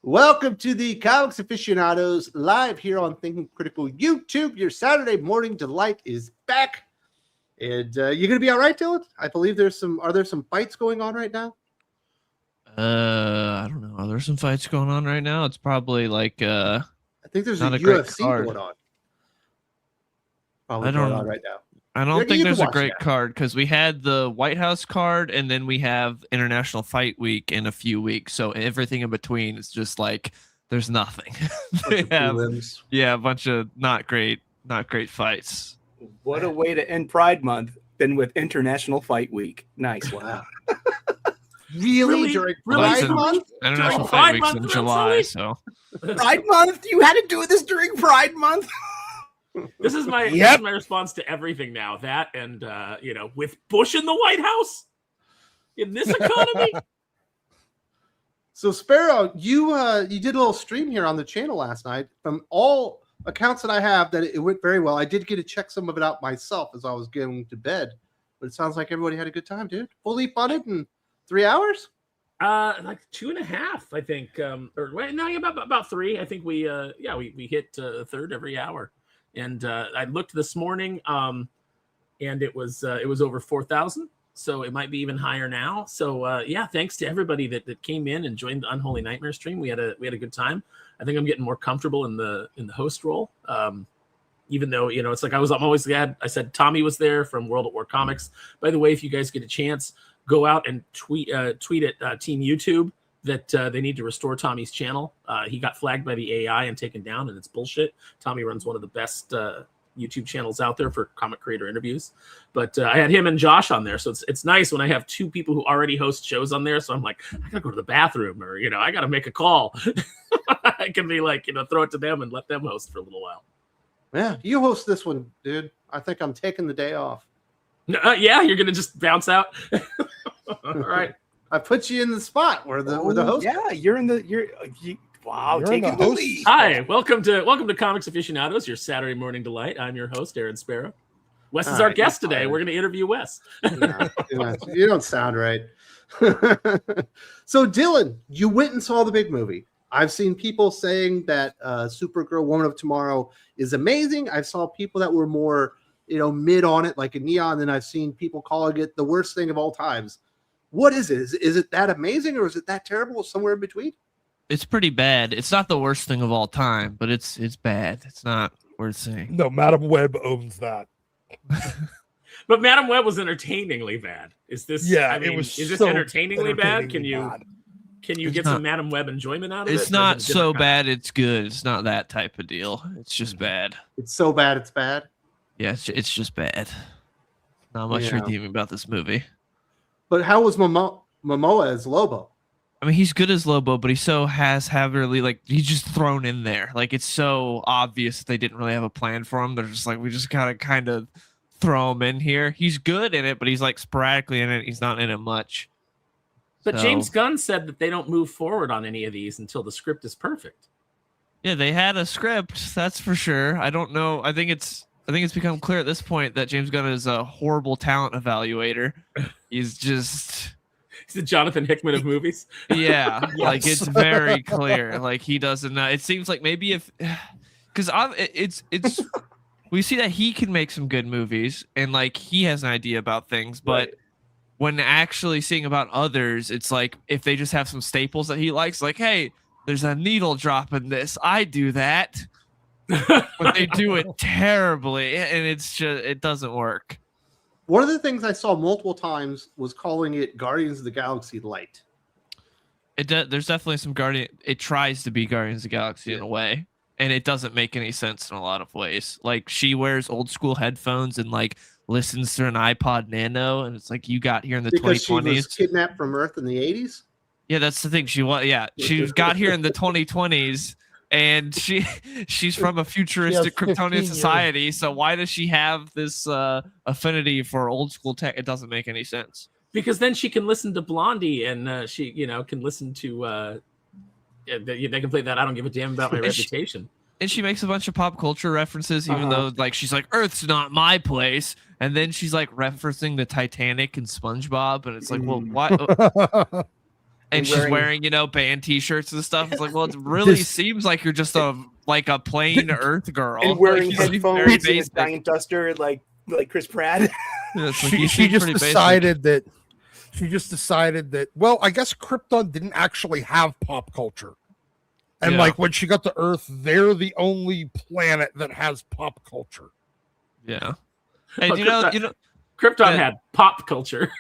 Welcome to the Comics Aficionados live here on Thinking Critical YouTube. Your Saturday morning delight is back. And you going to be all right, Dylan? I believe are there some fights going on right now? I don't know. Are there some fights going on right now? It's probably like I think there's a UFC going on. Probably going on right now. I don't think there's a great card because we had the White House card and then we have International Fight Week in a few weeks. So everything in between is just like there's nothing. A bunch of not great fights. What a way to end Pride Month than with International Fight Week. Nice. Wow. Really? During Pride Month? International Fight Week's in July, so Pride Month? You had to do this during Pride Month? This is my response to everything now. That and with Bush in the White House in this economy. So Sparrow, you did a little stream here on the channel last night. From all accounts that I have, that it went very well. I did get to check some of it out myself as I was going to bed, but it sounds like everybody had a good time, dude. Fully funded in 3 hours. Like 2.5, I think. About 3. I think we hit a third every hour. And I looked this morning, and it was over 4,000. So it might be even higher now. So thanks to everybody that came in and joined the Unholy Nightmare stream. We had a good time. I think I'm getting more comfortable in the host role. Even though it's like I'm always glad. I said Tommy was there from World at War Comics. By the way, if you guys get a chance, go out and tweet at Team YouTube that they need to restore Tommy's channel. He got flagged by the AI and taken down, and it's bullshit. Tommy runs one of the best YouTube channels out there for comic creator interviews. But I had him and Josh on there, so it's nice when I have two people who already host shows on there. So I'm like, I gotta go to the bathroom, or I gotta make a call. I can be like, throw it to them and let them host for a little while. Yeah, you host this one, dude. I think I'm taking the day off. You're gonna just bounce out. All right. I put you in the spot where the host. Yeah, wow, taking the lead. Hi, welcome to Comics Aficionados, your Saturday morning delight. I'm your host, Aaron Sparrow. Wes is our guest today. We're going to interview Wes. You don't sound right. So, Dylan, you went and saw the big movie. I've seen people saying that Supergirl, Woman of Tomorrow is amazing. I saw people that were more, mid on it, like a Neon. And I've seen people calling it the worst thing of all times. What is it? Is it that amazing or is it that terrible? Somewhere in between? It's pretty bad. It's not the worst thing of all time, but it's bad. It's not worth saying. No, Madam Web owns that. But Madam Web was entertainingly bad. Is this? Yeah, is this entertainingly bad? Can you get some Madam Web enjoyment out of it? It's not so bad. It's good. It's not that type of deal. It's just bad. It's so bad. It's bad. Yeah, it's just bad. Not much redeeming about this movie. But how was Momoa as Lobo? I mean, he's good as Lobo, but he's so heavily, he's just thrown in there. Like, it's so obvious that they didn't really have a plan for him. They're just like, we just gotta kind of throw him in here. He's good in it, but he's like sporadically in it. He's not in it much. But James Gunn said that they don't move forward on any of these until the script is perfect. Yeah, they had a script, that's for sure. I don't know. I think it's become clear at this point that James Gunn is a horrible talent evaluator. He's the Jonathan Hickman of movies. Yeah, like it's very clear. Like he doesn't know. It seems like maybe because it's we see that he can make some good movies and like he has an idea about things, but when actually seeing about others, it's like if they just have some staples that he likes, like hey, there's a needle drop in this. I do that. But they do it terribly, and it doesn't work. One of the things I saw multiple times was calling it Guardians of the Galaxy Light. There's definitely some it tries to be Guardians of the Galaxy in a way, and it doesn't make any sense in a lot of ways. Like she wears old school headphones and like listens to an iPod Nano, and it's like you got here in the 2020s. She was kidnapped from Earth in the 80s. Yeah, that's the thing. She got here in the 2020s. And she's from a futuristic Kryptonian society, so why does she have this affinity for old school tech? It doesn't make any sense. Because then she can listen to Blondie, and she can listen to. They can play that. I don't give a damn about my reputation. And she makes a bunch of pop culture references, even though like she's like Earth's not my place, and then she's like referencing the Titanic and SpongeBob, and it's like, well, why? And she's wearing, band T-shirts and stuff. It's like, well, it really seems like you're just a plain Earth girl. And wearing like, headphones and a giant duster like Chris Pratt. She just decided that, well, I guess Krypton didn't actually have pop culture. And like when she got to Earth, they're the only planet that has pop culture. Yeah. And Krypton had pop culture.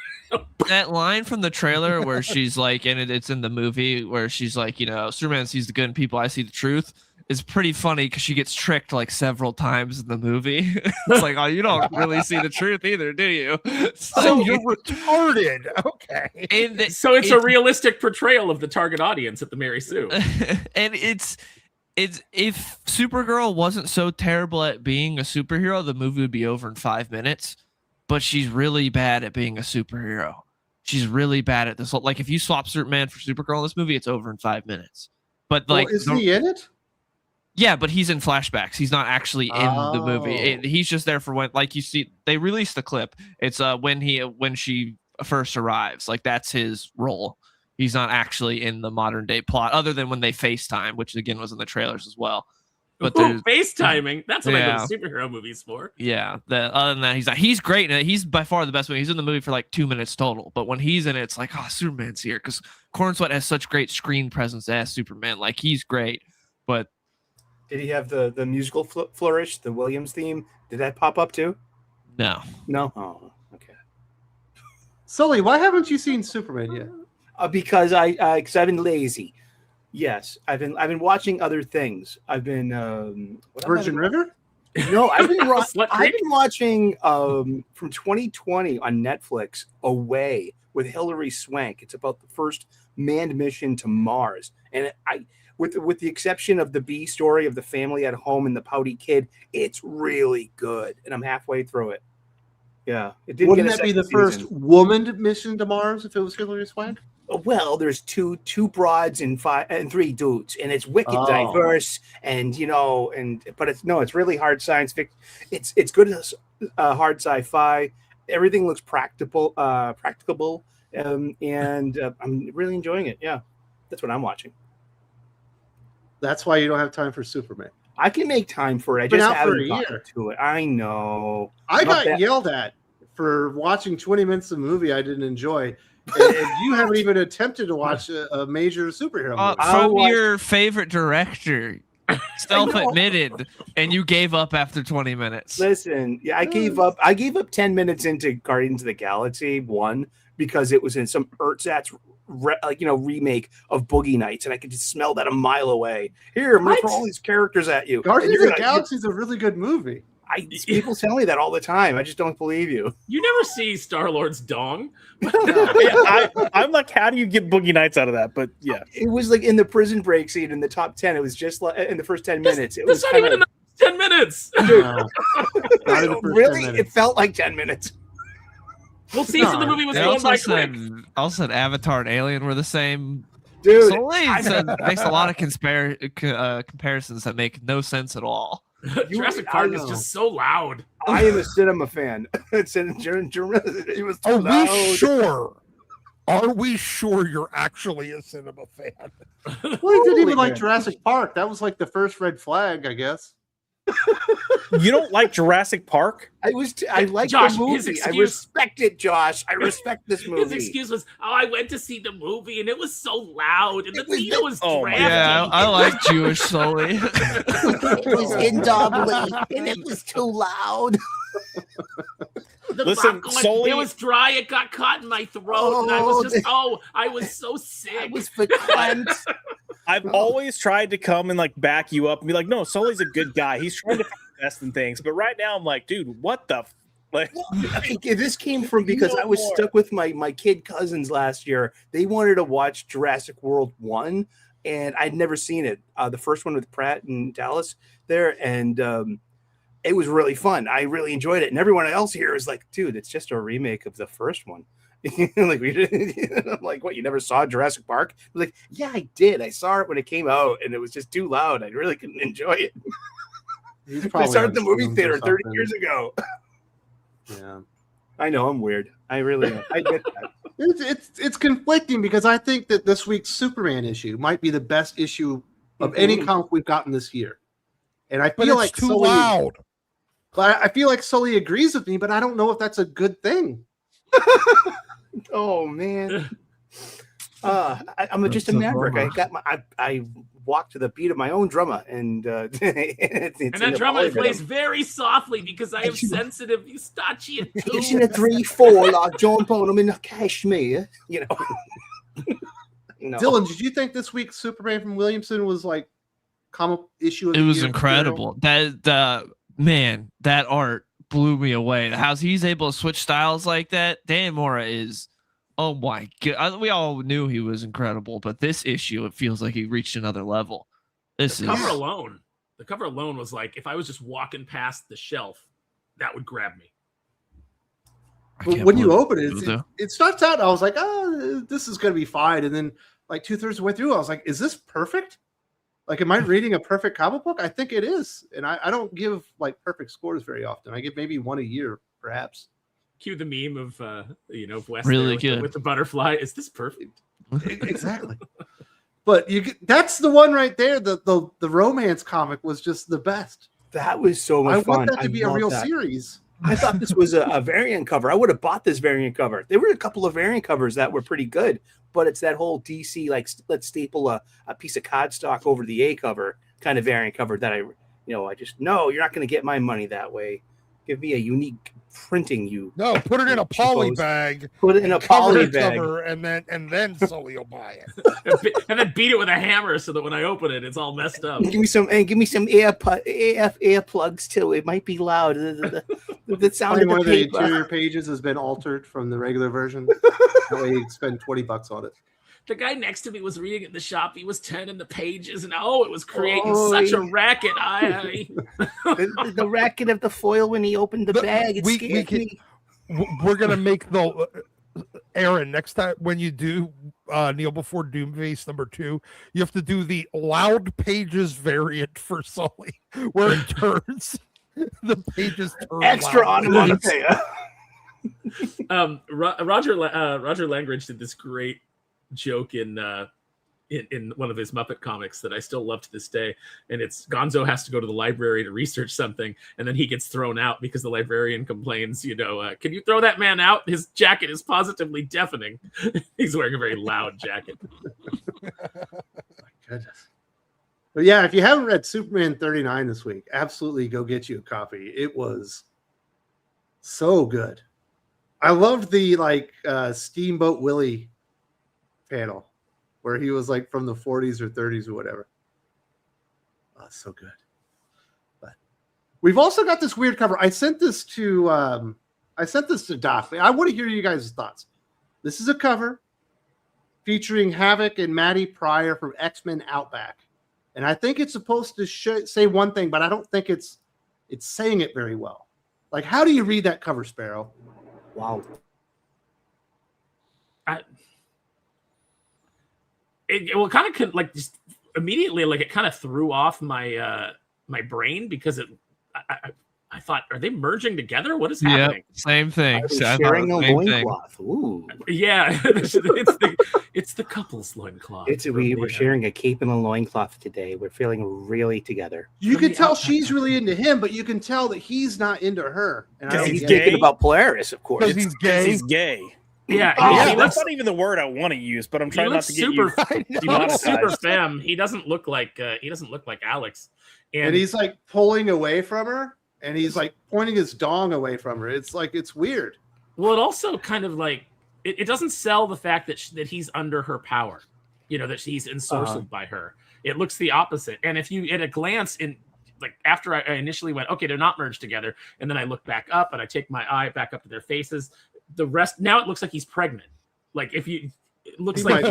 That line from the trailer where she's like, and it's in the movie where she's like, Superman sees the good in people, I see the truth, is pretty funny because she gets tricked like several times in the movie. It's like, oh, you don't really see the truth either, do you? So you're retarded. Okay. So it's a realistic portrayal of the target audience at the Mary Sue. And it's if Supergirl wasn't so terrible at being a superhero, the movie would be over in 5 minutes. But she's really bad at being a superhero. She's really bad at this. Like, if you swap Superman for Supergirl in this movie, it's over in 5 minutes. But like, isn't he in it? Yeah, but he's in flashbacks. He's not actually in the movie. He's just there for when, like, you see, they released the clip. It's when she first arrives. Like, that's his role. He's not actually in the modern day plot, other than when they FaceTime, which again was in the trailers as well. But FaceTiming, that's what I go to superhero movies for. Yeah. Other than that, he's great. And he's by far the best one. He's in the movie for like 2 minutes total. But when he's in it, it's like, oh, Superman's here. Because Corn Sweat has such great screen presence as Superman. Like, he's great. But did he have the musical flourish, the Williams theme? Did that pop up too? No. Oh, okay. Sully, why haven't you seen Superman yet? Because I've been lazy. Yes, I've been watching other things. I've been Virgin River. No, I've been watching from 2020 on Netflix, Away with Hilary Swank. It's about the first manned mission to Mars, and with the exception of the B story of the family at home and the pouty kid, it's really good, and I'm halfway through it. Yeah, it didn't. Wouldn't that be the first woman mission to Mars if it was Hilary Swank? Well, there's two broads and 3 dudes, and it's wicked diverse, and but it's really hard science fiction. It's good as hard sci-fi. Everything looks practicable, and I'm really enjoying it. Yeah, that's what I'm watching. That's why you don't have time for Superman. I can make time for it. I just haven't gotten to it. I know. I got yelled at for watching 20 minutes of a movie I didn't enjoy. And you haven't even attempted to watch a major superhero movie. From your favorite director, self-admitted, and you gave up after 20 minutes. Listen, yeah, I gave up 10 minutes into Guardians of the Galaxy 1 because it was in some ersatz remake of Boogie Nights, and I could just smell that a mile away. Here, I'm gonna throw all these characters at you. Guardians of the Galaxy is a really good movie. People tell me that all the time. I just don't believe you. You never see Star-Lord's dong. I'm like, how do you get Boogie Nights out of that? But yeah, it was like in the prison break scene in the top 10. It was just like in the first 10 minutes. It was not even in the 10 minutes. No, really? 10 minutes. It felt like 10 minutes. Well, season the movie was going by quick. Also said Avatar and Alien were the same. Dude, makes a lot of comparisons that make no sense at all. Jurassic Park is just so loud. I am a cinema fan. It was too loud. Are we sure you're actually a cinema fan? Well, I didn't even like Jurassic Park. That was like the first red flag, I guess. You don't like Jurassic Park? I like Josh, the movie. I respect it, Josh. I respect this movie. His excuse was, I went to see the movie and it was so loud and the theater was drafty. Yeah, I like Jewish Sully. It was in doubly and it was too loud. Listen, Sully, it was dry. It got caught in my throat, and I was so sick. I was verklempt. I've always tried to come and like back you up and be like, no, Sully's a good guy. He's trying to find the best in things. But right now, I'm like, dude, what the this came from because I was stuck with my kid cousins last year. They wanted to watch Jurassic World 1, and I'd never seen it. The first one with Pratt and Dallas there, and it was really fun. I really enjoyed it. And everyone else here is like, dude, it's just a remake of the first one. I'm like, what? You never saw Jurassic Park? I was like, yeah, I did. I saw it when it came out, and it was just too loud. I really couldn't enjoy it. I started the movie theater 30 years ago. Yeah, I know I'm weird. I really am. I get that. It's conflicting because I think that this week's Superman issue might be the best issue of any comic we've gotten this year, and I feel like too loud. But I feel like Sully agrees with me, but I don't know if that's a good thing. Oh man. I'm just a maverick. I walk to the beat of my own drummer, and it's and that drummer plays very softly because I am sensitive, Eustachian. It's in a 3/4 like John Bonham in Kashmir, you know. Dylan, did you think this week's Superman from Williamson was like comic issue? It was incredible. That art blew me away. How he's able to switch styles like that. Dan Mora is. Oh my god! We all knew he was incredible, but this issue, it feels like he reached another level. The cover alone was like, if I was just walking past the shelf, that would grab me. But when you open it starts out. I was like, oh, this is going to be fine, and then like 2/3 of the way through, I was like, is this perfect? Like, am I reading a perfect comic book? I think it is, and I don't give like perfect scores very often. I give maybe one a year, perhaps. Cue the meme of West really good with the butterfly. Is this perfect? Exactly. But that's the one right there. The romance comic was just the best. That was so much fun. I want that to be a real series. I thought this was a variant cover. I would have bought this variant cover. There were a couple of variant covers that were pretty good, but it's that whole DC like let's staple a piece of cardstock over the A cover kind of variant cover that I just no, you're not going to get my money that way. Give me a unique printing. Put it in a poly bag. Put it in a poly bag, and then Sully will buy it. and then beat it with a hammer so that when I open it, it's all messed up. Give me some ear plugs too. It might be loud. The sound of one the of the paper. interior pages has been altered from the regular version. That way you spend $20 on it. The guy next to me was reading it in the shop. He was turning the pages, and it was creating such a racket. The racket of the foil when he opened the bag. It scared me. We're gonna make the Aaron next time when you do Kneel Before Doomface #2. You have to do the loud pages variant for Sully, where it turns the pages turn extra onomatopoeia. Roger Langridge did this great joke in one of his Muppet comics that I still love to this day, and it's Gonzo has to go to the library to research something, and then he gets thrown out because the librarian complains, can you throw that man out? His jacket is positively deafening. He's wearing a very loud jacket. My goodness. But yeah, if you haven't read Superman 39 this week, absolutely go get you a copy. It was so good. I loved the Steamboat Willie panel where he was like from the 40s or 30s or whatever. Oh, so good. But we've also got this weird cover. I sent this to Doc. I want to hear you guys' thoughts. This is a cover featuring Havoc and Matty Pryor from X-Men Outback. And I think it's supposed to say one thing, but I don't think it's saying it very well. Like, how do you read that cover, Sparrow? Wow. It kind of like just immediately, like it kind of threw off my my brain because I thought, are they merging together? What is happening? Same thing. Sharing a loincloth. Ooh. Yeah, it's the couple's loincloth. We're sharing a cape and a loincloth today. We're feeling really together. You can tell she's really into him, but you can tell that he's not into her. And he's thinking about Polaris, of course. Because he's gay. He's gay. Yeah, that's not even the word I want to use, but I'm trying not to get super femme. He doesn't look like Alex, and he's like pulling away from her, and he's like pointing his dong away from her. It's like it's weird. Well, it also kind of like it doesn't sell the fact that he's under her power, that he's ensorcelled by her. It looks the opposite. And if you at a glance like after I initially went, okay, they're not merged together, and then I look back up and I take my eye back up to their faces. The rest now it looks like he's pregnant. Like it looks like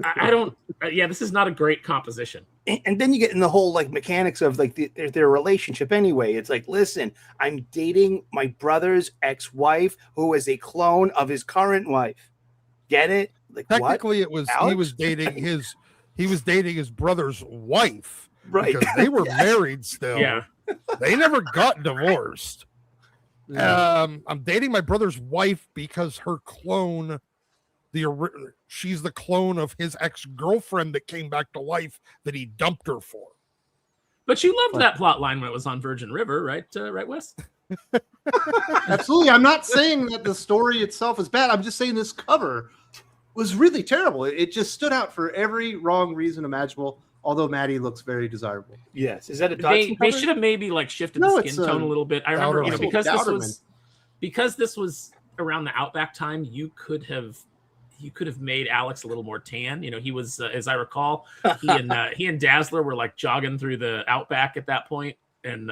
I don't. This is not a great composition. And then you get in the whole like mechanics of like their relationship. Anyway, it's like, listen, I'm dating my brother's ex-wife who is a clone of his current wife. Get it? Like technically, what? It was Alex? he was dating his brother's wife, right? Because they were married still. Yeah, they never got divorced. I'm dating my brother's wife because her clone, she's the clone of his ex-girlfriend that came back to life that he dumped her for. But you loved that plot line when it was on Virgin River, right? Right, Wes? Absolutely. I'm not saying that the story itself is bad. I'm just saying this cover was really terrible. It just stood out for every wrong reason imaginable. Although Maddie looks very desirable. Yes, is that a They should have maybe like shifted the skin tone a little bit. I remember, because this was around the Outback time, you could have made Alex a little more tan. You know, he was, as I recall, he and Dazzler were like jogging through the Outback at that point, and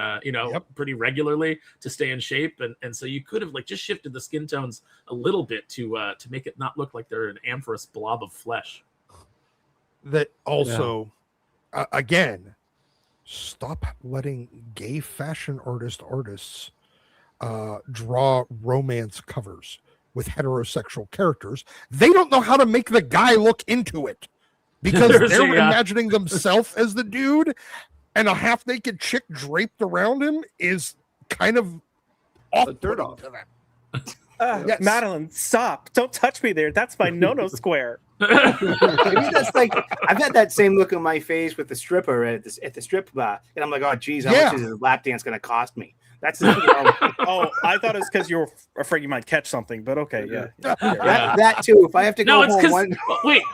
pretty regularly to stay in shape, and so you could have like just shifted the skin tones a little bit to make it not look like they're an amorphous blob of flesh. That also. Again, stop letting gay fashion artists draw romance covers with heterosexual characters. They don't know how to make the guy look into it because they're imagining themselves as the dude, and a half-naked chick draped around him is kind of off dirt off. Yes. Madeline, stop! Don't touch me there. That's my no-no square. Maybe that's like I've had that same look on my face with the stripper at the strip bar, and I'm like, oh geez, how much is a lap dance going to cost me? That's oh, I thought it was because you were afraid you might catch something, but okay, yeah. That too. If I have to go home,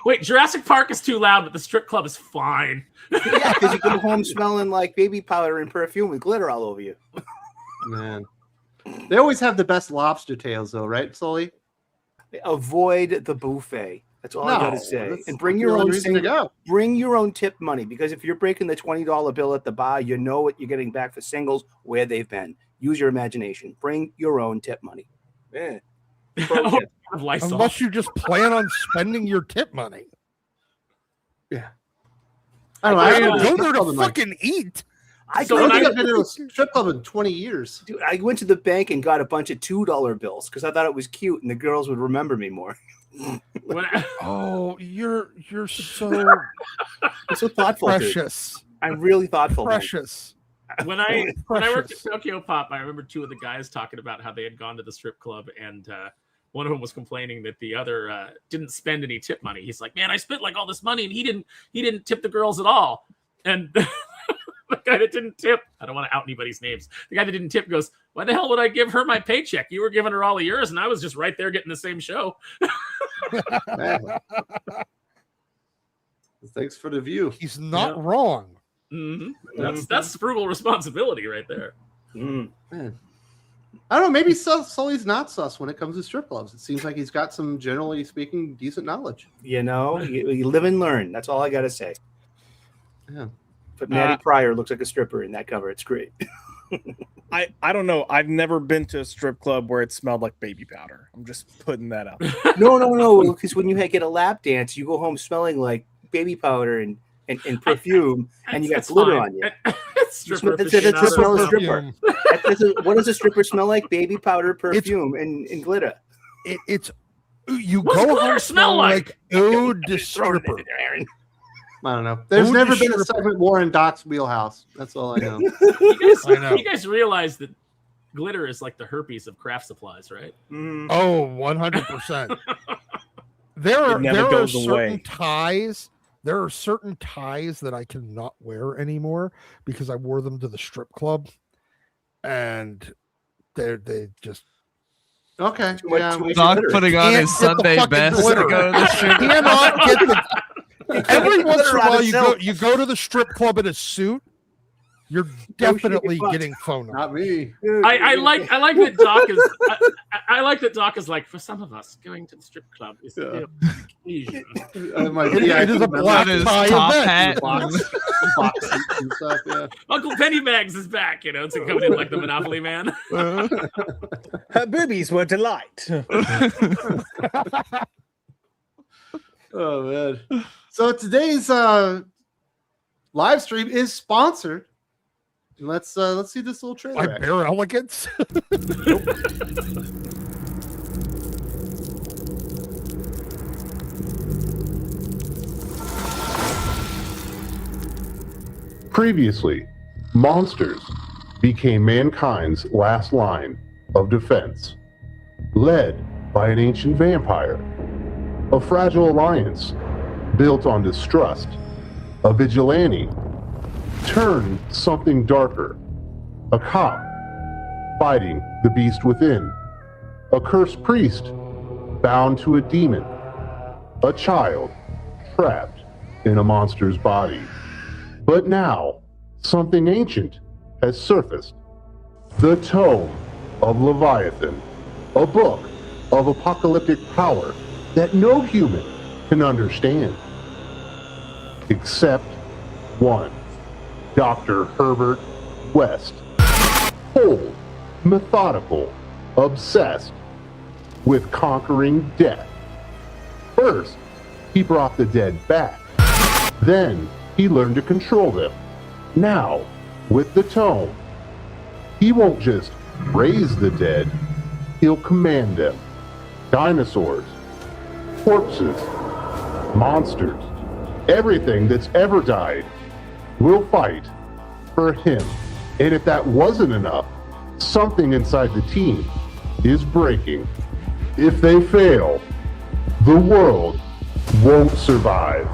wait, Jurassic Park is too loud, but the strip club is fine. Yeah, because you go home smelling like baby powder and perfume with glitter all over you. Man, they always have the best lobster tails, though, right, Sully? Avoid the buffet. That's all I gotta say. And bring your own bring your own tip money, because if you're breaking the $20 bill at the bar, you know what you're getting back for singles where they've been. Use your imagination. Bring your own tip money. Yeah. Unless you just plan on spending your tip money. Yeah. I don't know. Go there to fucking eat. I don't think I've been in a strip club in 20 years. Dude, I went to the bank and got a bunch of $2 bills because I thought it was cute and the girls would remember me more. Oh, you're so I'm so thoughtful. Precious. Dude. I'm really thoughtful. Precious. When I worked at Tokyo Pop, I remember two of the guys talking about how they had gone to the strip club, and one of them was complaining that the other didn't spend any tip money. He's like, "Man, I spent like all this money, and he didn't tip the girls at all." And the guy that didn't tip, I don't want to out anybody's names. The guy that didn't tip goes, "Why the hell would I give her my paycheck? You were giving her all of yours, and I was just right there getting the same show." Thanks for the view. He's not wrong. Mm-hmm. That's frugal responsibility right there. Man. I don't know. Maybe Sully's not sus when it comes to strip clubs. It seems like he's got some, generally speaking, decent knowledge. You know, you live and learn. That's all I got to say. Yeah. But Maddie Pryor looks like a stripper in that cover. It's great. I don't know. I've never been to a strip club where it smelled like baby powder. I'm just putting that out. No. Because when you get a lap dance, you go home smelling like baby powder and perfume, and you got glitter on you. That's the smell of stripper. What does a stripper smell like? Baby powder, perfume, and glitter. It's you What's go glitter home smell like? Ode to stripper. I don't know. There's never been a segment more in Doc's wheelhouse. That's all I know. You guys realize that glitter is like the herpes of craft supplies, right? Oh, 100%. There are certain ties. There are certain ties that I cannot wear anymore because I wore them to the strip club, and they just okay. Doc putting on his Sunday best to go to the strip. Cannot get the. Every once in a while, you go to the strip club in a suit. You're definitely getting phone numbers. Not me. I like that Doc is. I like that Doc is like, for some of us, going to the strip club is the occasion. It is a black tie top event. hat. And stuff, yeah. Uncle Pennybags is back. It's coming in like the Monopoly man. Her boobies were delight. Oh man! So today's live stream is sponsored. Let's see this little trailer. By Bear Elegance. Previously, monsters became mankind's last line of defense, led by an ancient vampire, a fragile alliance built on distrust, a vigilante turned something darker, a cop fighting the beast within, a cursed priest bound to a demon, a child trapped in a monster's body. But now, something ancient has surfaced. The Tome of Leviathan, a book of apocalyptic power that no human can understand. Except one, Dr. Herbert West. Cold, methodical, obsessed with conquering death. First, he brought the dead back. Then, he learned to control them. Now, with the tome, he won't just raise the dead, he'll command them. Dinosaurs, corpses, monsters, everything that's ever died will fight for him. And if that wasn't enough, something inside the team is breaking. If they fail, the world won't survive.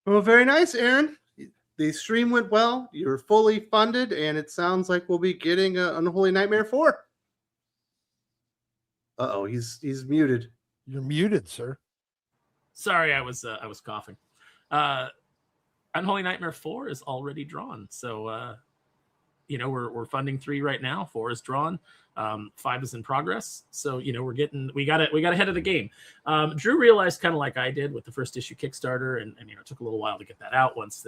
Well, very nice, Aaron. The stream went well. You're fully funded, and it sounds like we'll be getting Unholy Nightmare 4. Uh-oh, he's muted. You're muted, sir. Sorry, I was coughing. Unholy Nightmare 4 is already drawn, so we're funding 3 right now. 4 is drawn. 5 is in progress. So we got ahead of the game. Drew realized, kind of like I did with the first issue Kickstarter, and it took a little while to get that out. Once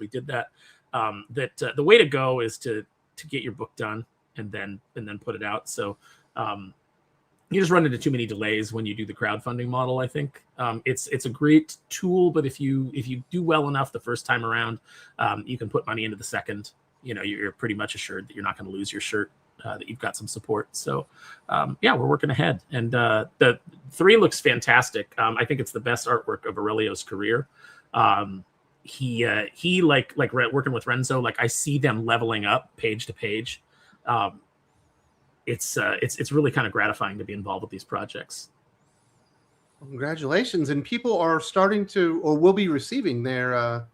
we did that, that the way to go is to get your book done and then put it out. So you just run into too many delays when you do the crowdfunding model. I think it's a great tool, but if you do well enough the first time around, you can put money into the second. You're pretty much assured that you're not going to lose your shirt, that you've got some support. So we're working ahead, and the 3 looks fantastic. I think it's the best artwork of Aurelio's career. He like working with Renzo, like I see them leveling up page to page. It's really kind of gratifying to be involved with these projects. Congratulations. And people are starting to, or will be receiving their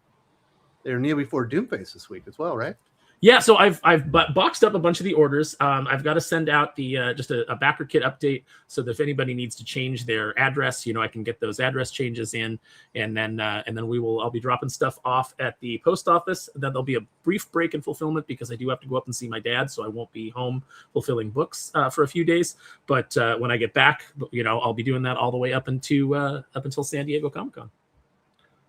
Kneel Before Doomface this week as well, right? Yeah, so I've boxed up a bunch of the orders. I've got to send out the just a backer kit update, so that if anybody needs to change their address, I can get those address changes in, and then I'll be dropping stuff off at the post office. Then there'll be a brief break in fulfillment because I do have to go up and see my dad, so I won't be home fulfilling books for a few days. But when I get back, I'll be doing that all the way up until San Diego Comic-Con.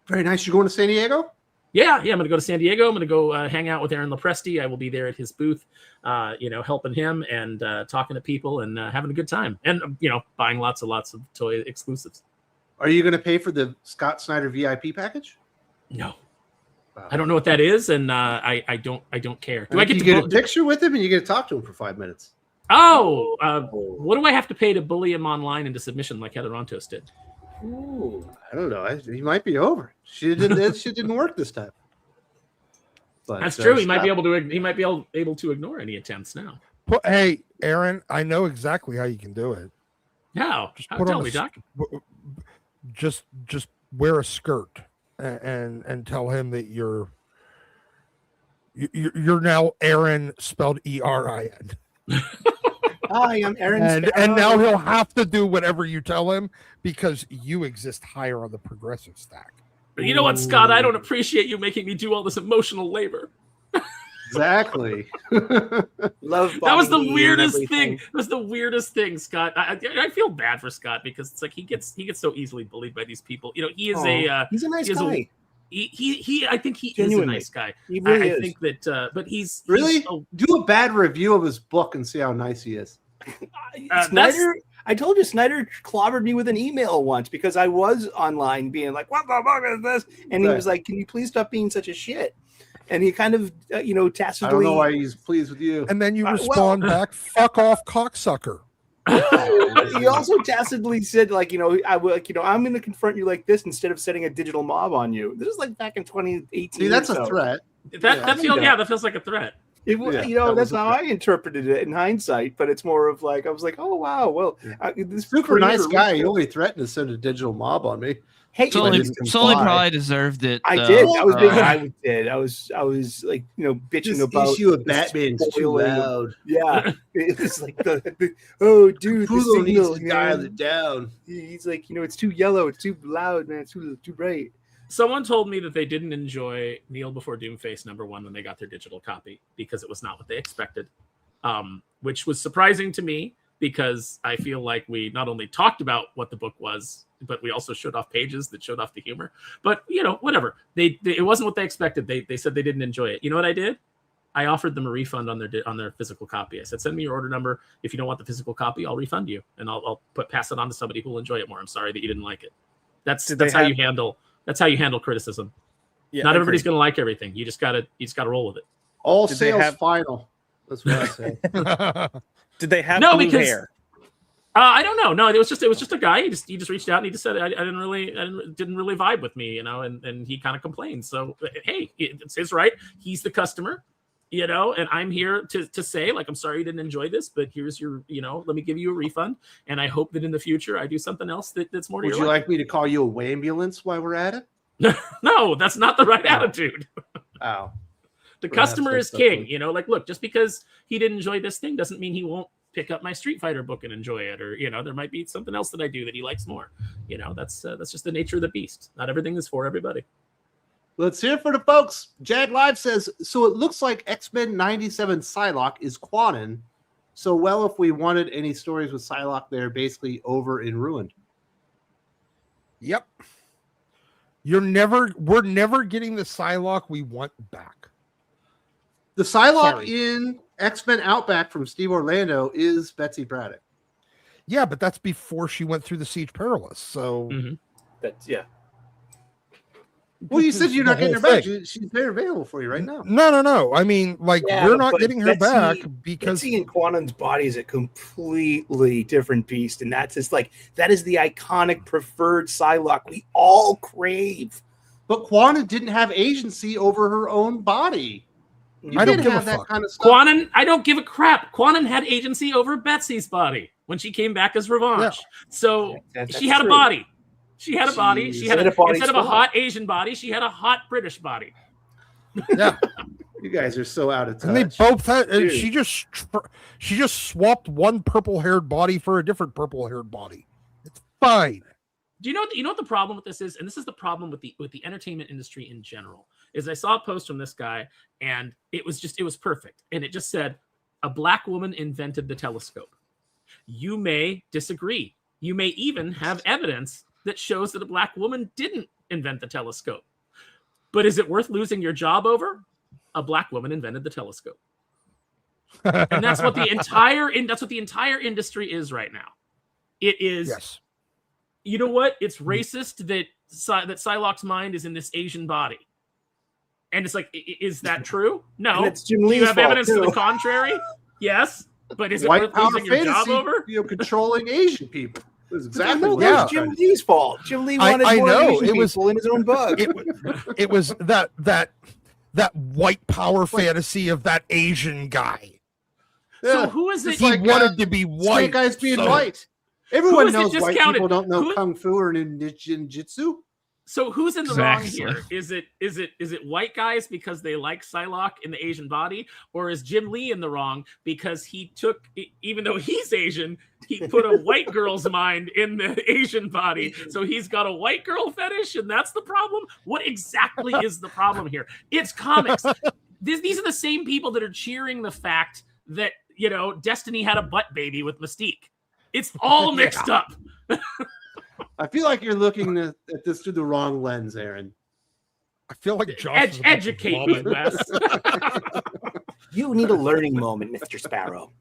Very nice. You're going to San Diego? Yeah, I'm going to go to San Diego. I'm going to go hang out with Aaron Lopresti. I will be there at his booth, helping him and talking to people and having a good time. And, buying lots of toy exclusives. Are you going to pay for the Scott Snyder VIP package? No. Wow. I don't know what that is, and I don't care. Do I get to get a picture with him and you get to talk to him for 5 minutes? Oh, what do I have to pay to bully him online into submission like Heather Antos did? Ooh, I don't know. He might be over. She didn't work this time. But, that's true. He might be able to ignore any attempts now. Hey, Aaron, I know exactly how you can do it. How? Tell me, Doc. Just wear a skirt and tell him that you're now Aaron spelled ERIN. Hi, I'm Aaron. And now he'll have to do whatever you tell him because you exist higher on the progressive stack. But you know what, Scott? I don't appreciate you making me do all this emotional labor. Exactly. Love That was the bombing weirdest and thing. everything. That was the weirdest thing, Scott. I feel bad for Scott because it's like he gets so easily bullied by these people. You know, he is He's a nice he is a- guy. he I think he Genuinely. is a nice guy. He really I is. think that, but he's Really? he's a- Do a bad review of his book and see how nice he is. Snyder, I told you Snyder clobbered me with an email once because I was online being like, "What the fuck is this?" And he Right. was like, "Can you please stop being such a shit?" And he kind of, tacitly. I don't know why he's pleased with you. And then you well- respond back, "Fuck off, cocksucker." He also tacitly said, I'm going to confront you like this instead of setting a digital mob on you. This is like back in 2018. See, that's or a so. threat. that feels like a threat. It, Yeah, that that's was a how I interpreted it in hindsight. But it's more of like I was like, oh wow, well, this Super nice creator, guy. Rich- He only threatened to send a digital mob on me. Hey, Sully, didn't Sully comply. probably deserved it. I though. did. That was big. Uh, I did. I was like, bitching This about issue of the Batman's too spoiling of- loud. Yeah, it was like oh, dude, the Puzo needs signal, to dial man. it down. He's like, it's too yellow, it's too loud, man, it's too bright. Someone told me that they didn't enjoy Kneel Before Doomface #1 when they got their digital copy because it was not what they expected, which was surprising to me because I feel like we not only talked about what the book was, but we also showed off pages that showed off the humor. But whatever. It wasn't what they expected. They said they didn't enjoy it. You know what I did? I offered them a refund on their physical copy. I said, send me your order number. If you don't want the physical copy, I'll refund you, and I'll pass it on to somebody who will enjoy it more. I'm sorry that you didn't like it. That's how you handle. That's how you handle criticism. Yeah, Not I everybody's agree. going to like everything. You just gotta roll with it. All Did they sales have- final. That's what I say. Did they have No, blue because- hair? I don't know. No, it was just a guy. He just reached out and he just said I didn't really vibe with me, and he kind of complained. So hey, it's his right. He's the customer, and I'm here to say like I'm sorry you didn't enjoy this, but here's your let me give you a refund, and I hope that in the future I do something else that's more to Would your you life. like me to call you a wambulance while we're at it? No, that's not the right attitude. Oh. The Perhaps customer is that's king. something. Look, just because he didn't enjoy this thing doesn't mean he won't pick up my Street Fighter book and enjoy it, or there might be something else that I do that he likes more. That's just the nature of the beast. Not everything is for everybody. Let's hear it for the folks. Jag Live says, so it looks like X-Men 97 Psylocke is Quanon. So, well, if we wanted any stories with Psylocke, they're basically over and ruined. Yep. We're never getting the Psylocke we want back. The Psylocke Sorry. in X-Men Outback from Steve Orlando is Betsy Braddock. Yeah, but that's before she went through the Siege Perilous. So That's yeah. Well, you said you're not The getting her whole back. thing. She's very available for you right now. No. I mean, Yeah, we're not but getting her Betsy- back because Betsy and Quanon's body is a completely different beast, and that's just like that is the iconic preferred Psylocke we all crave. But Quanon didn't have agency over her own body. You I don't didn't give a have that fuck. kind of stuff. Quanon, I don't give a crap. Quanon had agency over Betsy's body when she came back as Revanche. So That's she had a true. body. She had a body. She had had a body instead of a swap. hot Asian body, she had a hot British body. yeah, You guys are so out of touch. and they both had. Dude. She just swapped one purple-haired body for a different purple-haired body. It's fine. Do you know what the problem with this is? And this is the problem with the entertainment industry in general. Is I saw a post from this guy and it was perfect. And it just said, a black woman invented the telescope. You may disagree. You may even have evidence that shows that a black woman didn't invent the telescope. But is it worth losing your job over? A black woman invented the telescope. And that's what the entire industry is right now. It is Yes. You know what? It's racist that Psylocke's mind is in this Asian body. And it's like, is that true? No. And it's Jim Do you Lee's have fault, evidence to the too. contrary? Yes. But is it White worth power losing your job fantasy, over? controlling Asian people. That's exactly No, what that Yeah. was Jim Lee's fault. Jim Lee I wanted more know. Asian It was- people in his own book. It was that white power fantasy of that Asian guy. So who is it? It's He like, wanted to be White white. guys being so- white. Everyone is it knows white discounted? people don't know Who- kung fu or ninjutsu. So who's in the wrong Exactly. here? Is it white guys because they like Psylocke in the Asian body, or is Jim Lee in the wrong because he took, even though he's Asian, he put a white girl's mind in the Asian body, so he's got a white girl fetish, and that's the problem? What exactly is the problem here? It's comics. these are the same people that are cheering the fact that, Destiny had a butt baby with Mystique. It's all mixed up. I feel like you're looking at this through the wrong lens, Aaron. I feel like Josh educate me, Wes. You need a learning moment, Mr. Sparrow.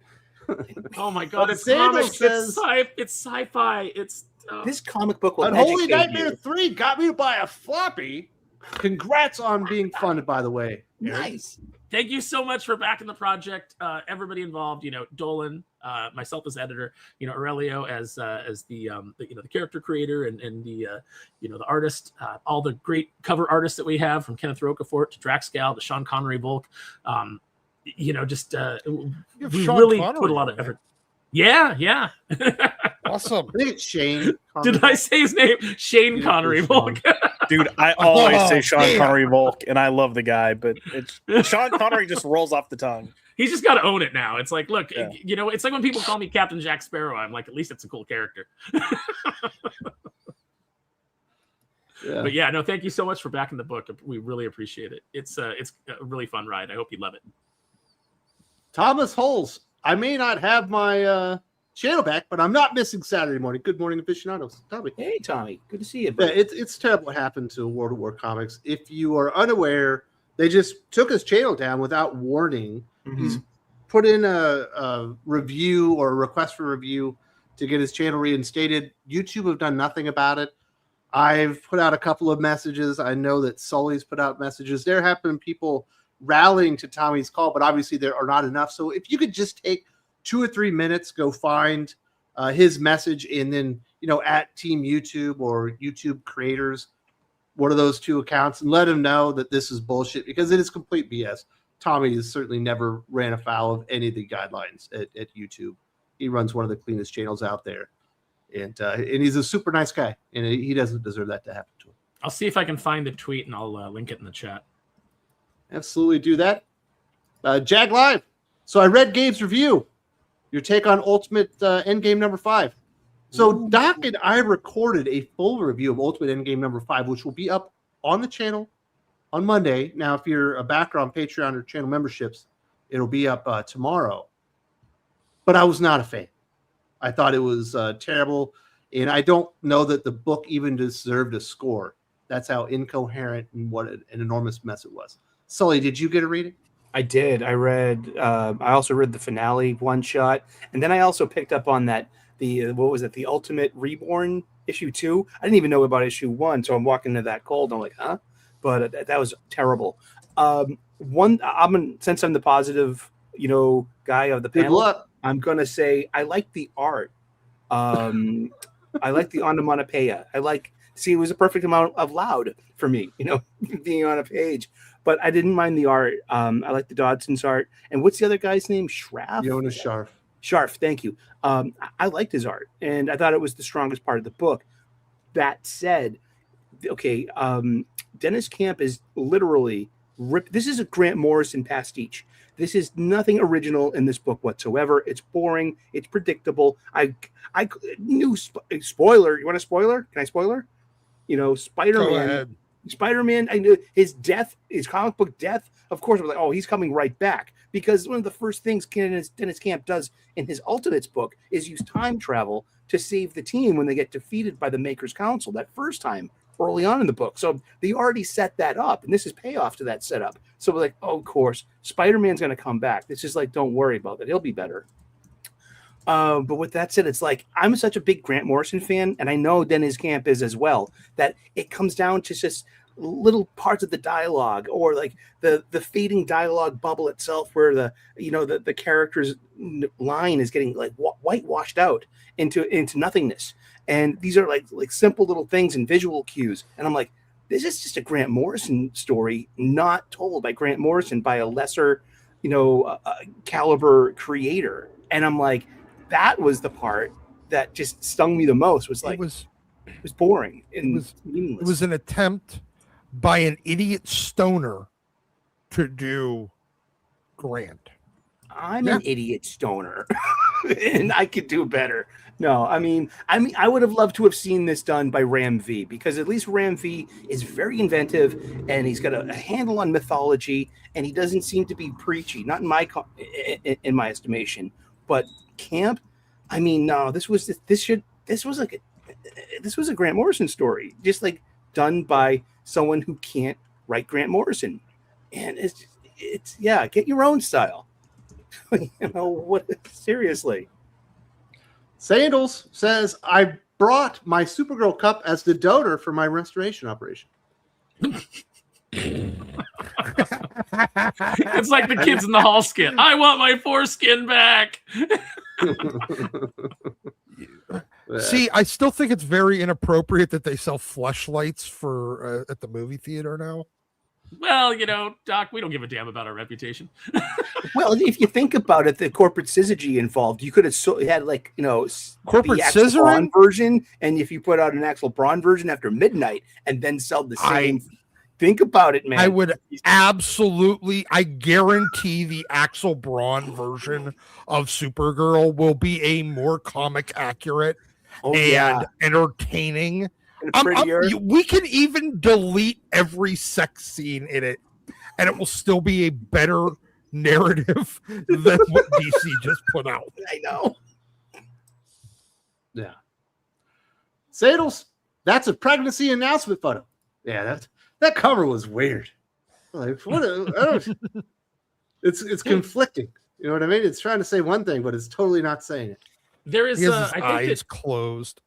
Oh my God! But It's Sandal comics. says- It's sci-fi. It's This comic book will Unholy educate Nightmare you. 3 got me to buy a floppy. Congrats on being funded, by the way. Aaron. Nice. Thank you so much for backing the project. Everybody involved, Dolan, myself as editor, Aurelio as the character creator and the the artist, all the great cover artists that we have, from Kenneth Rocafort to Draxgal to Sean Connery Volk. We Sean really Connery put a lot of on it. effort. Yeah. Awesome. I think it's Shane. Did I say his name? Shane Yeah, Connery it's Volk. Dude, I always say Sean damn. Connery Volk, and I love the guy, but Sean Connery just rolls off the tongue. He's just got to own it now. It's like, look, Yeah. it's like when people call me Captain Jack Sparrow. I'm like, at least it's a cool character. Yeah. But yeah, no, thank you so much for backing the book. We really appreciate it. It's a really fun ride. I hope you love it. Thomas Holes. I may not have my channel back, but I'm not missing Saturday morning. Good morning, aficionados. Tommy. Hey, Tommy. Good to see you. Yeah, buddy. it's terrible what happened to World of War Comics. If you are unaware, they just took his channel down without warning. He's put in a review or a request for review to get his channel reinstated. YouTube have done nothing about it. I've put out a couple of messages. I know that Sully's put out messages. There have been people rallying to Tommy's call, but obviously there are not enough. So if you could just take 2 or 3 minutes, go find his message, and then at Team YouTube or YouTube Creators, one of those 2 accounts, and let him know that this is bullshit, because it is complete BS. Tommy has certainly never ran afoul of any of the guidelines at YouTube. He runs one of the cleanest channels out there, and he's a super nice guy, and he doesn't deserve that to happen to him. I'll see if I can find the tweet and I'll link it in the chat. Absolutely do that. Jag Live. So I read Gabe's review. Your take on Ultimate Endgame number 5. So Doc and I recorded a full review of Ultimate Endgame number 5, which will be up on the channel on Monday. Now, if you're a backer on Patreon or channel memberships, it'll be up tomorrow. But I was not a fan. I thought it was terrible, and I don't know that the book even deserved a score. That's how incoherent and what an enormous mess it was. Sully, did you get to read it? I did. I also read the finale one shot, and then I also picked up on the Ultimate Reborn issue 2. I didn't even know about issue 1, so I'm walking into that cold. I'm like, huh? But that was terrible. Since I'm the positive, guy of the Good panel, luck. I'm gonna say I like the art. I like the onomatopoeia. It was a perfect amount of loud for me, being on a page. But I didn't mind the art. I like the Dodson's art. And what's the other guy's name? Schraff? Jonas Scharf. Scharf, thank you. I liked his art, and I thought it was the strongest part of the book. That said, okay, Dennis Camp is literally this is a Grant Morrison pastiche. This is nothing original in this book whatsoever. It's boring. It's predictable. I knew spoiler. You want a spoiler? Can I spoiler? Spider-Man. Spider-Man, I knew his comic book death. Of course, I was like, oh, he's coming right back. Because one of the first things Dennis Camp does in his Ultimates book is use time travel to save the team when they get defeated by the Maker's Council that first time early on in the book. So they already set that up, and this is payoff to that setup. So we're like, oh, of course, Spider-Man's going to come back. This is like, don't worry about it. He'll be better. But with that said, it's like I'm such a big Grant Morrison fan, and I know Dennis Camp is as well, that it comes down to just little parts of the dialogue, or like the fading dialogue bubble itself, where the character's line is getting like whitewashed out into nothingness. And these are like simple little things and visual cues. And I'm like, this is just a Grant Morrison story, not told by Grant Morrison, by a lesser, caliber creator. And I'm like, that was the part that just stung me the most. Was like, it was boring. And it was an attempt by an idiot stoner to do Grant. I'm an idiot stoner, and I could do better. No, I mean, I would have loved to have seen this done by Ram V, because at least Ram V is very inventive and he's got a handle on mythology, and he doesn't seem to be preachy, not in my estimation. But Camp, I mean, no, this was a Grant Morrison story, just like done by someone who can't write Grant Morrison, and it's get your own style. What? Seriously. Sandals says, I brought my Supergirl cup as the donor for my restoration operation. It's like the kids in the hall skit. I want my foreskin back. See, I still think it's very inappropriate that they sell fleshlights for at the movie theater now. Well, Doc, we don't give a damn about our reputation. Well, if you think about it, the corporate syzygy involved, you could have had corporate the Axel scissoring Braun version, and if you put out an Axel Braun version after midnight and then sell the same, think about it, man. I would absolutely, I guarantee the Axel Braun version of Supergirl will be a more comic accurate and entertaining. We can even delete every sex scene in it, and it will still be a better narrative than what DC just put out. I know. Yeah. Sadles, that's a pregnancy announcement photo. Yeah, that cover was weird. Like, it's conflicting. You know what I mean? It's trying to say one thing, but it's totally not saying it. There is eyes closed.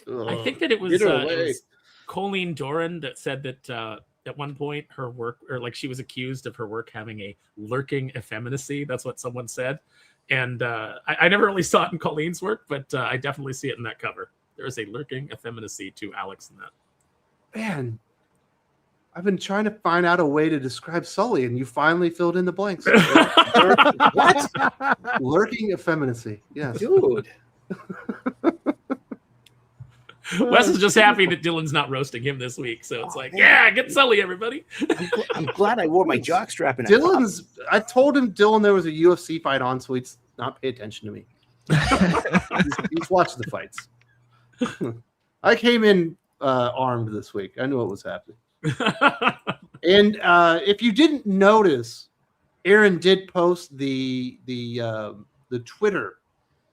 I think that it was Colleen Doran that said that at one point her work, or like she was accused of her work having a lurking effeminacy. That's what someone said. And I never really saw it in Colleen's work, but I definitely see it in that cover. There is a lurking effeminacy to Alex in that. Man, I've been trying to find out a way to describe Sully, and you finally filled in the blanks. What? Lurking effeminacy. Yes. Dude. Wes is just happy that Dylan's not roasting him this week. So it's get Sully, everybody. I'm glad I wore my jockstrap. I told him, Dylan, there was a UFC fight on, so he's not pay attention to me. he's watching the fights. I came in armed this week. I knew what was happening. And if you didn't notice, Aaron did post the Twitter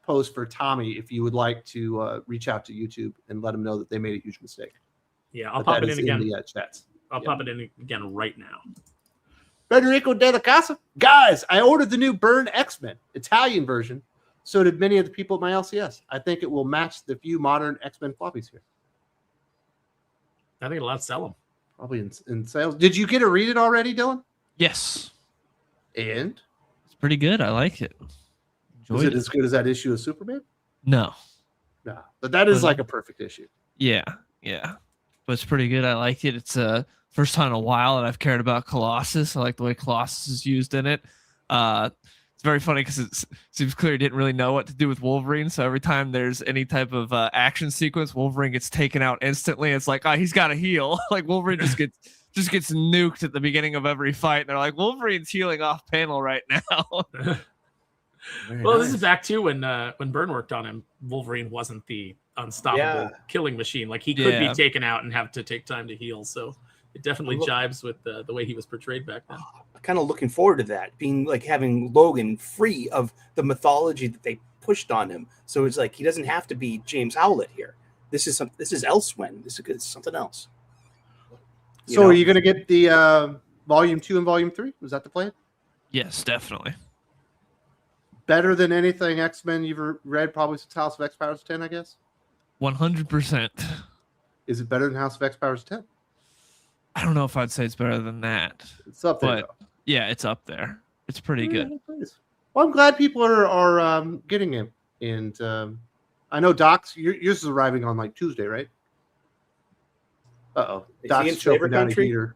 post for Tommy if you would like to reach out to YouTube and let them know that they made a huge mistake. Yeah, I'll pop it in again. In the chats. I'll pop it in again right now. Federico De La Casa. Guys, I ordered the new Byrne X-Men Italian version. So did many of the people at my LCS. I think it will match the few modern X-Men floppies here. I think it'll outsell them. Probably in sales. Did you get to read it already, Dylan? Yes. And? It's pretty good. I like it. Is it as good as that issue of Superman? No. No. But that is like a perfect issue. Yeah. But it's pretty good. I like it. It's first time in a while that I've cared about Colossus. I like the way Colossus is used in it. It's very funny because it seems clear he didn't really know what to do with Wolverine. So every time there's any type of action sequence, Wolverine gets taken out instantly. It's like, he's got to heal. Like Wolverine just gets nuked at the beginning of every fight. And they're like, Wolverine's healing off panel right now. This is back to when Byrne worked on him. Wolverine wasn't the unstoppable killing machine. Like he could be taken out and have to take time to heal. So it definitely jibes with the way he was portrayed back then. Kind of looking forward to that, being like having Logan free of the mythology that they pushed on him. So it's like he doesn't have to be James Howlett here. This is Elsewhen. This is something else. Are you going to get the volume 2 and volume 3? Was that the plan? Yes, definitely. Better than anything X-Men you've read, probably since House of X Powers 10, I guess. 100%. Is it better than House of X Powers 10? I don't know if I'd say it's better than that. It's up there. But yeah, it's up there. It's pretty good. Well, I'm glad people are getting it. And I know Doc's, yours is arriving on like Tuesday, right? Uh-oh. Doc's choking down a heater.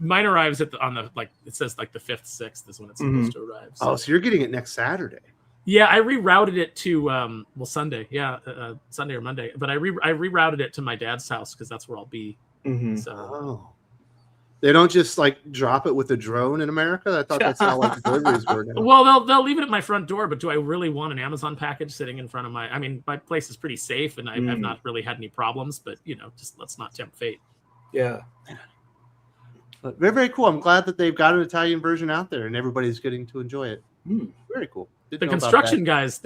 Mine arrives it says like the 5th, 6th is when it's supposed to arrive. So. Oh, so you're getting it next Saturday. Yeah, I rerouted it to Sunday. Yeah, Sunday or Monday. But I rerouted it to my dad's house because that's where I'll be. Mm-hmm. So They don't just like drop it with a drone in America. I thought that's how like deliveries were now. Well, they'll leave it at my front door, but do I really want an Amazon package sitting in front of my? I mean, my place is pretty safe, and I've not really had any problems. But just let's not tempt fate. Yeah. But very, very cool. I'm glad that they've got an Italian version out there, and everybody's getting to enjoy it. Very cool. The construction guys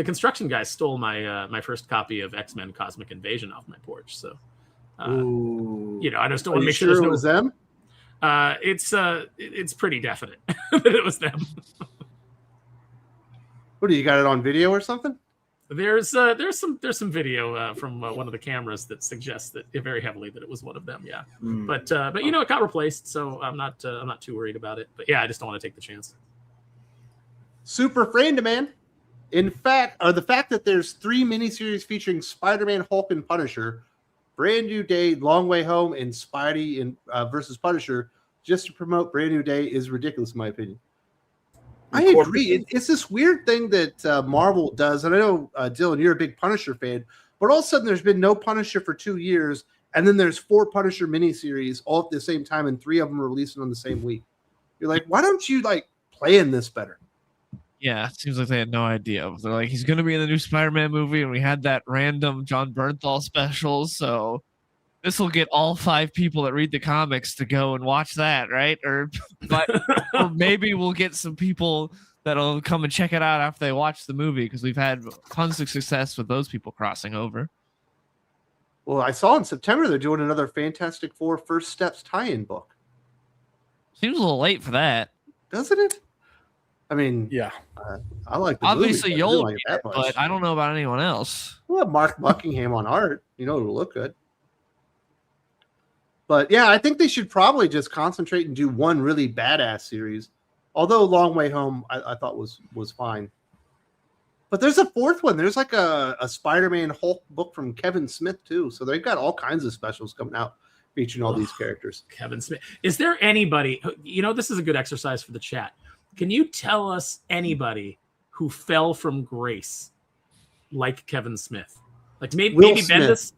stole my my first copy of X-Men Cosmic Invasion off my porch. So, I just don't want to make sure it was them. It's pretty definite that it was them. What do you got it on video or something? There's some video from one of the cameras that suggests that very heavily that it was one of them. Yeah, but it got replaced, so I'm not too worried about it. But yeah, I just don't want to take the chance. Super Friend, man. In fact, the fact that there's 3 miniseries featuring Spider-Man, Hulk, and Punisher, Brand New Day, Long Way Home, and Spidey and versus Punisher, just to promote Brand New Day is ridiculous, in my opinion. I agree. It's this weird thing that Marvel does, and I know, Dylan, you're a big Punisher fan, but all of a sudden there's been no Punisher for 2 years, and then there's 4 Punisher miniseries all at the same time, and 3 of them are releasing on the same week. You're like, why don't you plan this better? Yeah, it seems like they had no idea. They're like, he's going to be in the new Spider-Man movie, and we had that random John Bernthal special, so this will get all 5 people that read the comics to go and watch that, right? Or maybe we'll get some people that'll come and check it out after they watch the movie, because we've had tons of success with those people crossing over. Well, I saw in September they're doing another Fantastic Four First Steps tie-in book. Seems a little late for that. Doesn't it? I mean, yeah. I like the obviously movie, you'll like it, but I don't know about anyone else. We'll have Mark Buckingham on art. It'll look good. But yeah, I think they should probably just concentrate and do one really badass series. Although Long Way Home, I thought was fine. But there's a 4th one. There's like a Spider-Man Hulk book from Kevin Smith too. So they've got all kinds of specials coming out featuring all these characters. Kevin Smith. Is there anybody? This is a good exercise for the chat. Can you tell us anybody who fell from grace like Kevin Smith? Like maybe Bendis?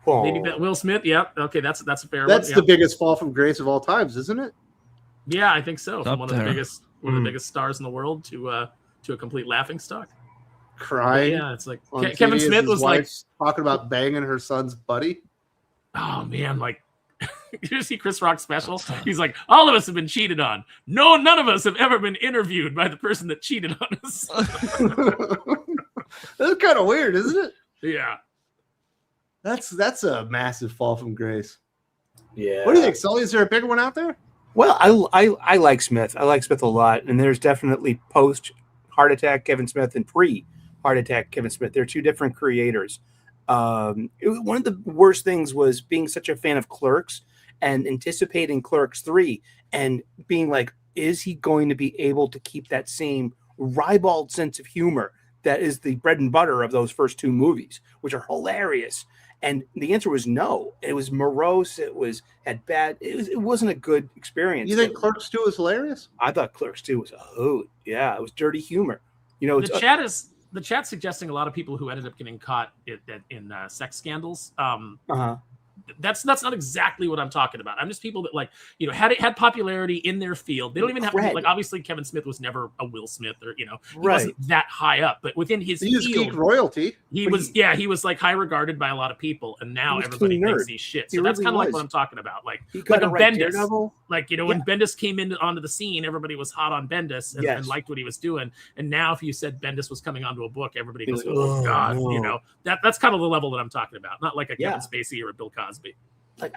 Maybe Will Smith? Yeah. Okay, that's a fair one. That's the biggest fall from grace of all times, isn't it? Yeah, I think so. From one of the biggest stars in the world to a complete laughingstock. Crying. Yeah, it's like Kevin Smith was like talking about banging her son's buddy. Oh man, you see Chris Rock's special? He's like, all of us have been cheated on. No, none of us have ever been interviewed by the person that cheated on us. That's kind of weird, isn't it? Yeah. That's a massive fall from grace. Yeah. What do you think, Sully? Is there a bigger one out there? Well, I like Smith. I like Smith a lot. And there's definitely post Heart Attack Kevin Smith and pre Heart Attack Kevin Smith. They're 2 different creators. One of the worst things was being such a fan of Clerks and anticipating Clerks 3 and being like, is he going to be able to keep that same ribald sense of humor that is the bread and butter of those first 2 movies, which are hilarious? And the answer was no. It was morose. It wasn't a good experience. You think Clerks 2 was hilarious? I thought Clerks 2 was a hoot. Yeah, it was dirty humor. The chat's suggesting a lot of people who ended up getting caught in sex scandals. That's not exactly what I'm talking about. I'm just people that had popularity in their field. They don't even have to be, obviously Kevin Smith was never a Will Smith or he wasn't that high up, but within his field, geek royalty. He was high regarded by a lot of people, and now everybody thinks he's shit. So that's kind of like what I'm talking about. Like a Bendis. When Bendis came onto the scene, everybody was hot on Bendis and liked what he was doing. And now if you said Bendis was coming onto a book, everybody goes, "Oh God!" That's kind of the level that I'm talking about. Not like a Kevin Spacey or a Bill Cosby.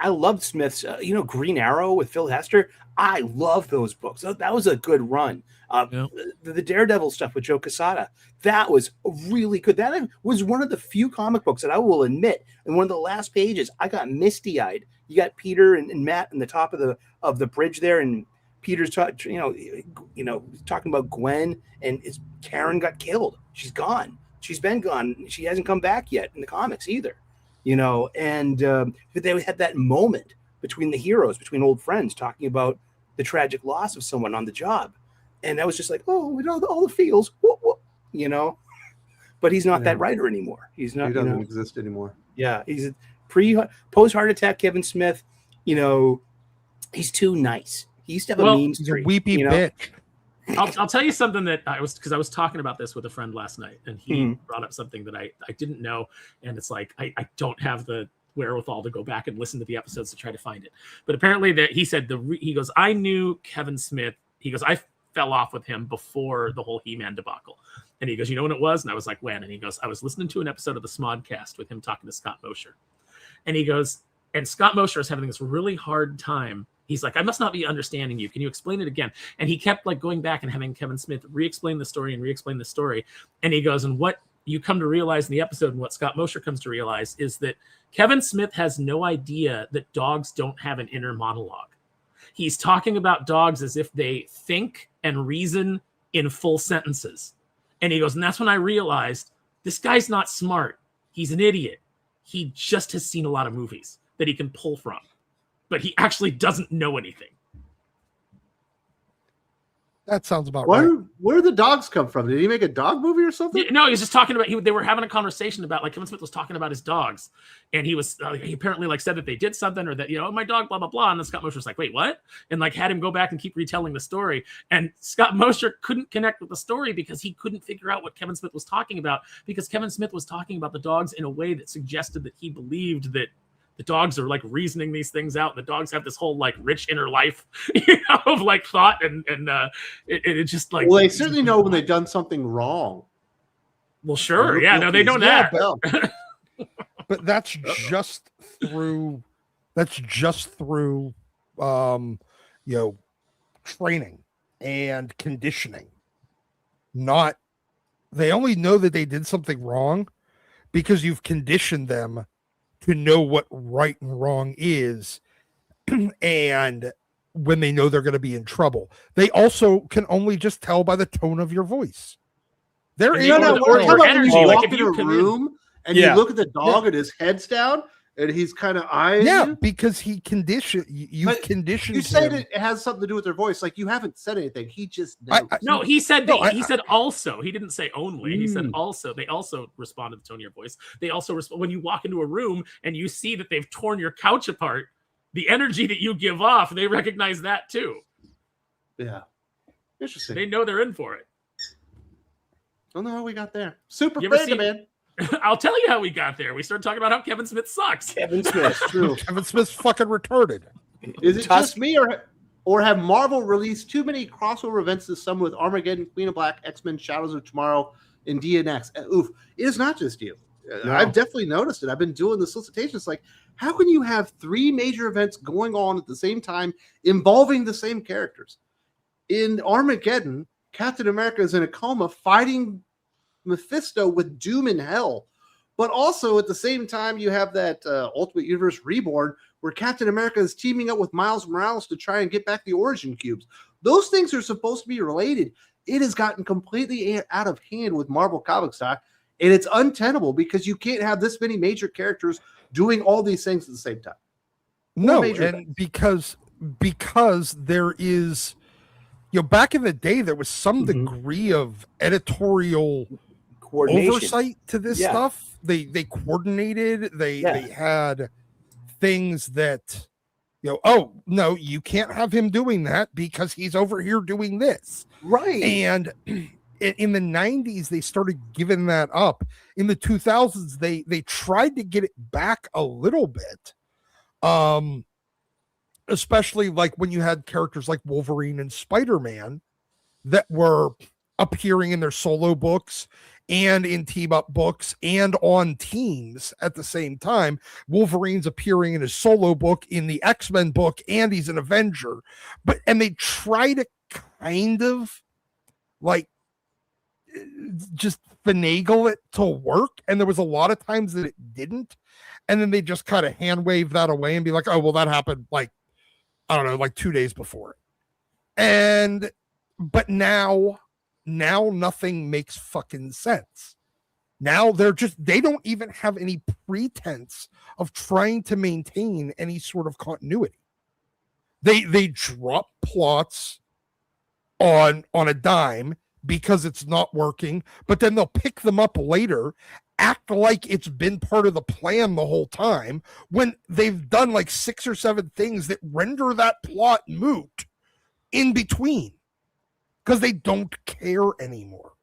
I loved Smith's, Green Arrow with Phil Hester. I love those books. That was a good run. The Daredevil stuff with Joe Quesada, that was really good. That was one of the few comic books that I will admit, in one of the last pages, I got misty-eyed. You got Peter and Matt in the top of the bridge there, and Peter's talking about Gwen, and Karen got killed. She's gone. She's been gone. She hasn't come back yet in the comics either. But they had that moment between the heroes, between old friends, talking about the tragic loss of someone on the job. And I was just like, oh, we know all the feels, but he's not that writer anymore. He's not, he doesn't exist anymore. Yeah. He's a post Heart Attack Kevin Smith, He's too nice. He used to have Well, a mean He's a streak. weepy you know? bitch. I'll tell you something that I was talking about this with a friend last night, and he Mhm. brought up something that I didn't know, and it's like I don't have the wherewithal to go back and listen to the episodes to try to find it. But apparently that he said he goes, I knew Kevin Smith. He goes, I fell off with him before the whole He-Man debacle. And he goes, you know when it was? And I was like, when? And he goes, I was listening to an episode of the Smodcast with him talking to Scott Mosher. And he goes, and Scott Mosher is having this really hard time. He's like, I must not be understanding you. Can you explain it again? And he kept like going back and having Kevin Smith re-explain the story and re-explain the story. And he goes, and what you come to realize in the episode and what Scott Mosher comes to realize is that Kevin Smith has no idea that dogs don't have an inner monologue. He's talking about dogs as if they think and reason in full sentences. And he goes, and that's when I realized this guy's not smart. He's an idiot. He just has seen a lot of movies that he can pull from, but he actually doesn't know anything. That sounds about right. Where did the dogs come from? Did he make a dog movie or something? No, he was just talking about. They were having a conversation about like Kevin Smith was talking about his dogs, and he was he apparently like said that they did something or that my dog blah blah blah, and then Scott Mosher was like, wait, what? And like had him go back and keep retelling the story, and Scott Mosher couldn't connect with the story because he couldn't figure out what Kevin Smith was talking about, because Kevin Smith was talking about the dogs in a way that suggested that he believed that the dogs are like reasoning these things out. And the dogs have this whole like rich inner life, of like thought and it just like. Well, they certainly know when they've done something wrong. Well, sure, yeah, no, they know that. But that's just through. That's just through, training and conditioning. Not, they only know that they did something wrong because you've conditioned them to know what right and wrong is, and when they know they're going to be in trouble. They also can only just tell by the tone of your voice. We're energy, walk if in you a come room and you look at the dog and his head's down and he's kind of eyeing you. Because he conditioned you. Conditioned. You said it has something to do with their voice. Like you haven't said anything. He just knows. No, he said he said also. He didn't say only. He said also. They also respond to the tone of your voice. They also respond when you walk into a room and you see that they've torn your couch apart. The energy that you give off, they recognize that too. Yeah, interesting. They know they're in for it. Don't know how we got there. Super fan, man. I'll tell you how we got there. We started talking about how Kevin Smith sucks. Kevin Smith, true. Kevin Smith's fucking retarded. Is it just me, or have Marvel released too many crossover events this summer with Armageddon, Queen of Black, X-Men, Shadows of Tomorrow, and DNX? Oof, it is not just you. No. I've definitely noticed it. I've been doing the solicitations. Like, how can you have three major events going on at the same time involving the same characters? In Armageddon, Captain America is in a coma fighting Mephisto with Doom in hell. But also at the same time, you have that Ultimate Universe Reborn where Captain America is teaming up with Miles Morales to try and get back the origin cubes. Those things are supposed to be related. It has gotten completely out of hand with Marvel comic stock, and it's untenable because you can't have this many major characters doing all these things at the same time. No, and because there is, back in the day, there was some degree of editorial oversight to this stuff. They coordinated. They had things that, oh no, you can't have him doing that because he's over here doing this, right? And in the 90s, they started giving that up. In the 2000s, they tried to get it back a little bit. Especially like when you had characters like Wolverine and Spider-Man that were appearing in their solo books and in team-up books and on teams at the same time. Wolverine's appearing in his solo book, in the X-Men book, and he's an Avenger. And they try to kind of like just finagle it to work, and there was a lot of times that it didn't, and then they just kind of hand wave that away and be like, oh well, that happened like, I don't know, like 2 days before it. But now nothing makes fucking sense. Now they don't even have any pretense of trying to maintain any sort of continuity. They drop plots on a dime because it's not working, but then they'll pick them up later act like it's been part of the plan the whole time when they've done like 6 or 7 things that render that plot moot in between because they don't care anymore.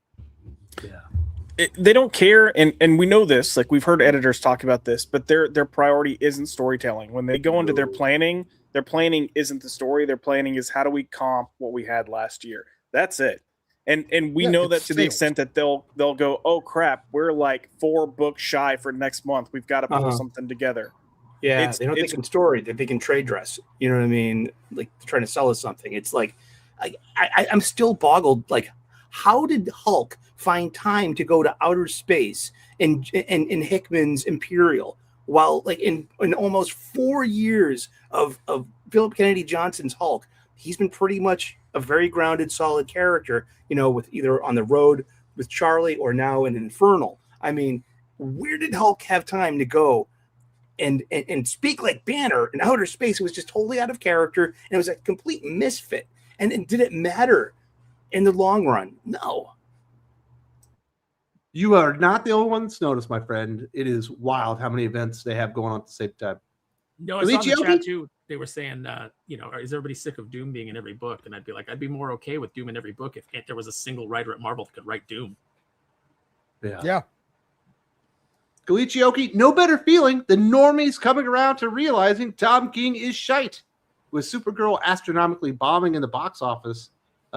They don't care, and we know this. Like, we've heard editors talk about this, but their priority isn't storytelling. When they go into their planning isn't the story. Their planning is, how do we comp what we had last year? That's it. And we know that to the extent that they'll go, oh crap, we're like 4 books shy for next month. We've got to pull something together. Yeah, they don't think in story. They're thinking trade dress. You know what I mean? Like, trying to sell us something. It's like, I'm still boggled. Like, how did Hulk find time to go to outer space in Hickman's Imperial, while like in almost 4 years of Philip Kennedy Johnson's Hulk, he's been pretty much a very grounded, solid character, you know, with either on the road with Charlie or now in Infernal. I mean, where did Hulk have time to go and speak like Banner in outer space? It was just totally out of character, and it was a complete misfit. And did it matter in the long run? No. You are not the only one that's noticed, my friend. It is wild how many events they have going on at the same time. No, I saw in the chat too. They were saying, you know, is everybody sick of Doom being in every book? And I'd be like, I'd be more okay with Doom in every book if there was a single writer at Marvel that could write Doom. Yeah. Galichioki, no better feeling than normies coming around to realizing Tom King is shite. With Supergirl astronomically bombing in the box office,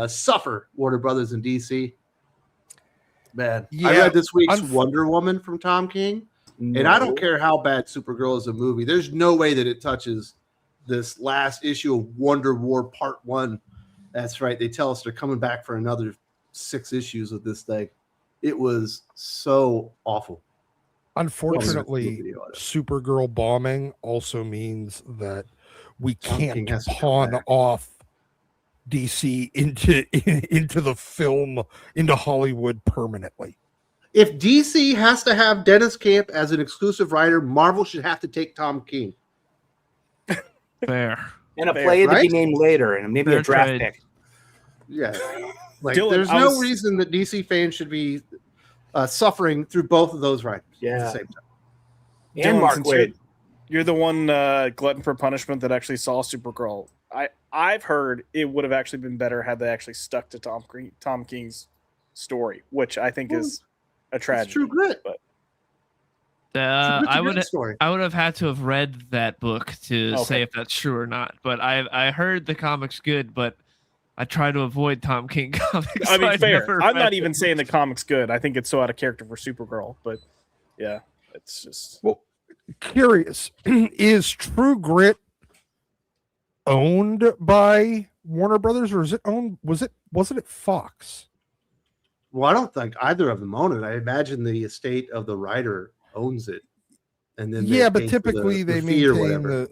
suffer Warner Brothers and DC. Man, I read this week's Wonder Woman from Tom King, and I don't care how bad Supergirl is a movie. There's no way that it touches this last issue of Wonder War Part 1. That's right. They tell us they're coming back for another 6 issues of this thing. It was so awful. Unfortunately, Supergirl bombing also means that we can't pawn off DC into the film, into Hollywood permanently. If DC has to have Dennis Camp as an exclusive writer, Marvel should have to take Tom King. Fair. And a player to be named later, and maybe a draft pick. Yeah. Like, Dylan, there's no reason that DC fans should be suffering through both of those writers at the same time. And Dylan, Mark Waid. You're the one glutton for punishment that actually saw Supergirl. I've heard it would have actually been better had they actually stuck to Tom King's story, which I think is a tragedy. It's True Grit. But I would have had to have read that book to say if that's true or not. But I heard the comics good, but I try to avoid Tom King comics. I mean, fair. I'm not even saying the comic's good. I think it's so out of character for Supergirl. But yeah, it's just curious. Is True Grit owned by Warner Brothers, or is it owned? Wasn't it Fox? Well, I don't think either of them own it. I imagine the estate of the writer owns it, and then but typically they maintain the.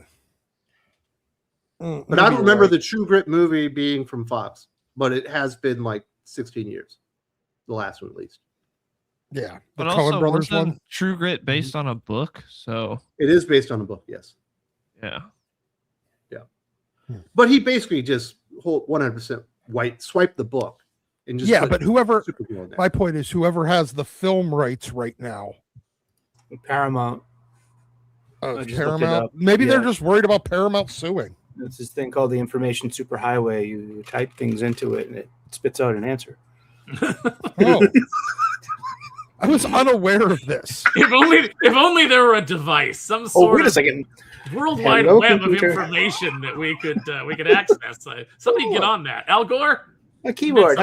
But I don't remember the True Grit movie being from Fox, but it has been like 16 years, the last one at least. Yeah, but also Brothers one. True Grit based on a book, so it is based on a book. Yes. Yeah. But he basically just 100% swiped the book and just but whoever. My point is, whoever has the film rights right now, Paramount. Paramount. Maybe they're just worried about Paramount suing. It's this thing called the information superhighway. You type things into it, and it spits out an answer. Oh. I was unaware of this. If only there were a device, some sort wait a second. Worldwide web of information that we could access. Somebody get on that. Al Gore? A keyboard.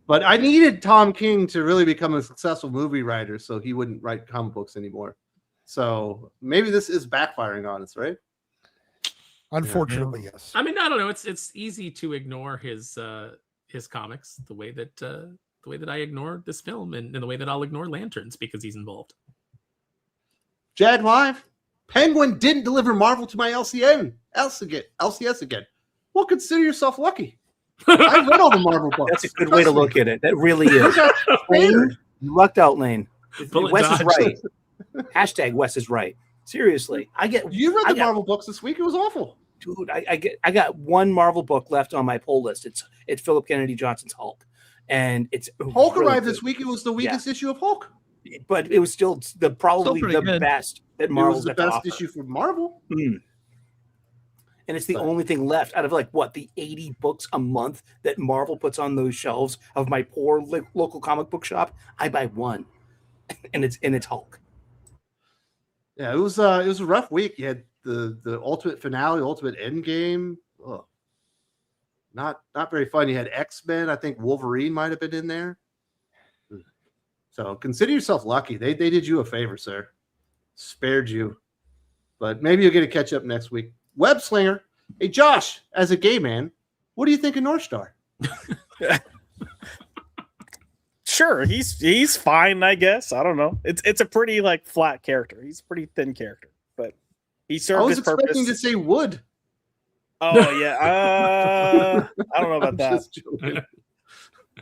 But I needed Tom King to really become a successful movie writer so he wouldn't write comic books anymore. So maybe this is backfiring on us, right? Unfortunately, yes. I mean, I don't know. It's easy to ignore his comics the way that I ignore this film and the way that I'll ignore Lanterns because he's involved. Jag Live, Penguin didn't deliver Marvel to my LCS again. Well, consider yourself lucky. I read all the Marvel books. That's a good way to look at it. That really is. Lane, you lucked out, Lane. Wes is right. Hashtag Wes is right. Seriously, You read the Marvel books this week. It was awful, dude. I got one Marvel book left on my pull list. It's Philip Kennedy Johnson's Hulk, and it's Hulk really arrived this week. It was the weakest issue of Hulk. but it was still probably pretty the good. best that It Marvel's was the got to best offer. issue for Marvel. And it's the only thing left out of the 80 books a month that Marvel puts on those shelves of my poor local comic book shop. I buy one, and it's Hulk. Yeah, it was a rough week. You had the ultimate finale, ultimate end game. Oh, not very fun. You had X-Men. I think Wolverine might have been in there. So consider yourself lucky. They did you a favor, sir. Spared you. But maybe you'll get to catch up next week. Web Slinger. Hey, Josh, as a gay man, what do you think of North Star? Sure, he's fine, I guess. I don't know. It's a pretty flat character. He's a pretty thin character, but he served his purpose. I was expecting to say Wood. Oh yeah, I don't know about I'm that. just joking.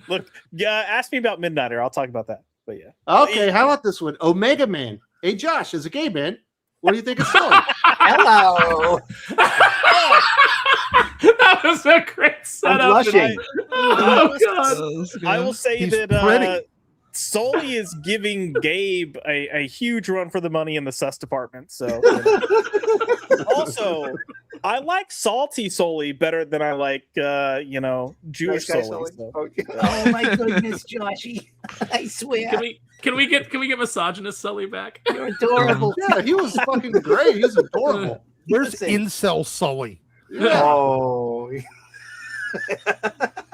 Look, yeah, ask me about Midnighter. I'll talk about that. But yeah. Okay, how about this one? Omega Man. Hey, Josh, as a gay man, what do you think of Sully? Hello. That was a great setup. I'm blushing. Oh, God. I will say He's that pretty. Sully is giving Gabe a huge run for the money in the sus department. So, also, I like salty Sully better than I like Jewish Nice guy, Sully. Sully. So. Okay. Oh my goodness, Joshy! I swear, Can we get misogynist Sully back? you're adorable. Yeah, he was fucking great. He was adorable. Where's Listen. incel Sully? Yeah. Oh,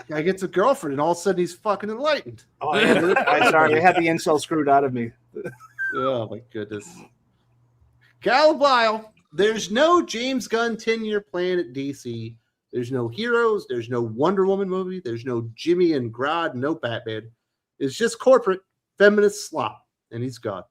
Guy gets a girlfriend, and all of a sudden he's fucking enlightened. I'm sorry. I had the incel screwed out of me. Oh my goodness. Calabile, there's no James Gunn 10-year plan at DC. There's no heroes. There's no Wonder Woman movie. There's no Jimmy and Grodd. No Batman. It's just corporate feminist slop, and he's gone.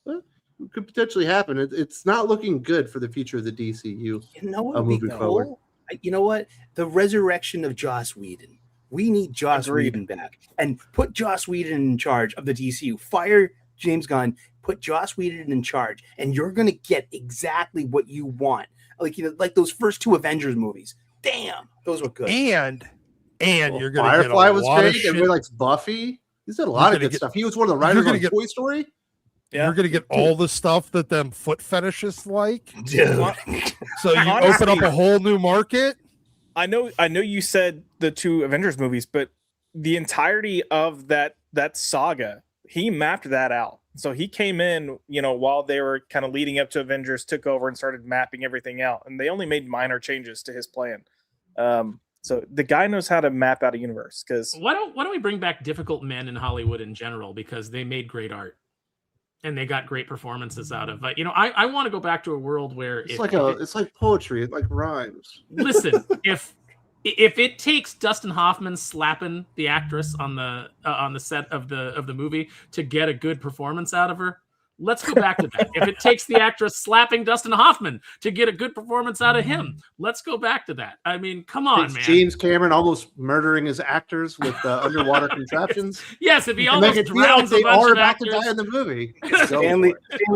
Well, it could potentially happen. It's not looking good for the future of the DCU. You know what would be moving forward. cool? You know what? The resurrection of Joss Whedon. We need Joss Whedon back and put Joss Whedon in charge of the DCU. Fire James Gunn. Put Joss Whedon in charge, and you're gonna get exactly what you want. Like those first two Avengers movies. Damn, those were good. And you're gonna Firefly get a was lot of great. shit. Everybody likes Buffy. He's did a lot of gonna good get- stuff. He was one of the writers gonna on get- Toy Story. Yeah. You're gonna get all the stuff that them foot fetishists like. Dude. So you Honestly- open up a whole new market. I know you said the two Avengers movies, but the entirety of that saga, he mapped that out. So he came in, while they were kind of leading up to Avengers, took over and started mapping everything out. And they only made minor changes to his plan. So the guy knows how to map out a universe. Because Why don't we bring back difficult men in Hollywood in general, because they made great art and they got great performances out of it. I want to go back to a world where It's like poetry. It like rhymes. listen, if it takes Dustin Hoffman slapping the actress on the set of the movie to get a good performance out of her, let's go back to that. If it takes the actress slapping Dustin Hoffman to get a good performance out of him, let's go back to that. I mean, come on, It's man. James Cameron almost murdering his actors with underwater contraptions. Yes, if he And make almost it feel like drowns a they bunch are of about to actors. die in the movie. Stanley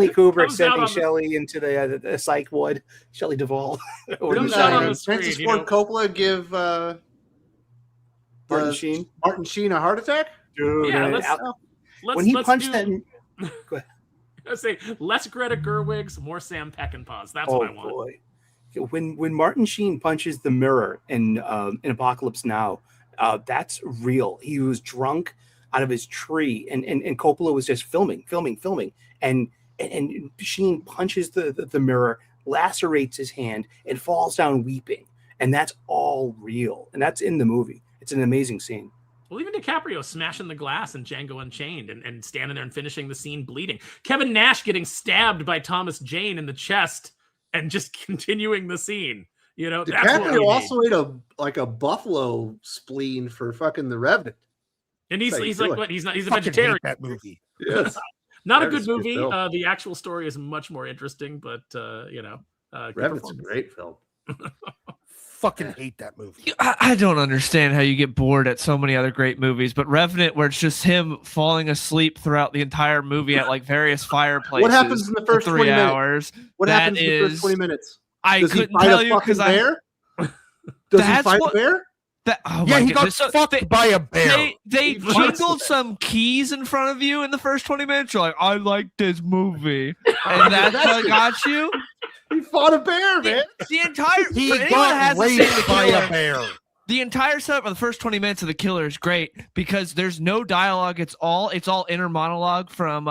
Kubrick Comes out sending on the- Shelley into the psych ward. Shelley Duvall. Comes out on the Francis screen, Ford Coppola give Martin Sheen. Martin Sheen a heart attack? Dude, Yeah, man, let's when he punched do- that. Go ahead. I say less Greta Gerwigs, more Sam Peckinpahs. That's Oh what I want. boy! When Martin Sheen punches the mirror in Apocalypse Now, that's real. He was drunk out of his tree, and Coppola was just filming, and Sheen punches the mirror, lacerates his hand, and falls down weeping, and that's all real, and that's in the movie. It's an amazing scene. Well, even DiCaprio smashing the glass in Django Unchained and standing there and finishing the scene bleeding. Kevin Nash getting stabbed by Thomas Jane in the chest and just continuing the scene. That's what we DiCaprio need. also ate a buffalo spleen for fucking The Revenant. And That's how you he's do like it. what? He's a Fucking vegetarian. hate that movie. Yes. Not a Revenant's good a good movie. film. The actual story is much more interesting, but good Revenant's a performance. great film. Fucking hate that movie. I don't understand how you get bored at so many other great movies, but Revenant, where it's just him falling asleep throughout the entire movie at like various fireplaces. What happens in the for first 3 20 minutes? hours? What That happens in the is- first 20 minutes? I Does he couldn't fight tell a you fucking because I. bear? Does he That's fight what- a bear? Yeah, he got fucked by a bear. They jingled some keys in front of you in the first 20 minutes. You're like, I like this movie. And that's what got you? He fought a bear, man. The entire He got raped by a bear. The entire setup of the first 20 minutes of The Killer is great because there's no dialogue. It's all inner monologue from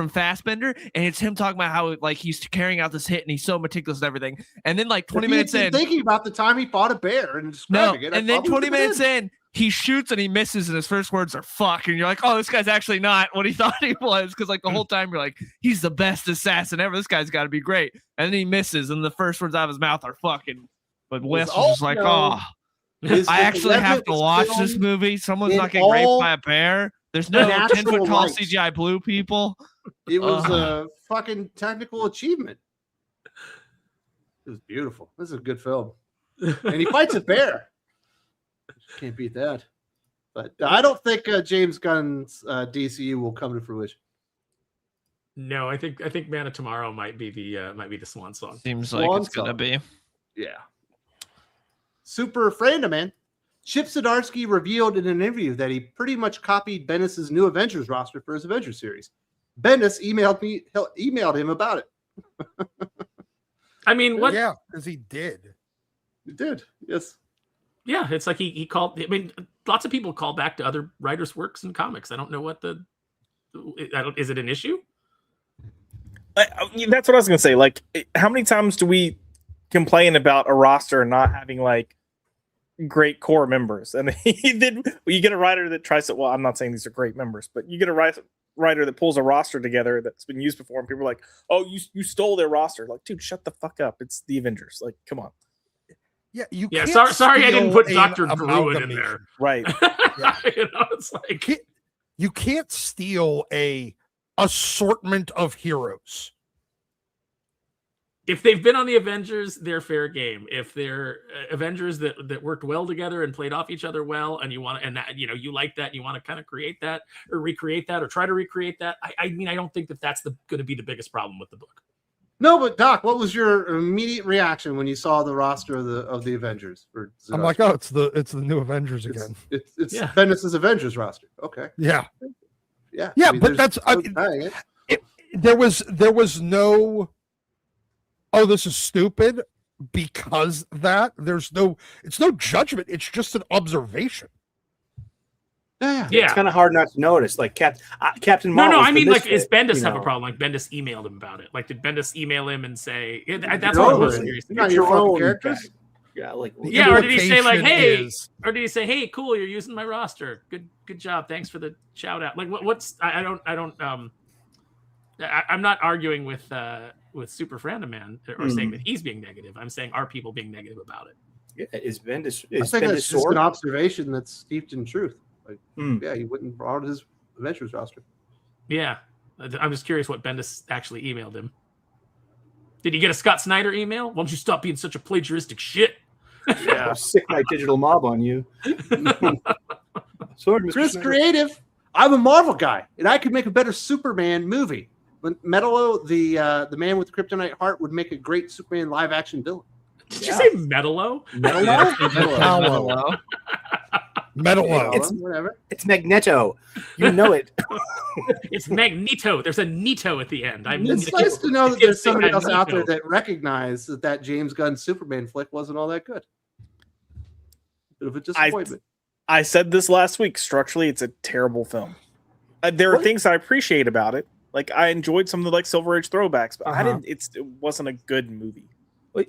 Fassbender, and it's him talking about how like he's carrying out this hit and he's so meticulous and everything. And then like 20 minutes in, thinking about the time he fought a bear and describing it. And then 20 minutes in, he shoots and he misses, and his first words are "fuck," and you're like, "Oh, this guy's actually not what he thought he was." Because like the whole time you're like, "He's the best assassin ever. This guy's got to be great." And then he misses, and the first words out of his mouth are "fucking." But Wes was just like, "Oh." I actually have to watch this movie. Someone's not getting raped by a bear. There's no 10-foot tall CGI blue people. It was a fucking technical achievement. It was beautiful. This is a good film. And he fights a bear. Can't beat that. But I don't think James Gunn's DCU will come to fruition. No, I think Man of Tomorrow might be the swan song. Seems like it's gonna be. Yeah. Super friend, man. Chip Zdarsky revealed in an interview that he pretty much copied Bendis' new Avengers roster for his Avengers series. Bendis emailed him about it. I mean, what? Yeah, because he did. He did, yes. Yeah, it's like he called. I mean, lots of people call back to other writers' works in comics. I don't know what is it an issue? That's what I was gonna say. Like, how many times do we complain about a roster not having like great core members, and then you get a writer that tries to, well, I'm not saying these are great members, but you get a writer that pulls a roster together that's been used before, and people are like, oh, you stole their roster. Like, dude, shut the fuck up. It's the Avengers. Like, come on. Yeah, sorry I didn't put Dr. Druid in there. Right. Yeah. It's like you can't steal a assortment of heroes. If they've been on the Avengers, they're fair game. If they're Avengers that worked well together and played off each other well, and you want to, and that, you like that, and you want to kind of create that or recreate that or try to recreate that. I mean, I don't think that's going to be the biggest problem with the book. No, but Doc, what was your immediate reaction when you saw the roster of the Avengers? I'm like, oh, it's the new Avengers again. It's Bendis' Avengers roster. Okay. Yeah. Yeah. Yeah, but that's there was no. Oh, this is stupid because it's no judgment. It's just an observation. Yeah. It's kind of hard not to notice. Like Captain Marvel. No, I mean, like, does Bendis have a problem? Like, Bendis emailed him about it. Like, did Bendis email him and say, that's what I'm most curious. Not your own characters. Yeah, like, yeah, or did he say like, hey, or did he say, hey, cool, you're using my roster. Good job. Thanks for the shout out. Like, I'm not arguing with Super Frandom Man or saying that he's being negative. I'm saying are people being negative about it? Yeah, is Bendis? I think that's just an observation that's steeped in truth. Like, yeah, he wouldn't brought his Avengers roster. Yeah, I'm just curious what Bendis actually emailed him. Did he get a Scott Snyder email? Why don't you stop being such a plagiaristic shit? Yeah, sick my digital mob on you. Sorry, Mr. Chris Snyder. Creative. I'm a Marvel guy, and I could make a better Superman movie. But Metallo, the man with the kryptonite heart, would make a great Superman live action villain. Did you say Metallo? Metallo? Metallo. Whatever. It's Magneto. You know it. It's Magneto. There's a Nito at the end. It's nice to know that there's somebody else out there that recognizes that James Gunn Superman flick wasn't all that good. Bit of a disappointment. I said this last week. Structurally, it's a terrible film. There are things I appreciate about it. Like, I enjoyed some of the like Silver Age throwbacks, but it wasn't a good movie.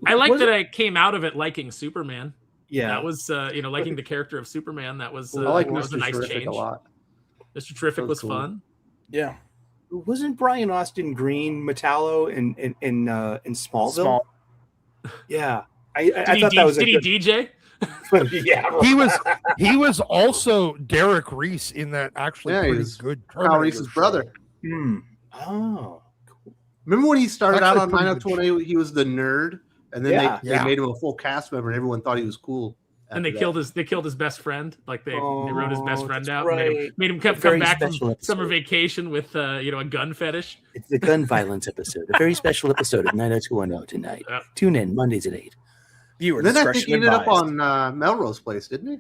I like that I came out of it liking Superman. Yeah, that was liking the character of Superman. That was I like that was a Mr. nice Terrific change. a lot. Mr. Terrific was cool. fun. Yeah, wasn't Brian Austin Green Metallo in Smallville? Yeah, I thought that was. Did he DJ? Yeah, he was also Derek Reese in that actually pretty good. Kyle Reese's brother. Oh, cool. Remember when he started out on Actually pretty 90210? He was the nerd, and then they made him a full cast member, and everyone thought he was cool. And they killed his best friend. Like they wrote his best friend out. Right. And made him come back from summer vacation with a gun fetish. It's the gun violence episode. A very special episode of 90210 tonight. Tune in Mondays at 8. Viewer Then I think discretion he ended up advised. on Melrose Place, didn't he?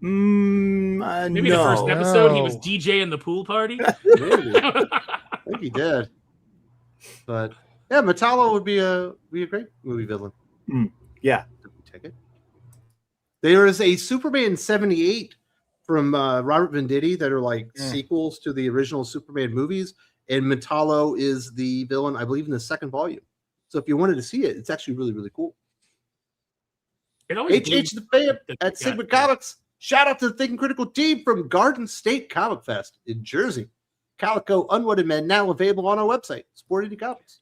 Maybe no. the first episode he was No. DJ in the pool party. Maybe. I think he did. But yeah, Metallo would be a great movie villain. Yeah. Take it. There is a Superman 78 from Robert Venditti that are like sequels to the original Superman movies, and Metallo is the villain, I believe, in the second volume. So if you wanted to see it, it's actually really, really cool. It always HH the fan at Sigma Comics. Shout out to the Thinking Critical team from Garden State Comic Fest in Jersey. Calico Unwanted Men now available on our website, Sporty Comics.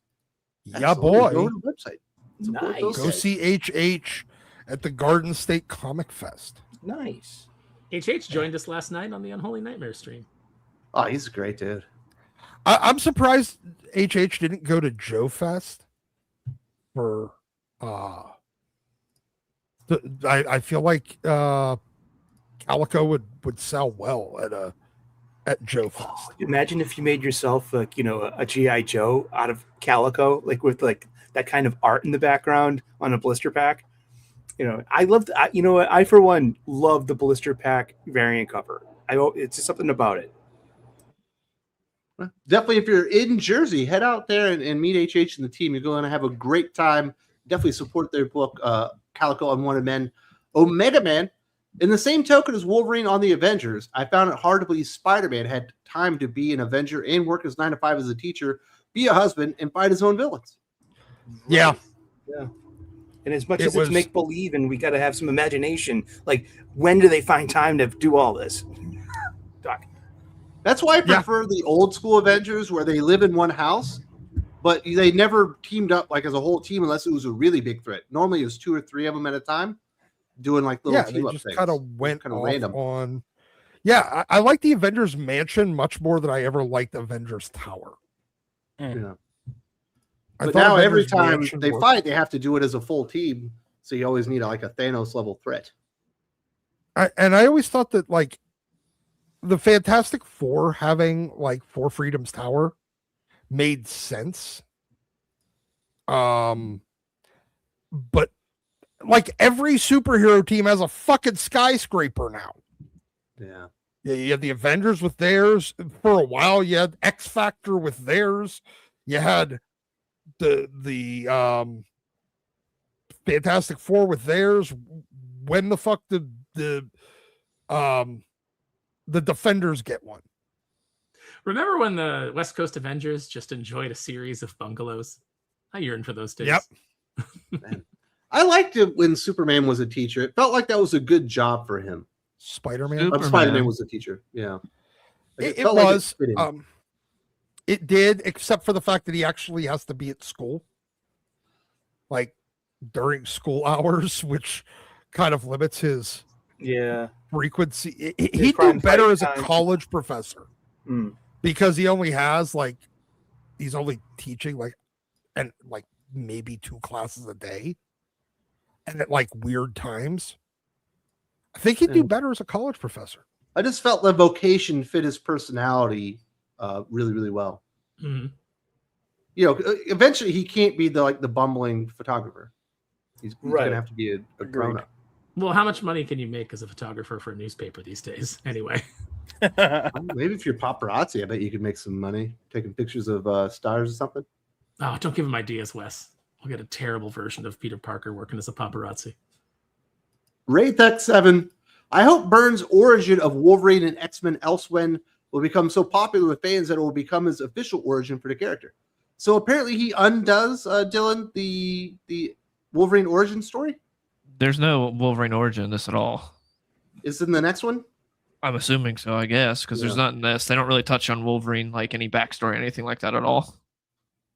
Yeah, Absolutely. boy. Go to the website. Support Nice. those Go guys. see HH at the Garden State Comic Fest. Nice. HH joined us last night on the Unholy Nightmare stream. Oh, he's a great dude. I'm surprised HH didn't go to Joe Fest for I feel like Calico would sell well at Joe Fest. Imagine if you made yourself like, a GI Joe out of calico, like with like that kind of art in the background on a blister pack. I loved. I for one love the blister pack variant cover. It's just something about it. Definitely, if you're in Jersey, head out there and meet HH and the team. You're going to have a great time. Definitely support their book, Calico Unwanted Men, Omega Man. In the same token as Wolverine on the Avengers, I found it hard to believe Spider-Man had time to be an Avenger and work his 9 to 5 as a teacher, be a husband, and fight his own villains. Yeah. Yeah. And as much It as was- it's make believe, and we got to have some imagination. Like, when do they find time to do all this? Doc. That's why I Yeah. prefer the old school Avengers where they live in one house, but they never teamed up like as a whole team unless it was a really big threat. Normally it was 2 or 3 of them at a time doing like little They team up just things. kind of went Kinda off random. on. Yeah, I like the Avengers Mansion much more than I ever liked Avengers Tower. Yeah. I But thought now every Avengers time Mansion they worked. fight, they have to do it as a full team. So you always need like a Thanos level threat. I always thought that like the Fantastic Four having like Four Freedoms Tower made sense. But like every superhero team has a fucking skyscraper now. Yeah. Yeah, you had the Avengers with theirs for a while. You had X Factor with theirs. You had the Fantastic Four with theirs. When the fuck did the Defenders get one? Remember when the West Coast Avengers just enjoyed a series of bungalows? I yearn for those days. Yep. I liked it when Superman was a teacher. It felt like that was a good job for him. Spider-Man. Superman. Spider-Man was a teacher. Yeah. Like, It felt like was. fit in. It did, except for the fact that he actually has to be at school, like during school hours, which kind of limits his Yeah. frequency. His He'd do prime better fight as a time. college professor Mm. because he only has he's only teaching and maybe 2 classes a day, and at like weird times. I think he'd do Yeah. better as a college professor. I just felt the vocation fit his personality really, really well. Mhm. Eventually he can't be the bumbling photographer. He's Right. gonna have to be a Agreed. grown up. Well, how much money can you make as a photographer for a newspaper these days? Anyway, Maybe if you're paparazzi, I bet you could make some money taking pictures of stars or something. oh, don't give him ideas, Wes. We'll get a terrible version of Peter Parker working as a paparazzi. Raytech 7. I hope Byrne's origin of Wolverine and X-Men Elsewhen will become so popular with fans that it will become his official origin for the character. So apparently he undoes Dylan the Wolverine origin story. There's no Wolverine origin in this at all. Is in the next one? I'm assuming so, I guess, because there's Yeah. not in this. They don't really touch on Wolverine, like any backstory, anything like that at all.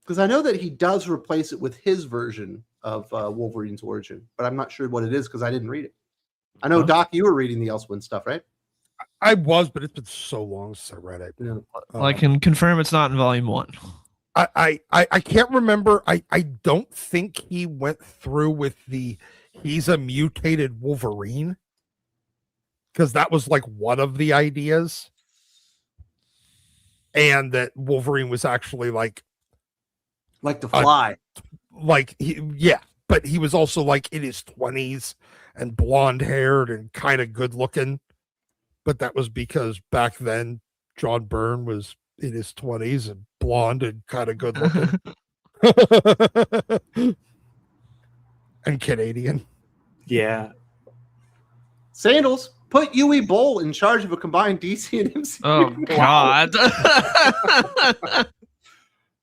Because I know that he does replace it with his version of Wolverine's origin, but I'm not sure what it is because I didn't read it. I know, Huh? Doc, you were reading the Elsewhen stuff, right? I was, but it's been so long since I read it. Yeah. Well, I can confirm it's not in volume 1. I can't remember. I don't think he went through with he's a mutated Wolverine, because that was like one of the ideas, and that Wolverine was actually like The Fly. but he was also like in his 20s and blonde haired and kind of good looking. but that was because back then John Byrne was in his 20s and blonde and kind of good looking. And Canadian. Yeah. Sandals, put Yui Bowl in charge of a combined DC and MCU. Oh God.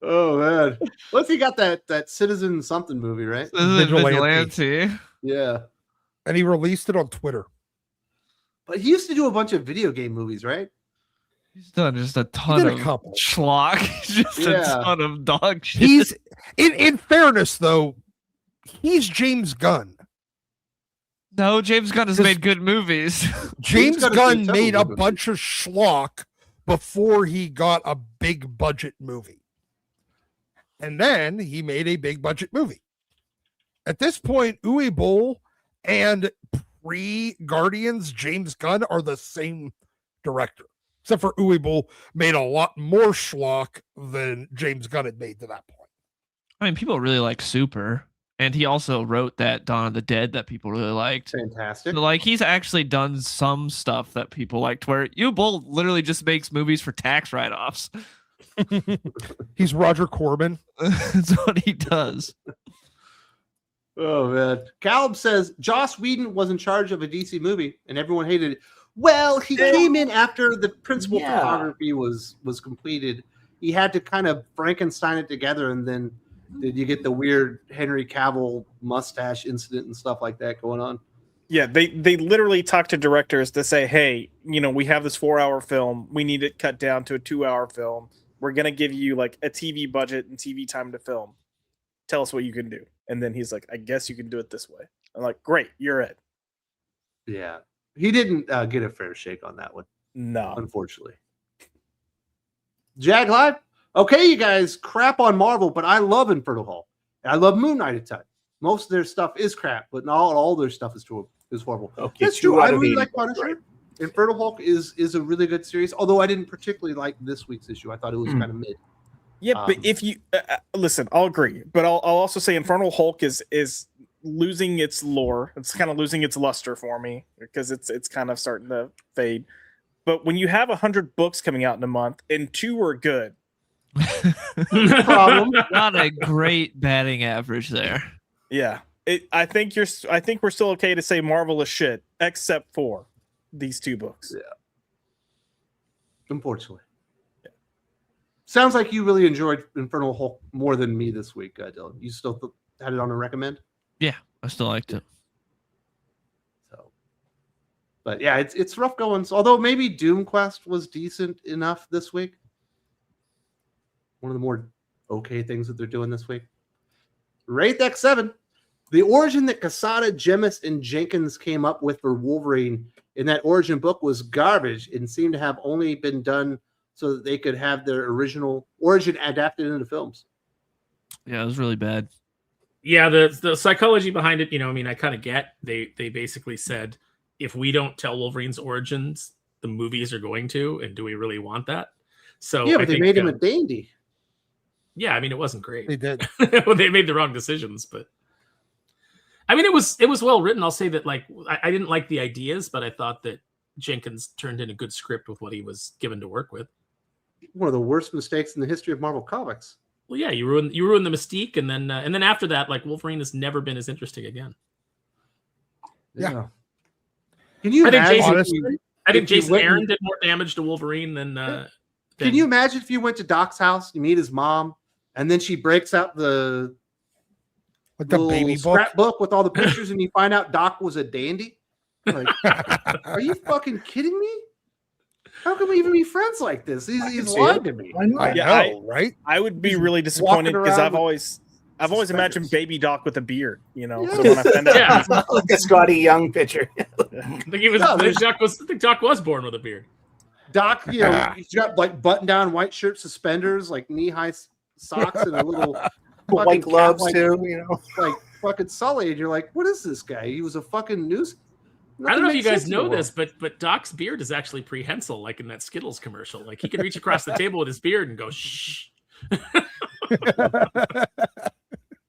Oh man. Plus he got that Citizen something movie, right? This is Vigilante. Yeah. And he released it on Twitter. But he used to do a bunch of video game movies, right? He's done just a ton of couple. schlock. Just a ton of dog shit. He's in fairness though, he's James Gunn. No, James Gunn has made good movies. James Gunn made a bunch of schlock before he got a big budget movie. And then he made a big budget movie. At this point, Uwe Boll and pre-Guardians James Gunn are the same director. Except for Uwe Boll made a lot more schlock than James Gunn had made to that point. I mean, people really like Super. And he also wrote that Dawn of the Dead that people really liked. Fantastic. So, like, he's actually done some stuff that people liked, where Uwe Boll literally just makes movies for tax write-offs. He's Roger Corman. That's what he does. Oh man. Caleb says Joss Whedon was in charge of a DC movie and everyone hated it. Well, he came in after the principal photography was completed. He had to kind of Frankenstein it together, and then you get the weird Henry Cavill mustache incident and stuff like that going on. Yeah, they literally talk to directors to say, hey, we have this 4-hour film. We need it cut down to a 2-hour film. We're going to give you like a TV budget and TV time to film. Tell us what you can do. And then he's like, I guess you can do it this way. I'm like, great, you're it. Yeah. He didn't get a fair shake on that one. No. Unfortunately. Jag Live? Okay, you guys crap on Marvel, but I love Infernal Hulk. I love Moon Knight a ton. Most of their stuff is crap, but not all their stuff is horrible. Okay, That's true. I really like Punisher. Right. Infernal Hulk is a really good series, although I didn't particularly like this week's issue. I thought it was kind of mid. Yeah, but if you listen, I'll agree, but I'll also say Infernal Hulk is losing its lore. It's kind of losing its luster for me because it's kind of starting to fade. But when you have 100 books coming out in a month and 2 are good, problem. Not a great batting average there. Yeah, I think we're still okay to say Marvel is shit, except for these 2 books. Yeah. Unfortunately. Yeah. Sounds like you really enjoyed Infernal Hulk more than me this week, Dylan. You still had it on a recommend? Yeah, I still liked it. So, but yeah, it's rough going. Although maybe Doom Quest was decent enough this week. One of the more okay things that they're doing this week. Wraith X7. The origin that Quesada, Jemis, and Jenkins came up with for Wolverine in that origin book was garbage and seemed to have only been done so that they could have their original origin adapted into films. Yeah, it was really bad. Yeah, the psychology behind it, I kind of get. They basically said, if we don't tell Wolverine's origins, the movies are going to, and do we really want that? So yeah, but they made him a dandy. Yeah, it wasn't great. They did. Well, they made the wrong decisions, but it was well written. I'll say that I didn't like the ideas, but I thought that Jenkins turned in a good script with what he was given to work with. One of the worst mistakes in the history of Marvel Comics. Well, yeah, you ruin the mystique, and then after that, Wolverine has never been as interesting again. Yeah. Can you imagine? I think Jason Aaron did more damage to Wolverine than. Can you imagine if you went to Doc's house, you meet his mom, and then she breaks out the baby scrapbook with all the pictures, and you find out Doc was a dandy? Like, are you fucking kidding me? How can we even be friends like this? He's lied to me. I know, right? I would be really disappointed because I've always imagined Baby Doc with a beard. So when I find out, like a Scotty Young pitcher. I think Doc was born with a beard. Doc, he's got button-down white shirt, suspenders, knee-high socks, and a little white gloves too. Like fucking Sully, and you're like, what is this guy? He was a fucking news. I don't know if you guys know this, but Doc's beard is actually prehensile, like in that Skittles commercial. Like he can reach across the table with his beard and go shh.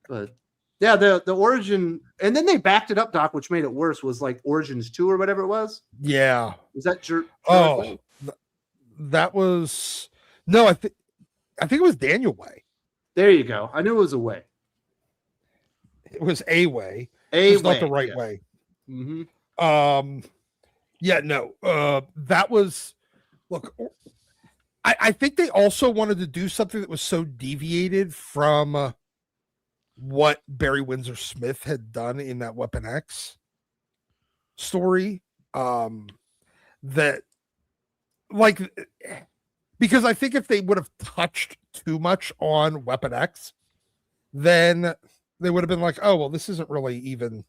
But Yeah, the origin, and then they backed it up, Doc, which made it worse. Was like Origins 2 or whatever it was. Yeah. Was that That was no. I think it was Daniel Way. There you go. I knew it was a way. It was a way. A It's way, not the right yes. way. Mm-hmm. Yeah, no. That was look. I think they also wanted to do something that was so deviated from what Barry Windsor Smith had done in that Weapon X story. That like, because I think if they would have touched too much on Weapon X, then they would have been like, oh, well, this isn't really even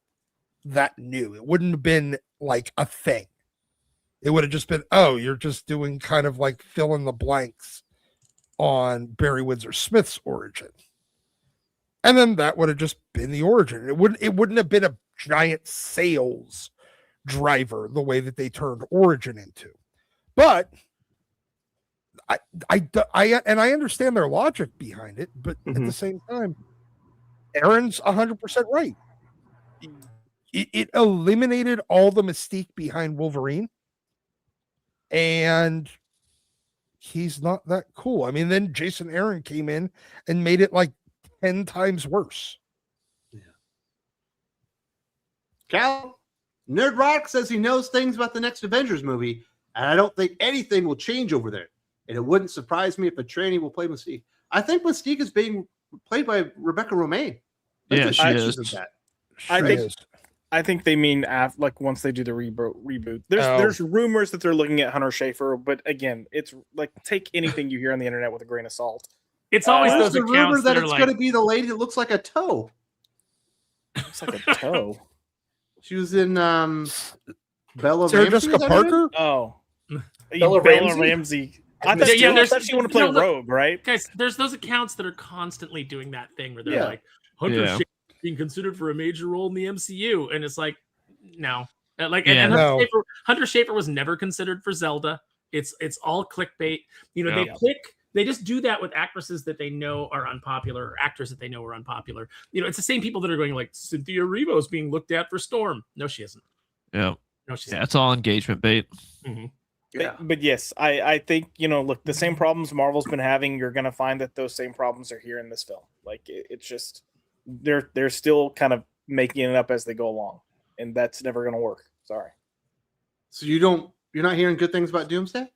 that new. It wouldn't have been like a thing. It would have just been, oh, you're just doing kind of like fill in the blanks on Barry Windsor Smith's origin. And then that would have just been the origin. It wouldn't have been a giant sales driver the way that they turned Origin into. But I understand their logic behind it, but at the same time, Aaron's 100% right. It eliminated all the mystique behind Wolverine, and he's not that cool. I mean, then Jason Aaron came in and made it like 10 times worse. Yeah. Cal, Nerd Rock says he knows things about the next Avengers movie, and I don't think anything will change over there. And it wouldn't surprise me if a tranny will play Mystique. I think Mystique is being played by Rebecca Romijn. Yeah, she is. I think they mean like once they do the reboot. There's rumors that they're looking at Hunter Schafer, but again, it's like take anything you hear on the internet with a grain of salt. It's always those the rumor accounts that that it's are going like, to be the lady that looks like a toe. Looks like a toe. She was in Bella Sarah Ramsey. Jessica Parker? Oh, Bella Ramsey. I thought she wanted to play Rogue, right? Guys, there's those accounts that are constantly doing that thing where they're Yeah. like, Hunter Yeah. Schafer being considered for a major role in the MCU, and it's like, no, like, Yeah. and No. Hunter Schafer was never considered for Zelda. It's all clickbait. You know, Yeah. they just do that with actresses that they know are unpopular or actors that they know are unpopular. You know, it's the same people that are going like Cynthia Erivo's being looked at for Storm. No, she isn't. Yeah. No, she's Yeah, it's all engagement bait. But yes, I think, look, the same problems Marvel's been having, you're going to find that those same problems are here in this film. Like, it's just, they're still kind of making it up as they go along. And that's never going to work. Sorry. So you're not hearing good things about Doomsday?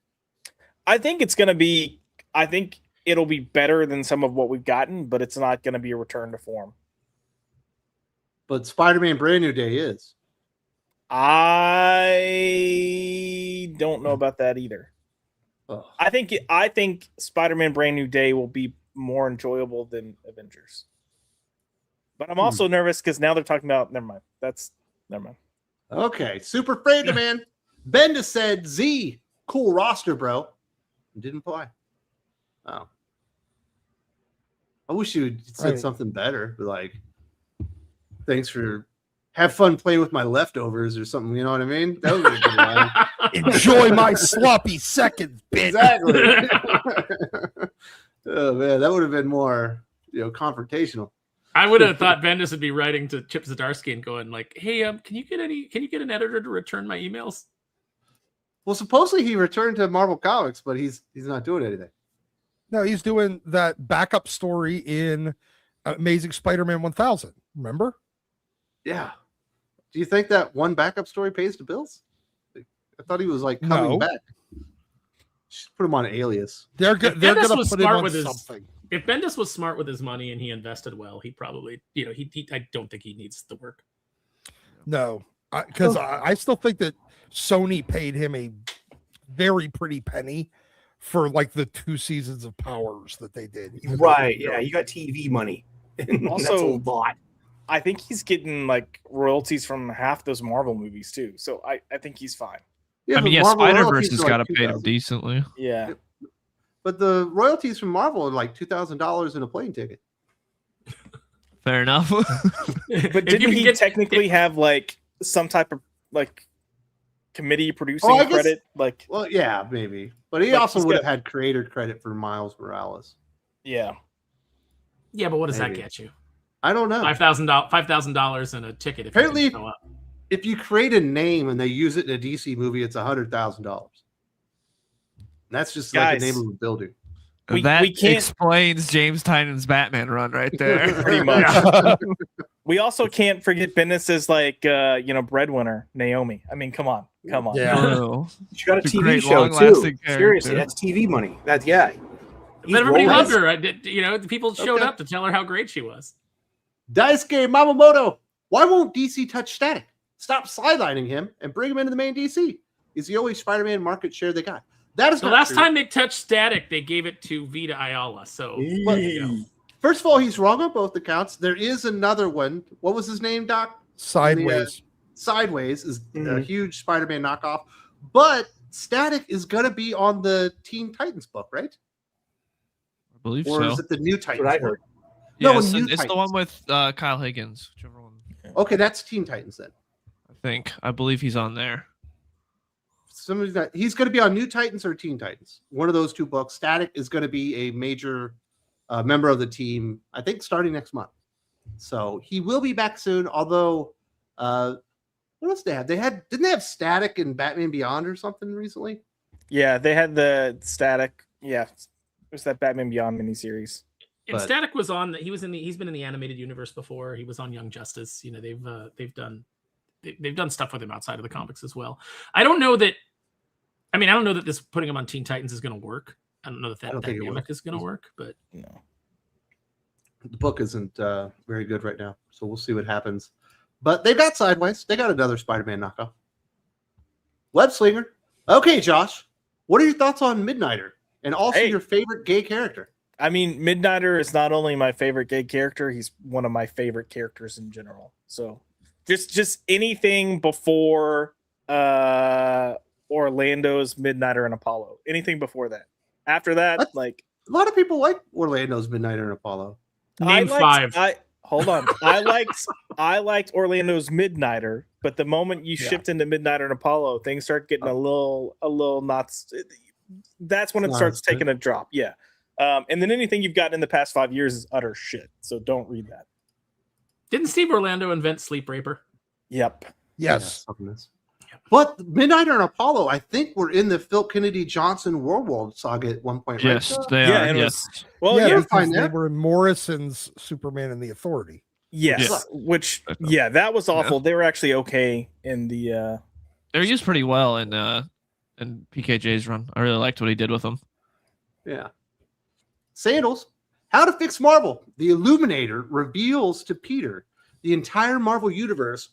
I think it'll be better than some of what we've gotten, but it's not going to be a return to form. But Spider-Man Brand New Day is. I don't know about that either. Oh. I think Spider-Man Brand New Day will be more enjoyable than Avengers. But I'm also nervous because now they're talking about never mind. Okay, Super Freda Man. Bendis said, Z, cool roster, bro. Didn't play. Oh. I wish you had said something better. Like, thanks for have fun playing with my leftovers or something. You know what I mean? That would be a good line. Enjoy my sloppy seconds, bitch. Exactly. Oh man, that would have been more, confrontational. I would have thought Bendis would be writing to Chip Zdarsky and going like, "Hey, can you get an editor to return my emails?" Well, supposedly he returned to Marvel Comics, but he's not doing anything. No, he's doing that backup story in Amazing Spider-Man 1000. Remember? Yeah. Do you think that one backup story pays the bills? I thought he was like coming No. back. Just put him on Alias. They're Bendis going to was put him smart on with his- something. If Bendis was smart with his money and he invested well, he probably, I don't think he needs the work. No, because I still think that Sony paid him a very pretty penny for like the 2 seasons of Powers that they did. even though- Right. Yeah. You got TV money. Also- That's a lot. I think he's getting like royalties from half those Marvel movies too. So I think he's fine. Yeah, I mean, but yeah, Marvel Spider-Verse royalties has are got like to pay him $2,000. decently. Yeah. But the royalties from Marvel are like $2,000 in a plane ticket. Fair enough. But If you didn't can he get- technically have like some type of like committee producing I guess- credit? Like, Well, yeah, maybe. But he Like, also he's would have got- had creator credit for Miles Morales. yeah. Yeah, but what does that Maybe. get you? I don't know. $5,000 and a ticket. Apparently, if you show up. If you create a name and they use it in a DC movie, it's $100,000. That's just like the name of a building. We can't explains James Tynan's Batman run right there. Pretty much. We also can't forget Bendis's breadwinner, Naomi. I mean, come on. Yeah. She got a It's a TV great, show too. long-lasting character. Seriously, that's TV money. But everybody loved her. The people showed up to tell her how great she was. Daisuke Yamamoto. Why won't DC touch Static? Stop sidelining him and bring him into the main DC. He's the only Spider-Man market share they got. That is the last time they touched Static, they gave it to Vita Ayala. So, first of all, he's wrong on both accounts. There is another one. What was his name, Doc? Sideways. Sideways is a huge Spider-Man knockoff, but Static is going to be on the Teen Titans book, right? I believe or so. is it the New Titans? What I heard. No, it's the one with Kyle Higgins. Whichever one. Okay, that's Teen Titans then. I believe he's on there. He's going to be on New Titans or Teen Titans. One of those two books. Static is going to be a major member of the team, I think, starting next month. So he will be back soon. Although, what else they have? Didn't they have Static and Batman Beyond or something recently? Yeah, they had the Static. Yeah, it was that Batman Beyond miniseries. And Static was on. He's been in the animated universe before. He was on Young Justice. They've done stuff with him outside of the comics as well. I don't know that this putting him on Teen Titans is going to work. I don't know that dynamic is going to work, but no. The book isn't very good right now, so we'll see what happens. But they've got Sideways. They got another Spider-Man knockoff. Web Slinger. Okay, Josh, what are your thoughts on Midnighter and also your favorite gay character? I mean, Midnighter is not only my favorite gay character, he's one of my favorite characters in general. So just anything before Orlando's Midnighter and Apollo. Anything before that. After that, a lot of people like Orlando's Midnighter and Apollo. Name five. Hold on. I liked Orlando's Midnighter, but the moment you shift into Midnighter and Apollo, things start getting a little not. That's when it starts taking a drop. Yeah. And then anything you've gotten in the past 5 years is utter shit. So don't read that. Didn't Steve Orlando invent Sleep Raper? Yep. Yes. But Midnighter and Apollo, I think, were in the Phil Kennedy Johnson World saga at one point. Yes, right? they are. Yes. Because they were Morrison's Superman and the Authority. Yes. Which, that was awful. They were actually okay in the. They were used pretty well in PKJ's run. I really liked what he did with them. Yeah. Sandals. How to Fix Marvel. The Illuminator reveals to Peter the entire Marvel universe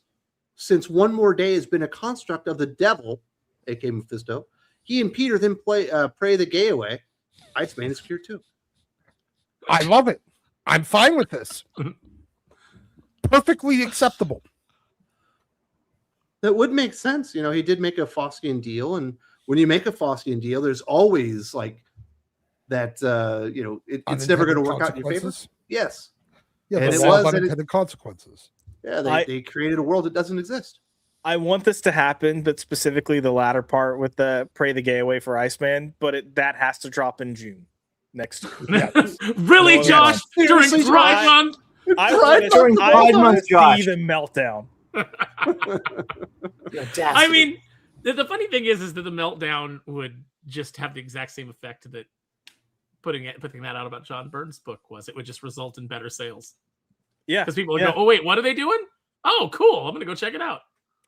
since One More Day has been a construct of the devil, aka Mephisto. He and Peter then pray the gay away. Iceman is cured too. I love it. I'm fine with this. Perfectly acceptable. That would make sense. He did make a Faustian deal, and when you make a Faustian deal, there's always that it's never going to work out in your favor. Yes. Yeah, and it was unintended consequences. Yeah, they created a world that doesn't exist. I want this to happen, but specifically the latter part with the pray the gay away for Iceman, but that has to drop in June next year. Really, Josh? During Pride Month? During Pride Month, Josh. See the meltdown. I mean, the funny thing is that the meltdown would just have the exact same effect that putting that out about John Byrne's book was. It would just result in better sales. Yeah. Because people would go, oh, wait, what are they doing? Oh, cool. I'm going to go check it out.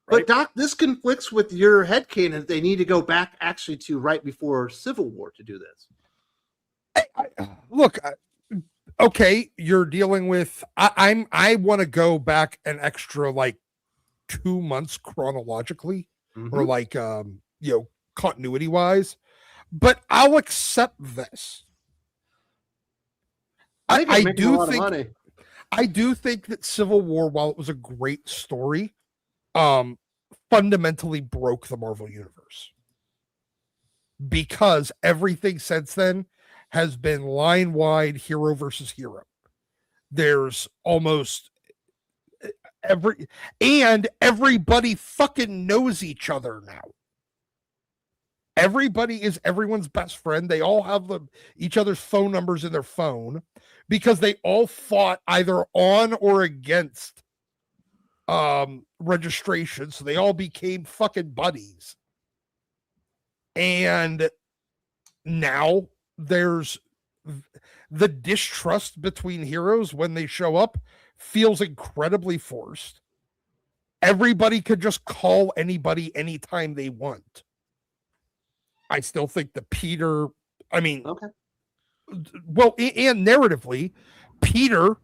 But Doc, this conflicts with your headcanon. They need to go back actually to right before Civil War to do this. Look, okay, you're dealing with. I want to go back an extra 2 months chronologically, or continuity wise, but I'll accept this. I do think that Civil War, while it was a great story, fundamentally broke the Marvel universe, because everything since then has been line wide hero versus hero. There's almost everybody fucking knows each other now. Everybody is everyone's best friend. They all have each other's phone numbers in their phone. because they all fought either on or against registration, so they all became fucking buddies. And now there's the distrust between heroes when they show up feels incredibly forced. Everybody could just call anybody anytime they want. I still think that Peter, Okay. well, and narratively, Peter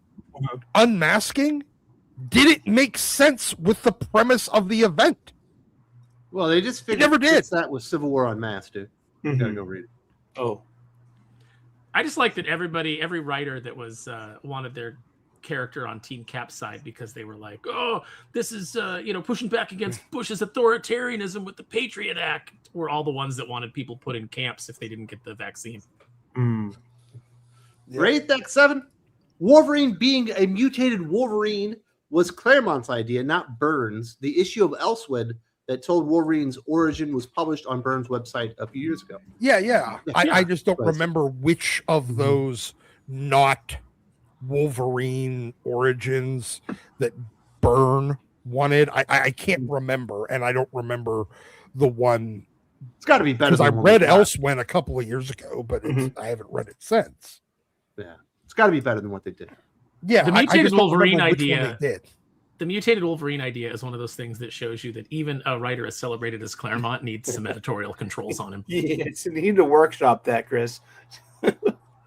unmasking didn't make sense with the premise of the event. Well, they just figured never did. that was Civil War Unmasked, dude. You gotta go read it. Oh, I just like that every writer that was wanted their character on Team Cap's side because they were like, oh, this is pushing back against Bush's authoritarianism with the Patriot Act, were all the ones that wanted people put in camps if they didn't get the vaccine. Rate that 7. Wolverine being a mutated Wolverine was Claremont's idea, not Byrne's. The issue of Elsewhen that told Wolverine's origin was published on Byrne's website a few years ago. Yeah. I just don't remember which of those not Wolverine origins that Byrne wanted. I can't remember, and I don't remember the one. It's got to be better. Because I read Elsewhen a couple of years ago, but I haven't read it since. Yeah, it's got to be better than what they did. Yeah, the mutated Wolverine idea. The mutated Wolverine idea is one of those things that shows you that even a writer as celebrated as Claremont needs some editorial controls on him. Yes, you need to workshop that, Chris.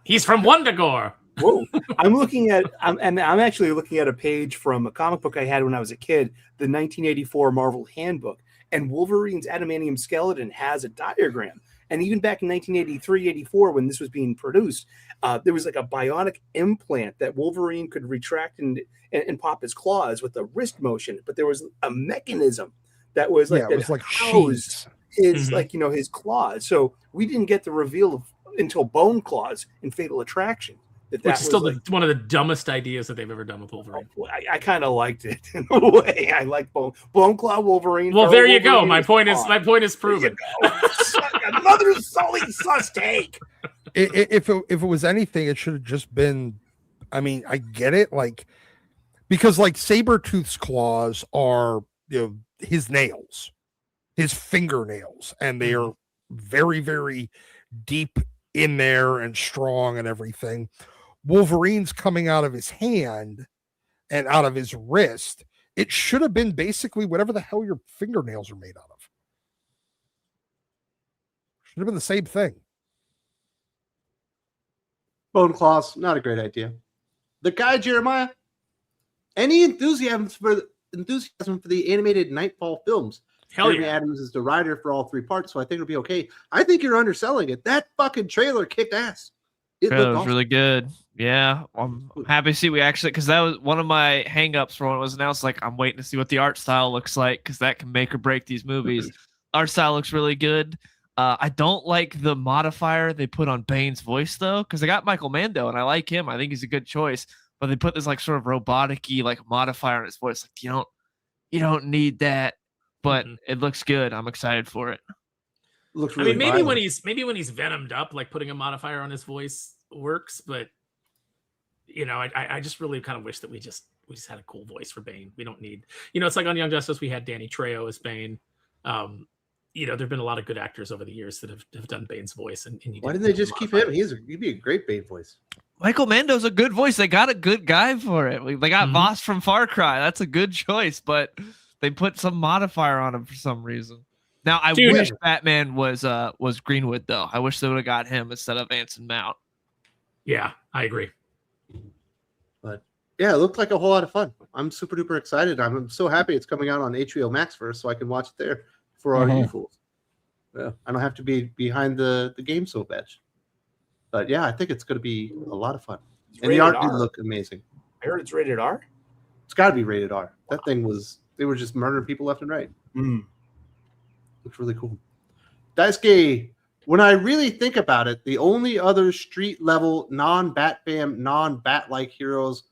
He's from Wondagore. Whoa! I'm actually looking at a page from a comic book I had when I was a kid, the 1984 Marvel Handbook, and Wolverine's adamantium skeleton has a diagram. And even back in 1983-84, when this was being produced, there was like a bionic implant that Wolverine could retract and pop his claws with a wrist motion. But there was a mechanism that was like it was like housed his his claws. So we didn't get the reveal until Bone Claws in Fatal Attraction. Which is still one of the dumbest ideas that they've ever done with Wolverine. I kind of liked it in a way. I like Bone Claw Wolverine. Well, there you Wolverine go. My point is proven. Another solid sus take. If it was anything, it should have just been. I mean, I get it, because Sabretooth's claws are his nails, his fingernails, and they are very, very deep in there and strong and everything. Wolverine's coming out of his hand and out of his wrist. It should have been basically whatever the hell your fingernails are made out of. Should have been the same thing. Bone Claws, not a great idea. The guy Jeremiah, any enthusiasm for the animated Nightfall films? Hell Jeremy yeah. Adams is the writer for all 3 parts, so I think it'll be okay. I think you're underselling it. That fucking trailer kicked ass. It Trailer looked was awesome. really good. Yeah, I'm happy to see because that was one of my hangups for when it was announced. I'm waiting to see what the art style looks like because that can make or break these movies. Art style looks really good. I don't like the modifier they put on Bane's voice though, because I got Michael Mando and I like him. I think he's a good choice, but they put this sort of robotic-y modifier on his voice. You don't need that, but it looks good. I'm excited for it. Looks really maybe violent. when he's venomed up, putting a modifier on his voice works, but I just really kind of wish that we just had a cool voice for Bane. We don't need, it's like on Young Justice, we had Danny Trejo as Bane. There've been a lot of good actors over the years that have done Bane's voice. And why didn't they just keep him? He'd be a great Bane voice. Michael Mando's a good voice. They got a good guy for it. They got Voss from Far Cry. That's a good choice, but they put some modifier on him for some reason. Now I wish Batman was Greenwood though. I wish they would have got him instead of Anson Mount. Yeah, I agree. But yeah, it looked like a whole lot of fun. I'm super duper excited. I'm so happy it's coming out on HBO Max first, so I can watch it there for all you fools. Yeah, I don't have to be behind the game so much. But yeah, I think it's going to be a lot of fun. And the art did look amazing. I heard it's rated R. It's got to be rated R. That thing they were just murdering people left and right. Looks really cool. Daisuke, when I really think about it, the only other street level non-Bat-Bam, non-Bat-like heroes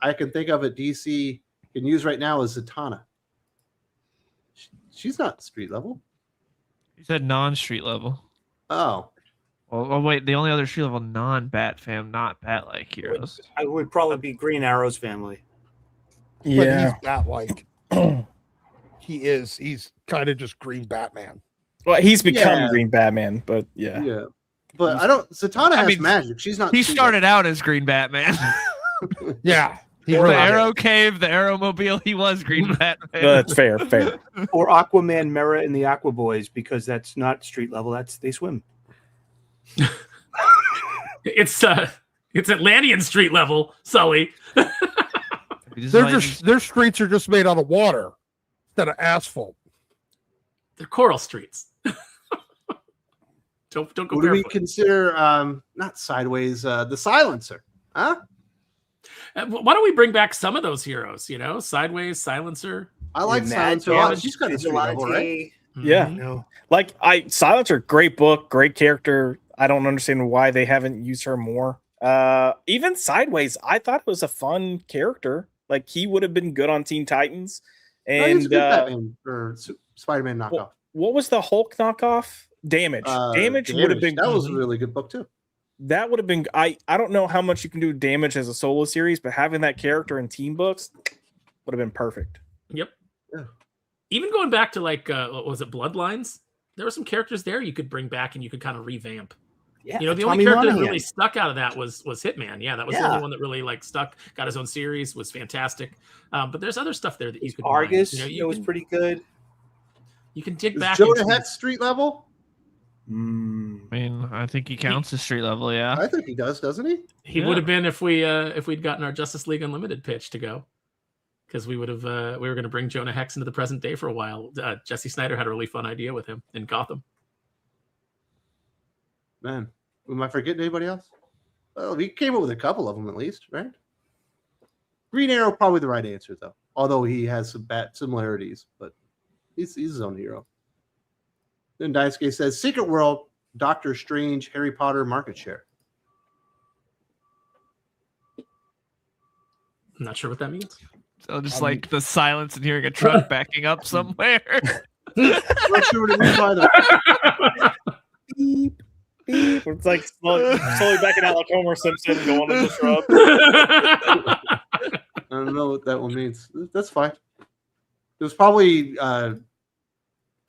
I can think of at DC can use right now is Zatanna. She's not street level. You said non-street level. Oh. Oh, wait, the only other street level non-Bat fam, not Bat-like heroes. I would probably be Green Arrow's family. But he's Bat-like. He's kind of just Green Batman. Well, he's become Green Batman, but Yeah. But Zatanna has magic. She's not. He started out as Green Batman. Yeah. The Arrow Cave, the Arrowmobile, he was Green Batman. That's fair. Or Aquaman, Mera, and the Aqua Boys, because that's not street level. They swim. It's Atlantean street level, Sully. Their streets are just made out of water instead of asphalt. They're coral streets. Don't go. What do we consider? Not Sideways. The Silencer, huh? Why don't we bring back some of those heroes? Sideways, Silencer. I like Silencer. She's got a street level, right? Yeah. Silencer, great book, great character. I don't understand why they haven't used her more. Even Sideways, I thought it was a fun character. Like, he would have been good on Teen Titans. And he was a good Batman or Spider-Man knockoff. What was the Hulk knockoff? Damage. Damage would have been. That was a really good book too. That would have been. I don't know how much you can do Damage as a solo series, but having that character in team books would have been perfect. Yep. Yeah. Even going back to what was it, Bloodlines? There were some characters there you could bring back and you could kind of revamp. Yeah, the only character that really stuck out of that was Hitman. Yeah, that was the only one that really stuck. Got his own series, was fantastic. But there's other stuff there that you could. Argus, it was pretty good. You can dig back. Jonah Hex street level. I mean, I think he counts as street level. Yeah, I think he does, doesn't he? He would have been if we'd gotten our Justice League Unlimited pitch to go, because we would have we were going to bring Jonah Hex into the present day for a while. Jesse Snyder had a really fun idea with him in Gotham. Man, am I forgetting anybody else? Well, we came up with a couple of them at least, right? Green Arrow probably the right answer though, although he has some bat similarities, but he's his own hero. Then Daisuke says, Secret World, Doctor Strange, Harry Potter market share. I'm not sure what that means. So just the silence and hearing a truck backing up somewhere. Not sure what it means either. Beep, beep. It's like slowly backing out like Homer Simpson going in the shrub. I don't know what that one means. That's fine. It was probably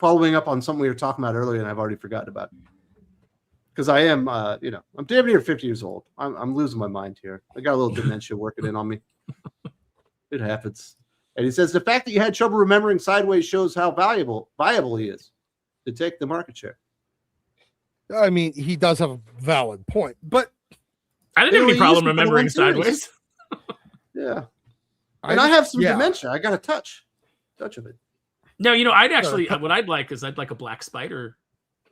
following up on something we were talking about earlier, and I've already forgotten about it. Because I am, I'm damn near 50 years old. I'm losing my mind here. I got a little dementia working in on me. It happens. And he says the fact that you had trouble remembering Sideways shows how viable he is to take the market share. I mean, he does have a valid point, but I didn't have any problem remembering Sideways. Yeah, and I have some dementia. I got a touch of it. No, I'd actually what I'd like is I'd like a Black Spider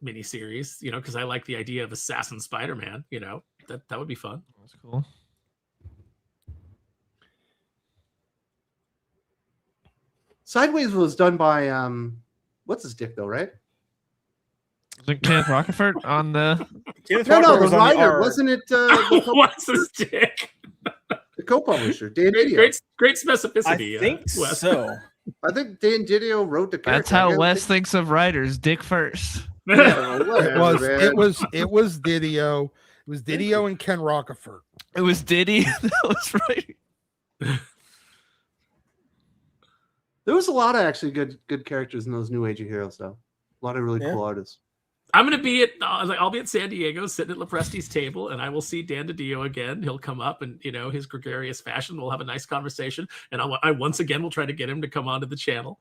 miniseries. Because I like the idea of Assassin Spider-Man. That would be fun. That's cool. Sideways was done by what's his dick though, right? I think Kenneth Rocafort on the. The writer wasn't it? What's his dick? The co-publisher, Dan Didio. Great specificity. I think so. I think Dan Didio wrote the character. That's how Wes thinks of writers. Dick first. It was Didio. It was Didio and Ken Rocafort. It was Diddy. That was right. There was a lot of actually good characters in those New Age of Heroes, though. A lot of really cool artists. I'm gonna be I'll be at San Diego, sitting at Lepresti's table, and I will see Dan DiDio again. He'll come up, and his gregarious fashion. We'll have a nice conversation, and I once again will try to get him to come onto the channel.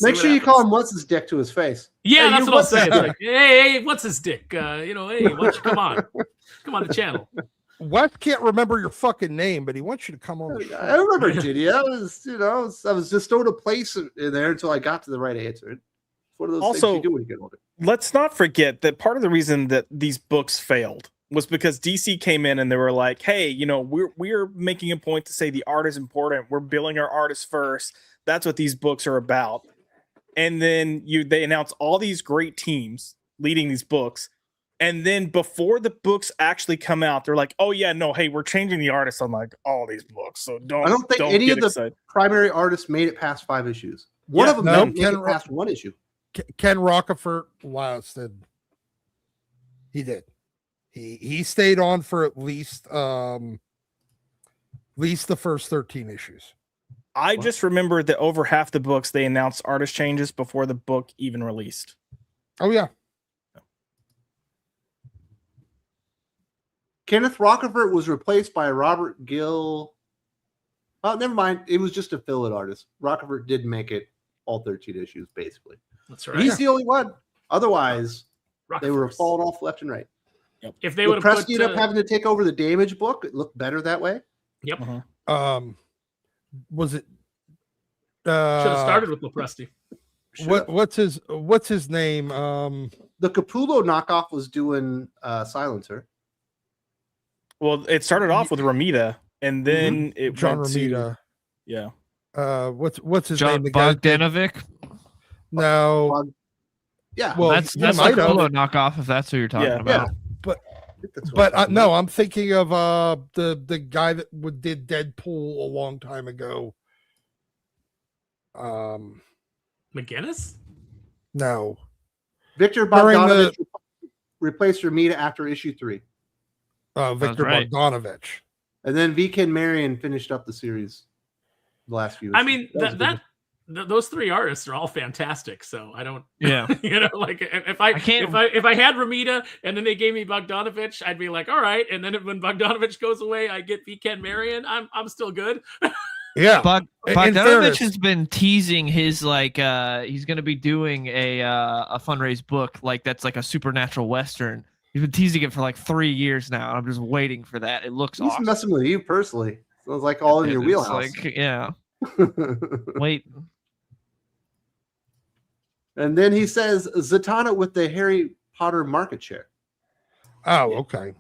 Make sure you call him "What's his dick" to his face. Yeah, hey, that's what I'll say. Like, hey, what's his dick? Hey, why don't you come on the channel. Wes can't remember your fucking name, but he wants you to come on the show. I remember Diddy. I was just throwing a place in there until I got to the right answer. It's one of those things you do when you get older. Let's not forget that part of the reason that these books failed was because DC came in and they were like, hey, we're making a point to say the art is important. We're billing our artists first. That's what these books are about. And then they announce all these great teams leading these books. And then before the books actually come out, they're like, oh, yeah, no, hey, we're changing the artists on all these books. So I don't think any of the primary artists made it past 5 issues. One of them made it past 1 issue. Ken Rocafort lasted. He did. He stayed on for at least the first 13 issues. I just remember that over half the books they announced artist changes before the book even released. Oh yeah. Kenneth Rockefort was replaced by Robert Gill. Oh, never mind. It was just a fill-in artist. Rockefort did make it all 13 issues, basically. That's right. He's the only one. Otherwise, they were Rockefort. falling off left and right. Yep. If they would have Presti put ended up having to take over the Damage book. It looked better that way. Yep. Was it Should have started with Lopresti. what's his name? The Capullo knockoff was doing Silencer. Well, it started off with Ramita, and then it John went Romita. yeah. What's his John name? The guy that- Bogdanovic. No. Yeah. Well, That's he the might have. Capullo knockoff, if that's who you're talking Yeah. about. No, I'm thinking of the guy that did Deadpool a long time ago. McGinnis? No. Victor During Bogdanovich replaced Ramita after issue 3. Victor right. Bogdanovich. And then Viken Marion finished up the series the last few I issues. mean, was good. those three artists are all fantastic. So I don't, Yeah. like if I had Ramita and then they gave me Bogdanovich, I'd be like, all right. And then when Bogdanovich goes away, I get Viken Marion. I'm still good. Yeah. In Bogdanovich fairness- has been teasing his he's going to be doing a fundraise book that's like a supernatural western. He's been teasing it for like 3 years now. I'm just waiting for that. It looks He's awesome. messing with you personally. Sounds like all in your It's wheelhouse. yeah. Wait. And then he says Zatanna with the Harry Potter market share. Oh, okay.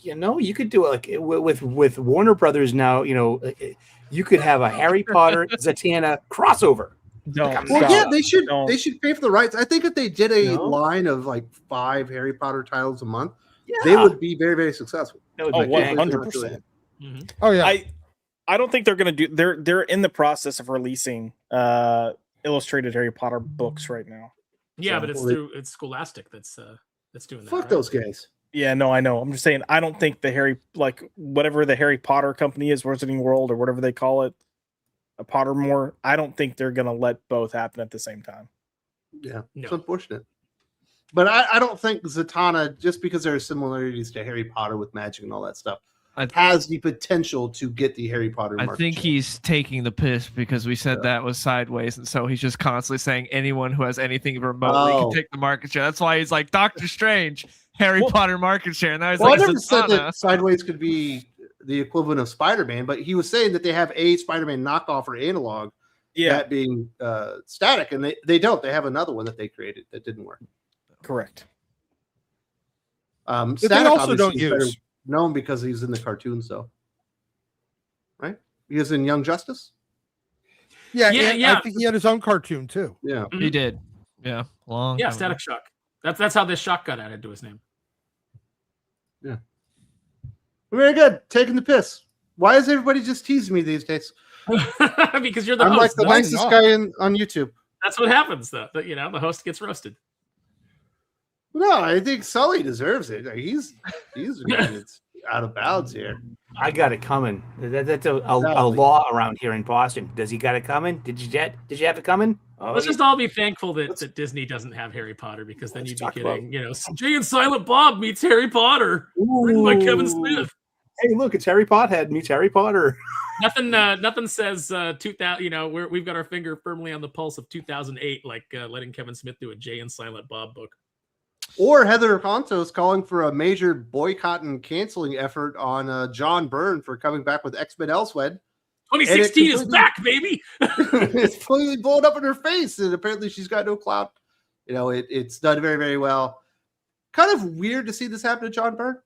You could do it like with Warner Brothers now. You could have a Harry Potter Zatanna crossover. Don't. Well, stop. yeah, Don't. they should pay for the rights. I think if they did a No. line of like 5 Harry Potter titles a month, Yeah. they would be very, very successful. That would Oh, be bang. 100%. Oh yeah. I don't think they're gonna do. They're in the process of releasing illustrated Harry Potter books right now. Yeah, So- but it's Scholastic that's doing that. Fuck right? those guys. Yeah, no, I know. I'm just saying. I don't think whatever the Harry Potter company is, Wizarding World or whatever they call it, a Pottermore. I don't think they're gonna let both happen at the same time. Yeah, No. it's unfortunate. But I don't think Zatanna, just because there are similarities to Harry Potter with magic and all that stuff, has the potential to get the Harry Potter I market think share. he's taking the piss because we said that was sideways, and so he's just constantly saying anyone who has anything remotely Oh. can take the market share. That's why he's like Doctor Strange, Harry Potter market share. And now he's Well, like I never said Zatanna. that Sideways could be the equivalent of Spider-Man, but he was saying that they have a Spider-Man knockoff or analog, Yeah, that being static, and they don't. They have another one that they created that didn't work. correct. That Static they also obviously don't is better use. known because he's in the cartoons, though. Right? He was in Young Justice. Yeah, Yeah, and yeah. I think he had his own cartoon too. Yeah. He did. Yeah. Long. Yeah, time Static ago. Shock. That's how this shock got added to his name. Very good. Taking the piss. Why is everybody just teasing me these days? Because you're the I'm like host. the Why nicest not? guy on YouTube. That's what happens, though. The host gets roasted. No, I think Sully deserves it. Like, he's it's out of bounds here. I got it coming. That's a law around here in Boston. Does he got it coming? Did you have it coming? Oh, Let's yeah. just all be thankful that Disney doesn't have Harry Potter, because then Let's you'd be talk getting, Jay and Silent Bob meets Harry Potter, written by Kevin Smith. Hey, look, it's Harry Pothead meets Harry Potter. Nothing says 2000. We've got our finger firmly on the pulse of 2008, like letting Kevin Smith do a Jay and Silent Bob book. Or Heather Antos calling for a major boycott and canceling effort on John Byrne for coming back with X-Men Elsewhen. 2016 is completely- back, baby. It's completely blown up in her face, and apparently she's got no clout. It's done very, very well. Kind of weird to see this happen to John Byrne.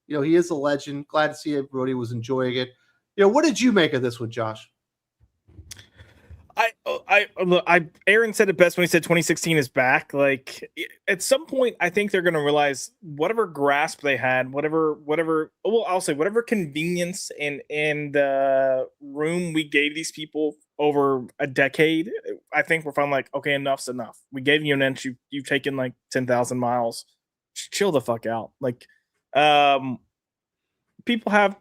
He is a legend. Glad to see everybody was enjoying it. What did you make of this one, Josh? Aaron said it best when he said 2016 is back. Like, at some point, I think they're going to realize whatever grasp they had, whatever convenience and room we gave these people over a decade. I think we're finally like, okay, enough's enough. We gave you an inch. You've taken like 10,000 miles. chill the fuck out. Like, people have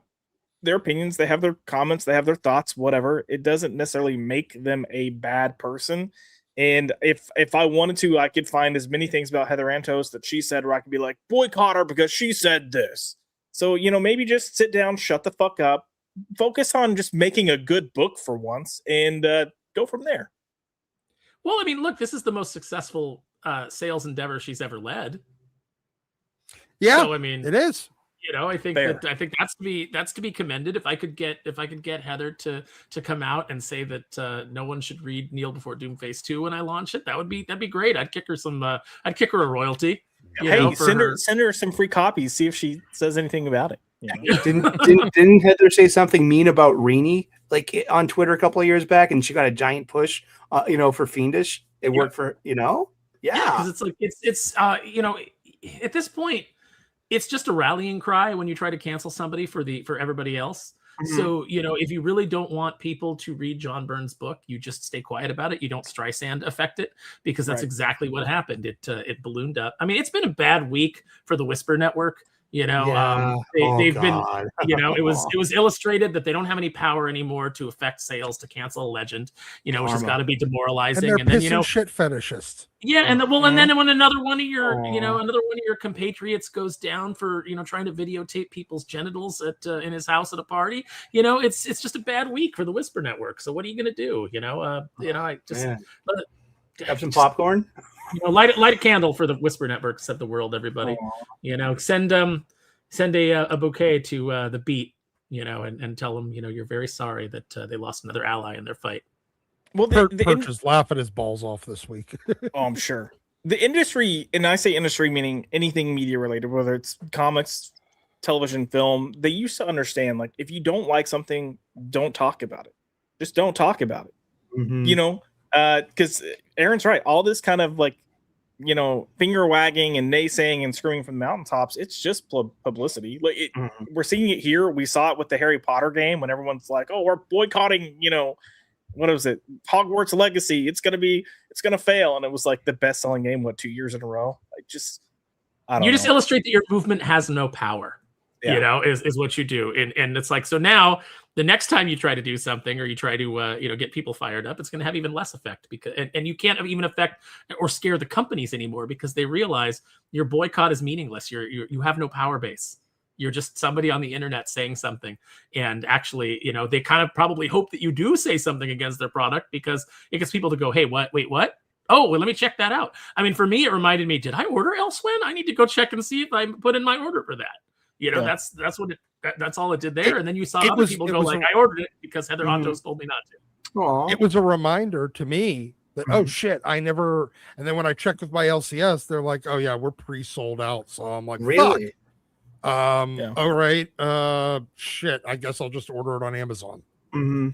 their opinions, they have their comments, they have their thoughts, whatever. It doesn't necessarily make them a bad person. And if I wanted to, I could find as many things about Heather Antos that she said where I could be like, boycott her because she said this. So, maybe just sit down, shut the fuck up, focus on just making a good book for once, and go from there. Well, I mean, look, this is the most successful sales endeavor she's ever led. Yeah, so, I mean, it is. I think that's to be commended. If I could get Heather to come out and say that no one should read Kneel Before Doom Phase 2 when I launch it, that'd be great. I'd kick her a royalty. Send her some free copies. See if she says anything about it. Didn't Heather say something mean about Rini like on Twitter a couple of years back, and she got a giant push, for Fiendish. It worked for because it's like it's at this point, it's just a rallying cry when you try to cancel somebody for everybody else. Mm-hmm. So, if you really don't want people to read John Byrne's book, you just stay quiet about it. You don't Streisand affect it, because that's exactly what happened. It ballooned up. I mean, it's been a bad week for the Whisper Network. They've been, it was illustrated that they don't have any power anymore to affect sales, to cancel a legend, which has got to be demoralizing. And then shit fetishists. Yeah, and then when another one of your compatriots goes down for trying to videotape people's genitals in his house at a party, it's just a bad week for the Whisper Network. So what are you gonna do? I just have some popcorn. Light a candle for the Whisper Network, save the world, everybody. Send a bouquet to the Beat, and tell them you're very sorry that they lost another ally in their fight. Well, Perch is laughing his balls off this week. Oh, I'm sure. The industry, and I say industry meaning anything media related, whether it's comics, television, film, they used to understand, like, if you don't like something, don't talk about it. Just don't talk about it. Mm-hmm. Because Aaron's right. All this kind of like, finger wagging and naysaying and screaming from the mountaintops, it's just publicity. Like we're seeing it here. We saw it with the Harry Potter game when everyone's like, "Oh, we're boycotting." What was it? Hogwarts Legacy. It's gonna fail, and it was like the best-selling game. 2 years in a row? I don't know. Just illustrate that your movement has no power. Yeah. Is what you do, and it's like, so now the next time you try to do something, or you try to get people fired up, it's going to have even less effect, because and you can't even affect or scare the companies anymore, because they realize your boycott is meaningless. You have no power base. You're just somebody on the internet saying something, and actually, they kind of probably hope that you do say something against their product, because it gets people to go, "Hey, what? Wait, what? Oh, well, let me check that out." I mean, for me, it reminded me, did I order Elsewhen? I need to go check and see if I put in my order for that. That's all it did there. And then you saw other people go like, I ordered it because Heather Antos told me not to. Aww. It was a reminder to me that, oh shit, I never. And then when I checked with my LCS, they're like, oh yeah, we're pre-sold out. So I'm like, really? All right. Shit, I guess I'll just order it on Amazon. Mm-hmm.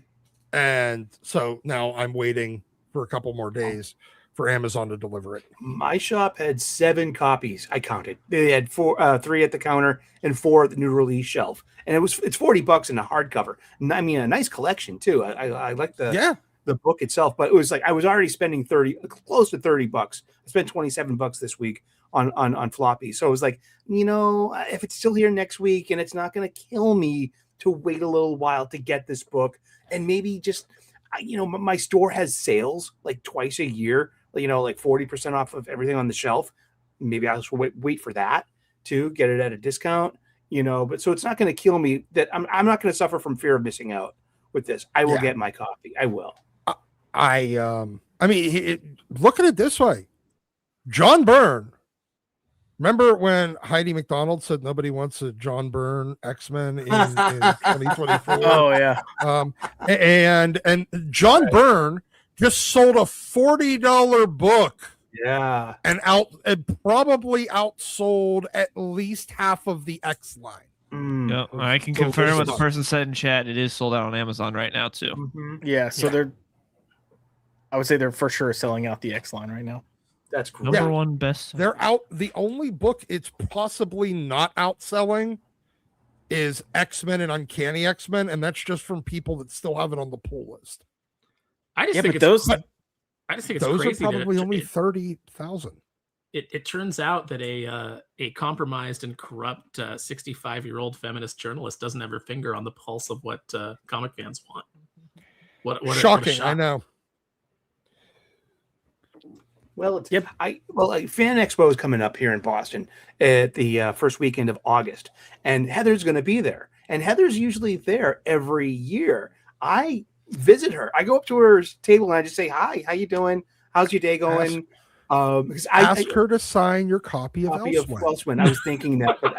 And so now I'm waiting for a couple more days for Amazon to deliver it. My shop had 7 copies. I counted. They had 3 at the counter and 4 at the new release shelf. And it's $40 in a hardcover. I mean, a nice collection too. I like the book itself, but it was like I was already spending close to $30. I spent $27 this week on floppy. So it was like, if it's still here next week and it's not going to kill me to wait a little while to get this book, and maybe just, my store has sales like twice a year, like 40% off of everything on the shelf. Maybe I'll just wait for that to get it at a discount, but so it's not going to kill me that I'm not going to suffer from fear of missing out with this. I will get my copy. I will. I mean, look at it this way. John Byrne. Remember when Heidi McDonald said nobody wants a John Byrne X-Men in 2024? Oh yeah. And John Byrne just sold a $40 book. Yeah. And probably outsold at least half of the X line. Yep, I can confirm what the person said in chat. It is sold out on Amazon right now too. Mm-hmm. Yeah, so I would say they're for sure selling out the X line right now. That's cool. Number one best. They're out. The only book it's possibly not outselling is X-Men and Uncanny X-Men, and that's just from people that still have it on the pull list. I just think it's those crazy. Are probably only 30,000. it turns out that a compromised and corrupt 65-year-old feminist journalist doesn't have her finger on the pulse of what comic fans want. What Shocking, a shock. I know. Well, Fan Expo is coming up here in Boston at the first weekend of August, and Heather's going to be there. And Heather's usually there every year. I visit her. I go up to her table and I just say, "Hi, how you doing? How's your day going?" Because Ask her to sign your copy of Elsewhen. I was thinking that, but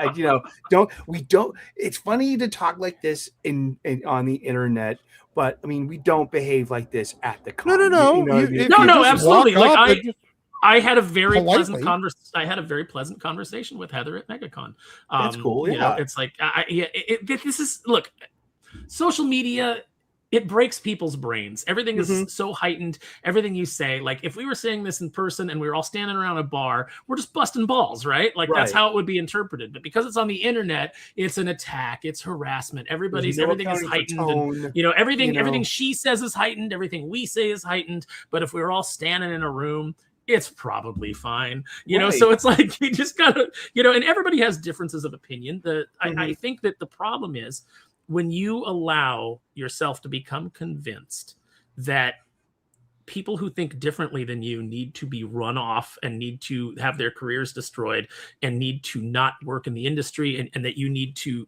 don't. It's funny to talk like this in on the internet. But I mean, we don't behave like this at the con. No. No, absolutely. Like I had a very politely. pleasant conversation with Heather at MegaCon. That's cool. Yeah, you know, it's like this is look, social media. It breaks people's brains. Everything is so heightened. Everything you say, like if we were saying this in person and we were all standing around a bar, we're just busting balls, right? Like that's how it would be interpreted. But because it's on the internet, it's an attack. It's harassment. Everything is heightened. And, everything she says is heightened. Everything we say is heightened. But if we were all standing in a room, it's probably fine. You know, so it's like you just gotta, and everybody has differences of opinion. I think that the problem is when you allow yourself to become convinced that people who think differently than you need to be run off and need to have their careers destroyed and need to not work in the industry and that you need to,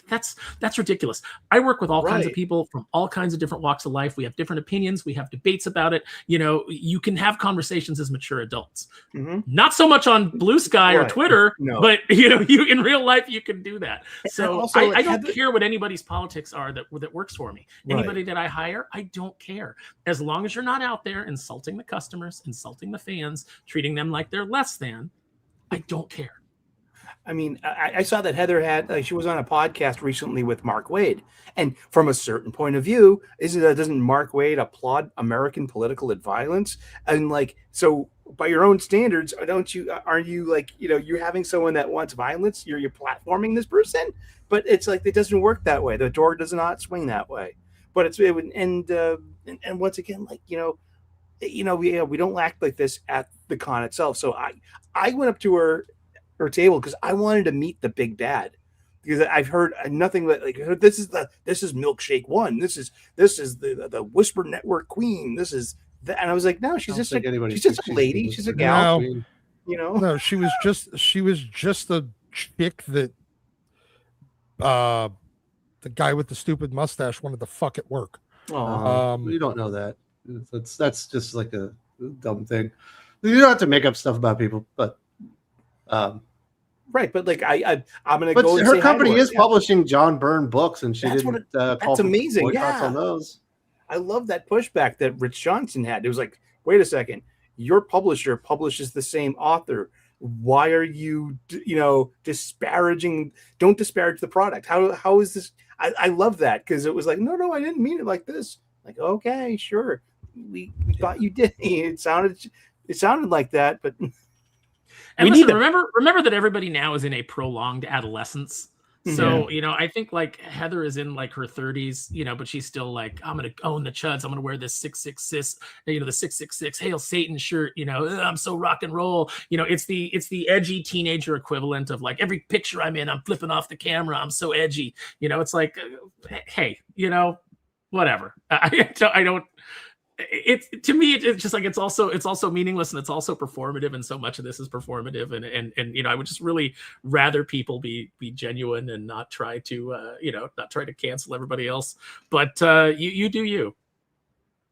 that's ridiculous. I work with all kinds of people from all kinds of different walks of life. We have different opinions. We have debates about it. You can have conversations as mature adults. Not so much on Blue Sky or Twitter, but you in real life you can do that. So also, I don't care what anybody's politics are that works for me. Anybody that I hire, I don't care. As long as you're not out there insulting the customers, insulting the fans, treating them like they're less than, I don't care. I mean, I saw that Heather had, she was on a podcast recently with Mark Wade. And from a certain point of view, doesn't Mark Wade applaud American political violence? And so by your own standards, aren't you you're having someone that wants violence, you're platforming this person? But it's like, it doesn't work that way. The door does not swing that way. But and once again, we don't act like this at the con itself. So I went up to her table because I wanted to meet the big bad, because I've heard nothing but this is Milkshake One, this is the Whisper Network Queen, this is that, and I was like, no, she's just a lady, she's a gal. No, she was just a chick that the guy with the stupid mustache wanted to fuck at work. You don't know that. That's just like a dumb thing. You don't have to make up stuff about people, but right. But I'm gonna go. But her company is publishing John Byrne books, and she didn't. That's amazing. Yeah, on those. I love that pushback that Rich Johnston had. It was like, wait a second, your publisher publishes the same author. Why are you, disparaging? Don't disparage the product. How is this? I love that, because it was like, no, I didn't mean it like this. Like, okay, sure, we thought you did. It sounded like that, but. And listen, remember that everybody now is in a prolonged adolescence. So, I think Heather is in her 30s, but she's still like, I'm going to own the chuds. I'm going to wear this 666, the 666 Hail Satan shirt. I'm so rock and roll. It's the edgy teenager equivalent of every picture I'm in, I'm flipping off the camera. I'm so edgy. It's like, hey, whatever. I don't. To me, it's just it's also meaningless, and it's also performative, and so much of this is performative, and I would just really rather people be genuine and not try to not try to cancel everybody else, but you do you.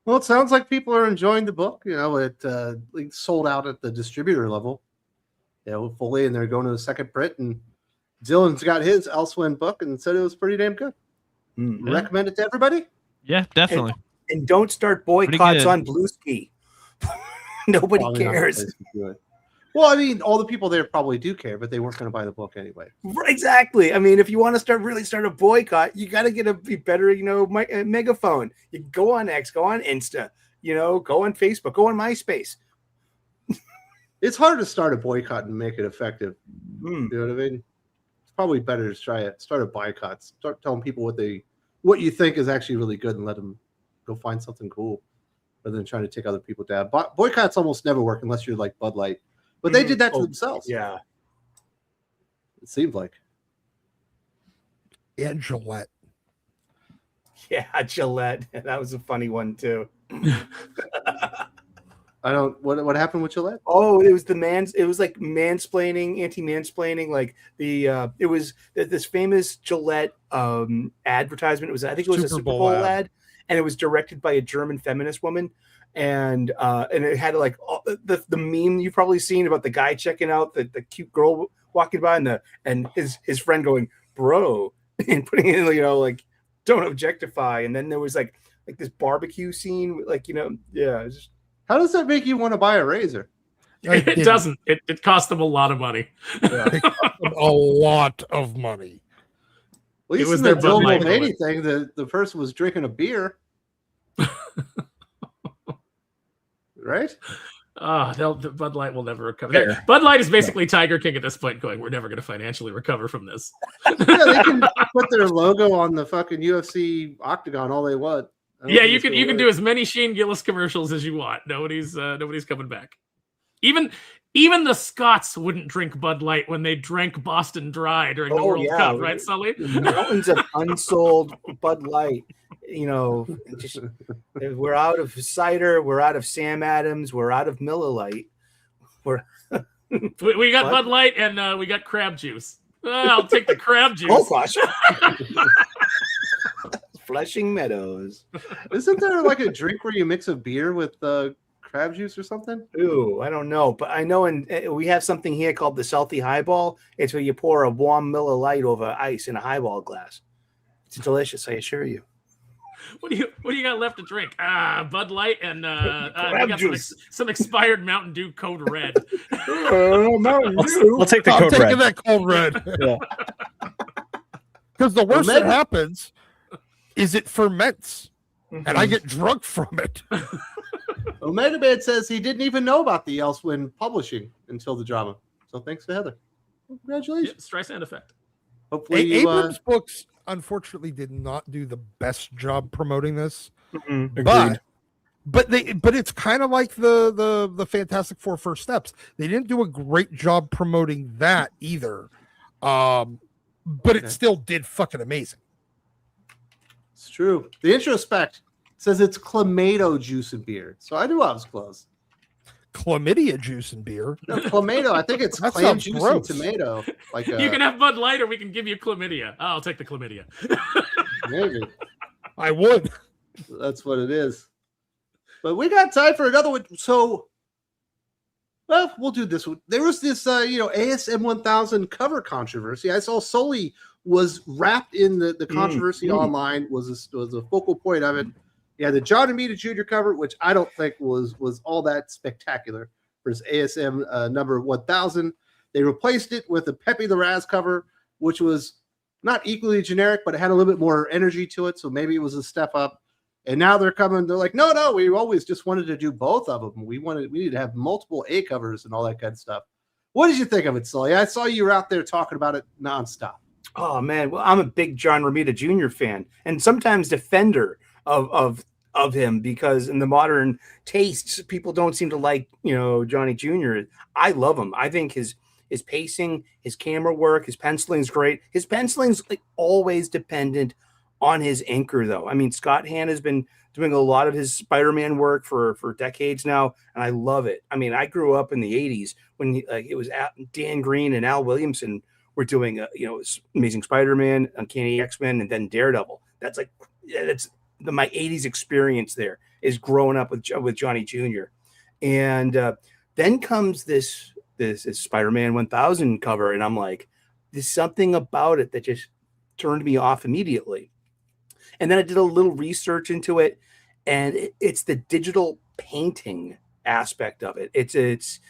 Well, it sounds like people are enjoying the book. It sold out at the distributor level, fully, and they're going to the second print. And Dylan's got his Elsewhen book and said it was pretty damn good. Recommend it to everybody. Yeah, definitely. And don't start boycotts on Bluesky. Nobody cares. Well, I mean, all the people there probably do care, but they weren't going to buy the book anyway. Exactly. I mean, if you want to really start a boycott, you got to get a better, megaphone. You go on X, go on Insta, go on Facebook, go on MySpace. It's hard to start a boycott and make it effective. You know what I mean? It's probably better to start a boycott. Start telling people what you think is actually really good, and let them go find something cool, rather than trying to take other people down. Boycotts almost never work unless you're like Bud Light. But they did that to themselves. Yeah. It seemed like. And Gillette. Yeah, Gillette. That was a funny one too. I don't. What happened with Gillette? Oh, it was it was like mansplaining, anti-mansplaining. Like it was this famous Gillette advertisement. It was, I think it was a Super Bowl ad, and it was directed by a German feminist woman, and it had like the meme you've probably seen about the guy checking out the cute girl walking by, and his friend going, "Bro," and putting in, like, "Don't objectify." And then there was like this barbecue scene, like, yeah. Just, how does that make you want to buy a razor? It doesn't. It cost them a lot of money. Yeah. It cost them a lot of money. At least it was in their the Joe Bud Light Mulvaney thing, the person was drinking a beer. Right? The Bud Light will never recover. Bud Light is basically Tiger King at this point, going, "We're never going to financially recover from this." Yeah, they can put their logo on the fucking UFC octagon all they want. Yeah, you can do as many Shane Gillis commercials as you want. Nobody's coming back. Even the Scots wouldn't drink Bud Light when they drank Boston Dry during the World Cup, right, Sully? Mountains of unsold Bud Light. We're out of cider. We're out of Sam Adams. We're out of Miller Lite. We got Bud Light and we got crab juice. I'll take the crab juice. Oh gosh. Flushing Meadows. Isn't there like a drink where you mix a beer with crab juice or something? Ooh, I don't know, but I know we have something here called the Salty Highball. It's where you pour a warm Miller Lite over ice in a highball glass. It's delicious, I assure you. What do you got left to drink? Bud Light and crab got juice. some expired Mountain Dew Code Red. Mountain Dew. I'll take the I'm Code taking Red. that Code Red. Yeah. Because the worst that happens is it ferments, and I get drunk from it. Omega Man says he didn't even know about the Elsewhen publishing until the drama. So thanks to Heather. Congratulations. Yeah, Streisand effect. Hopefully Abrams books, unfortunately, did not do the best job promoting this. Agreed. But it's kind of like the Fantastic Four First Steps. They didn't do a great job promoting that either. But it still did fucking amazing. It's true. The introspect says it's clamato juice and beer. So I knew I was close. Chlamydia juice and beer. No, clamato. I think it's That clam sounds juice gross. and tomato. Like You can have Bud Light or we can give you chlamydia. I'll take the chlamydia. maybe. I would. That's what it is. But we got time for another one. So, well, we'll do this one. There was this, ASM 1000 cover controversy. I saw Sully was wrapped in the controversy online, was a focal point of it. Yeah, the John Romita Jr. cover, which I don't think was all that spectacular for his ASM number 1000. They replaced it with a Pepe the Raz cover, which was not equally generic, but it had a little bit more energy to it. So maybe it was a step up. And now they're like, no, we always just wanted to do both of them. We need to have multiple A covers and all that kind of stuff. What did you think of it, Sully? I saw you were out there talking about it nonstop. Oh man, well, I'm a big John Romita Jr. fan, and sometimes defender of him, because in the modern tastes, people don't seem to like Johnny Jr. I love him. I think his pacing, his camera work, his penciling's great. His penciling's like always dependent on his inker, though. I mean, Scott Hahn has been doing a lot of his Spider-Man work for decades now, and I love it. I mean, I grew up in the '80s when it was Dan Green and Al Williamson were doing Amazing Spider-Man, Uncanny X-Men, and then Daredevil. That's my '80s experience. There is growing up with Johnny Jr. And then comes this Spider-Man 1000 cover, and I'm like, there's something about it that just turned me off immediately. And then I did a little research into it, and it's the digital painting aspect of it. It's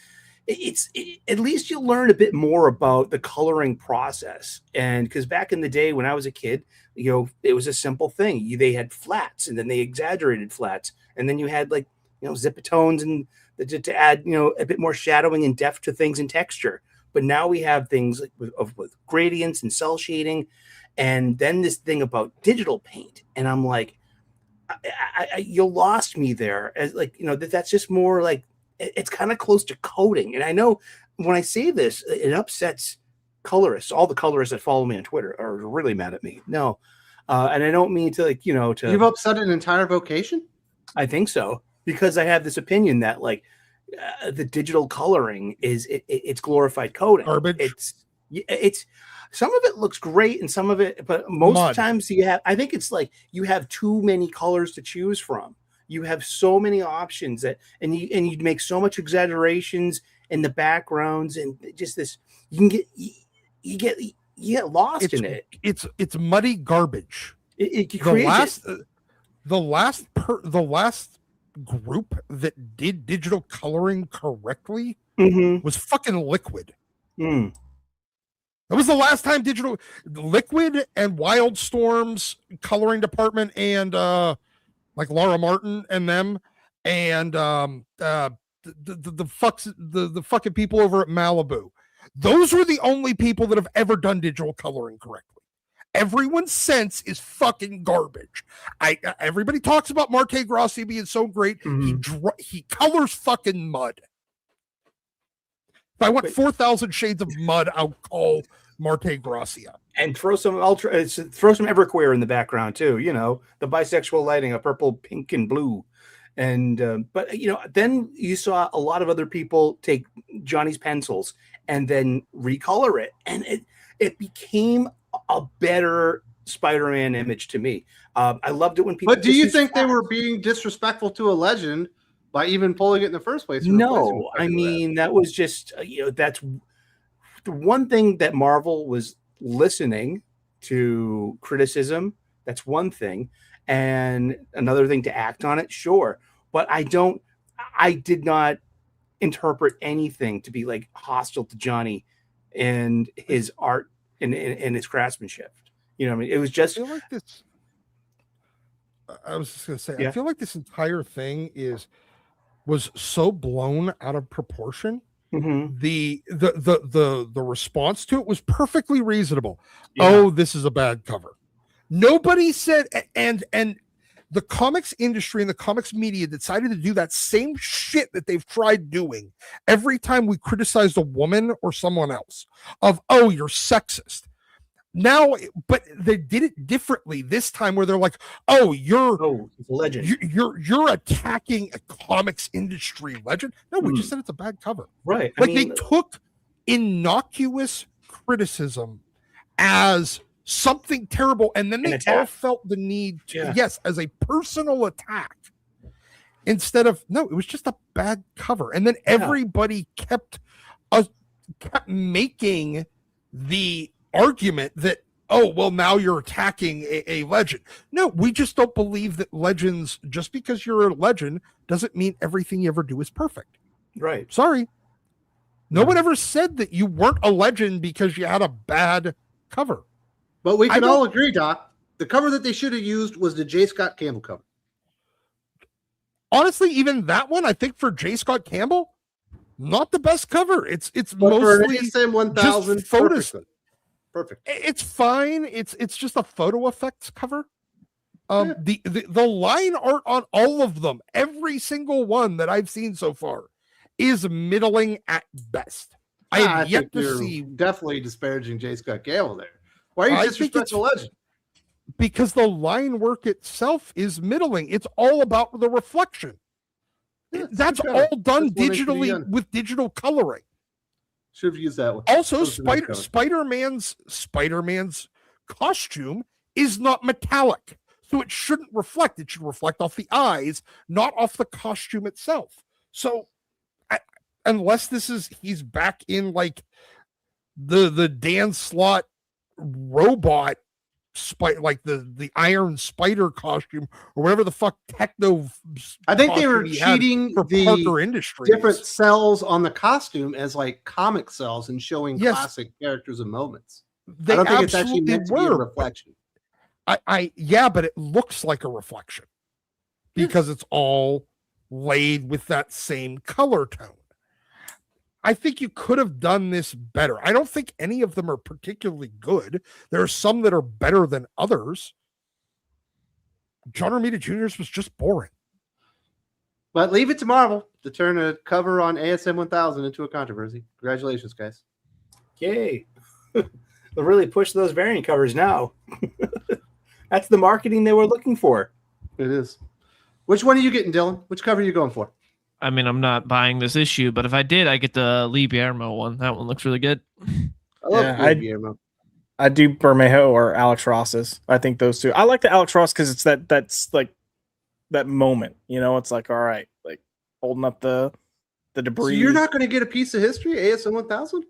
at least you'll learn a bit more about the coloring process. And because back in the day when I was a kid, it was a simple thing. They had flats, and then they exaggerated flats, and then you had zipatones and to add a bit more shadowing and depth to things and texture. But now we have things with gradients and cell shading, and then this thing about digital paint. And I'm like, you lost me there. As that's just more like, it's kind of close to coding. And I know when I say this, it upsets colorists. All the colorists that follow me on Twitter are really mad at me. No, and I don't mean to You've upset an entire vocation. I think so, because I have this opinion that the digital coloring it's glorified coding. Garbage. It's some of it looks great and some of it, but most times I think it's like you have too many colors to choose from. You have so many options and you make so much exaggerations in the backgrounds and just this. You get lost in it. It's muddy garbage. The last group that did digital coloring correctly was fucking Liquid. That was the last time Liquid and Wildstorm's coloring department and like Laura Martin and them and the fucking people over at Malibu. Those were the only people that have ever done digital coloring correctly. Everyone since is fucking garbage. Everybody talks about Marte Grassi being so great. He colors fucking mud. If I want 4,000 shades of mud, I'll call Marte Grassi up. And throw some Everqueer in the background too. The bisexual lighting of purple, pink, and blue. And but then you saw a lot of other people take Johnny's pencils and then recolor it, and it became a better Spider-Man image to me. I loved it when people. But do you think they were being disrespectful to a legend by even pulling it in the first place? No, I mean that was just that's the one thing that Marvel was listening to criticism. That's one thing. And another thing to act on it, sure. But I did not interpret anything to be like hostile to Johnny and his art and his craftsmanship. You know what I mean? It was just. I was just going to say, I feel like this entire thing was so blown out of proportion. The response to it was perfectly reasonable. Yeah. Oh, this is a bad cover. Nobody said, and the comics industry and the comics media decided to do that same shit that they've tried doing every time we criticized a woman or someone else of, oh, you're sexist. Now, but they did it differently this time where they're like, oh, you're a legend. You're attacking a comics industry legend. No, we just said it's a bad cover. Right. They took innocuous criticism as something terrible, and then they all felt the need to, as a personal attack instead of, no, it was just a bad cover. And then everybody kept making the argument that, oh, well, now you're attacking a legend. No, we just don't believe that legends, just because you're a legend doesn't mean everything you ever do is perfect. Right. Sorry. No one ever said that you weren't a legend because you had a bad cover. But we can all agree, Doc, the cover that they should have used was the J. Scott Campbell cover. Honestly, even that one, I think for J. Scott Campbell, not the best cover. It's mostly just 1000 photos. Perfect. It's fine. It's just a photo effects cover. The line art on all of them, every single one that I've seen so far, is middling at best. I have yet to see. Definitely disparaging J. Scott Campbell there. Why are you disrespecting the legend? Because the line work itself is middling. It's all about the reflection. That's all done digitally with digital coloring. Should have used that one. Also, Spider-Man's costume is not metallic, so it shouldn't reflect. It should reflect off the eyes, not off the costume itself. So, unless he's back in like the Dan Slott robot like the Iron Spider costume or whatever the fuck techno. I think they were cheating for Parker Industries. Different cells on the costume as like comic cells and showing classic characters and moments. I don't think it's actually meant to be a reflection. But it looks like a reflection because it's all laid with that same color tone. I think you could have done this better. I don't think any of them are particularly good. There are some that are better than others. John Romita Jr.'s was just boring. But leave it to Marvel. to turn a cover on ASM 1000 into a controversy. Congratulations, guys. Yay. They'll really push those variant covers now. That's the marketing they were looking for. It is. Which one are you getting, Dylan? Which cover are you going for? I mean, I'm not buying this issue, but if I did, I get the Lee Biermo one. That one looks really good. I love Guillermo. I do Bermejo or Alex Ross's. I think those two. I like the Alex Ross because it's that's like that moment. You know, it's like, all right, like holding up the debris. So you're not going to get a piece of history, ASM 1000?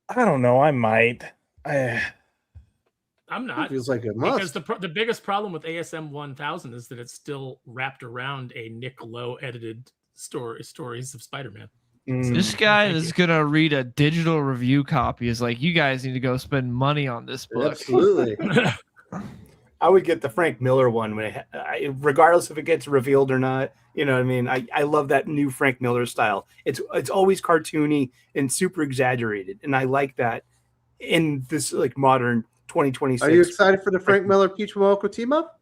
I don't know. I might. I'm not. It feels like a must. Because the biggest problem with ASM 1000 is that it's still wrapped around a Nick Lowe edited stories of Spider-Man. This guy is going to read a digital review copy. Is like, you guys need to go spend money on this book. Absolutely. I would get the Frank Miller one regardless if it gets revealed or not. You know what I mean? I love that new Frank Miller style. It's always cartoony and super exaggerated, and I like that in this like modern 2026. Are you excited for the Frank Miller Peach Momoko team up?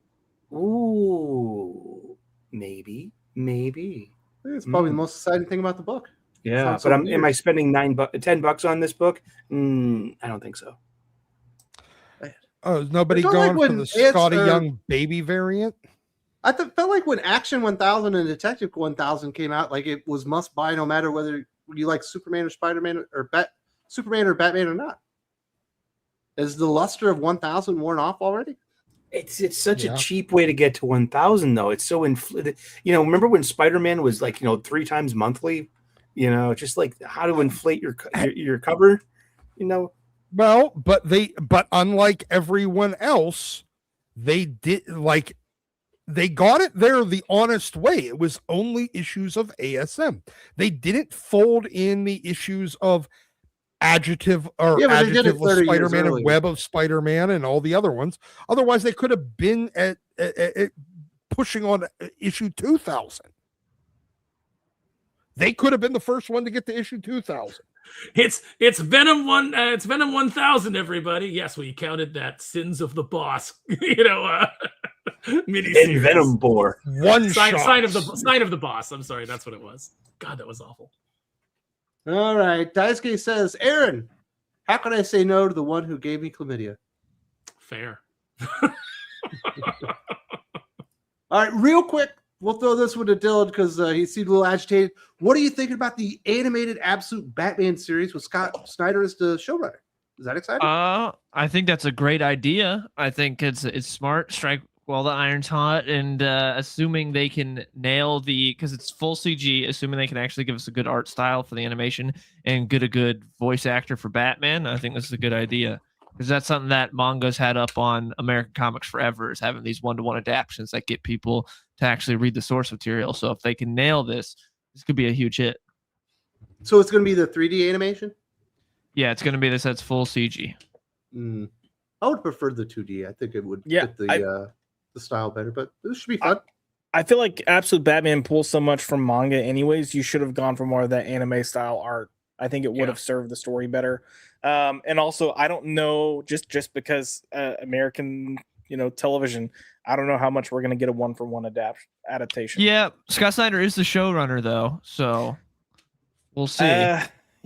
Ooh, maybe. It's probably the most exciting thing about the book. Yeah, but am I spending $10 on this book? I don't think so. Oh, is nobody It's not going like for when the Scotty it's, Young baby variant? I felt like when Action 1000 and Detective 1000 came out, like it was must buy no matter whether you like Superman or Spider-Man or Superman or Batman or not. Is the luster of 1000 worn off already? It's such a cheap way to get to 1000 though. It's so inflated. You know, remember when Spider-Man was like, 3 times monthly? You know, just like how to inflate your cover, you know. Well, but unlike everyone else, they got it there the honest way. It was only issues of ASM. They didn't fold in the issues of Adjective of Spider-Man and Web of Spider-Man and all the other ones. Otherwise, they could have been at pushing on issue 2000. They could have been the first one to get to issue 2000. It's Venom 1000, everybody. Yes, we counted that Sins of the Boss, mini and Venom Boar. Sign of the Boss. I'm sorry, that's what it was. God, that was awful. All right. Daisuke says, Aaron, how can I say no to the one who gave me chlamydia? Fair. All right, real quick. We'll throw this one to Dylan because he seemed a little agitated. What are you thinking about the animated Absolute Batman series with Scott Snyder as the showrunner? Is that exciting? I think that's a great idea. I think it's smart. Strike while the iron's hot, and assuming they can nail because it's full CG, assuming they can actually give us a good art style for the animation and get a good voice actor for Batman, I think this is a good idea. Because that's something that manga's had up on American Comics forever, is having these one-to-one adaptations that get people to actually read the source material. So if they can nail this could be a huge hit. So it's going to be the 3D animation? Yeah, it's going to be this. That's full CG. I would prefer the 2D. I think it would fit the style better, but this should be fun. I feel like Absolute Batman pulls so much from manga anyways. You should have gone for more of that anime style art. I think it would have served the story better. And also, I don't know, just because American, television, I don't know how much we're going to get a 1-for-1 adaptation. Yeah, Scott Snyder is the showrunner, though, so we'll see.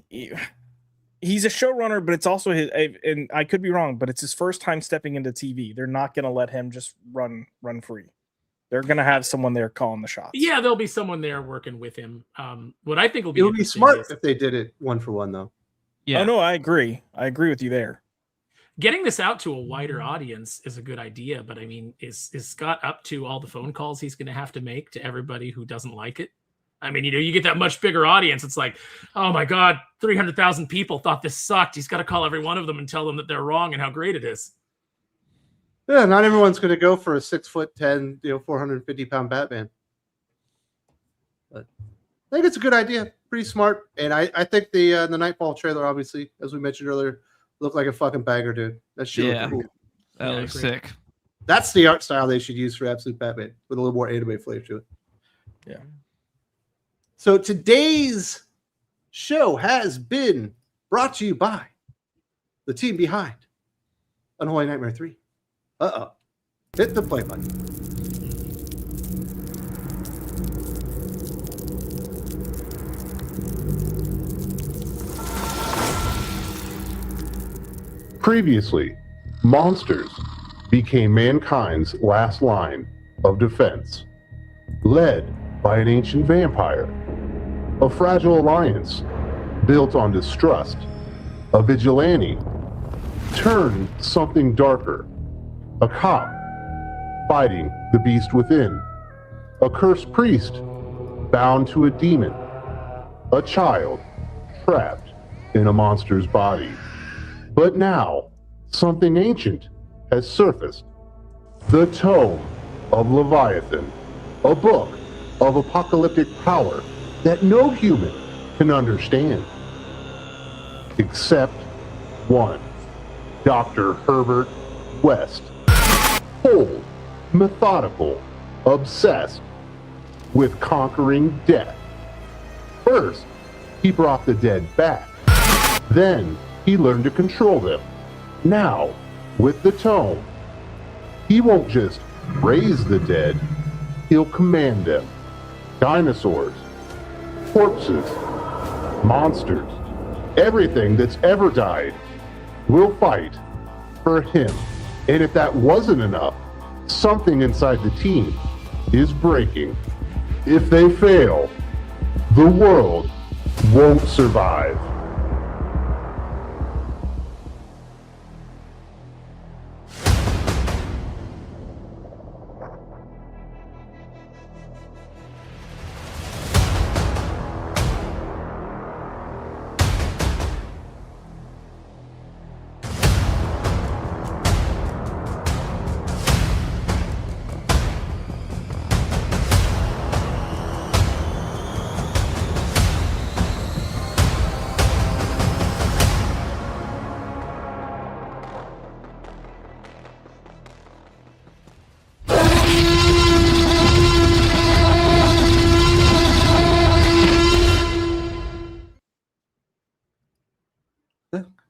He's a showrunner, but it's also his, and I could be wrong, but it's his first time stepping into TV. They're not going to let him just run free. They're going to have someone there calling the shots. Yeah, there'll be someone there working with him. What I think will be... It would be smart if they did it 1-for-1, though. Yeah. Oh, no, I agree. I agree with you there. Getting this out to a wider audience is a good idea, but I mean, is Scott up to all the phone calls he's going to have to make to everybody who doesn't like it? I mean, you get that much bigger audience. It's like, oh my God, 300,000 people thought this sucked. He's got to call every one of them and tell them that they're wrong and how great it is. Yeah, not everyone's going to go for a 6'10", 450-pound Batman. But I think it's a good idea. Pretty smart. And I think the Nightfall trailer, obviously, as we mentioned earlier, looked like a fucking banger, dude. That shit looked cool. That looks sick. That's the art style they should use for Absolute Batman, with a little more anime flavor to it. Yeah. So today's show has been brought to you by the team behind Unholy Nightmare 3. Hit the play button. Previously, monsters became mankind's last line of defense, led by an ancient vampire, a fragile alliance built on distrust, a vigilante turned something darker, a cop fighting the beast within, a cursed priest bound to a demon, a child trapped in a monster's body. But now, something ancient has surfaced. The Tome of Leviathan, a book of apocalyptic power that no human can understand. Except one, Dr. Herbert West. Cold, methodical, obsessed with conquering death. First, he brought the dead back. Then, he learned to control them. Now, with the tome, he won't just raise the dead, he'll command them. Dinosaurs, corpses, monsters, everything that's ever died will fight for him. And if that wasn't enough, something inside the team is breaking. If they fail, the world won't survive.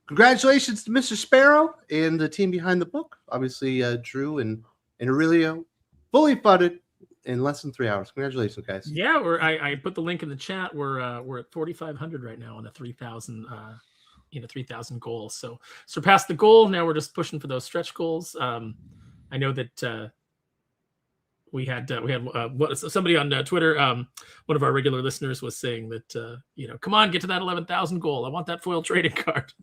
Congratulations to Mr. Sparrow and the team behind the book. Obviously, Drew and Aurelio, fully funded in less than 3 hours. Congratulations, guys. Yeah, I put the link in the chat. We're at 4,500 right now on the 3,000 3,000 goals. So surpassed the goal. Now we're just pushing for those stretch goals. I know that we had somebody on Twitter. One of our regular listeners was saying that come on, get to that 11,000 goal. I want that foil trading card.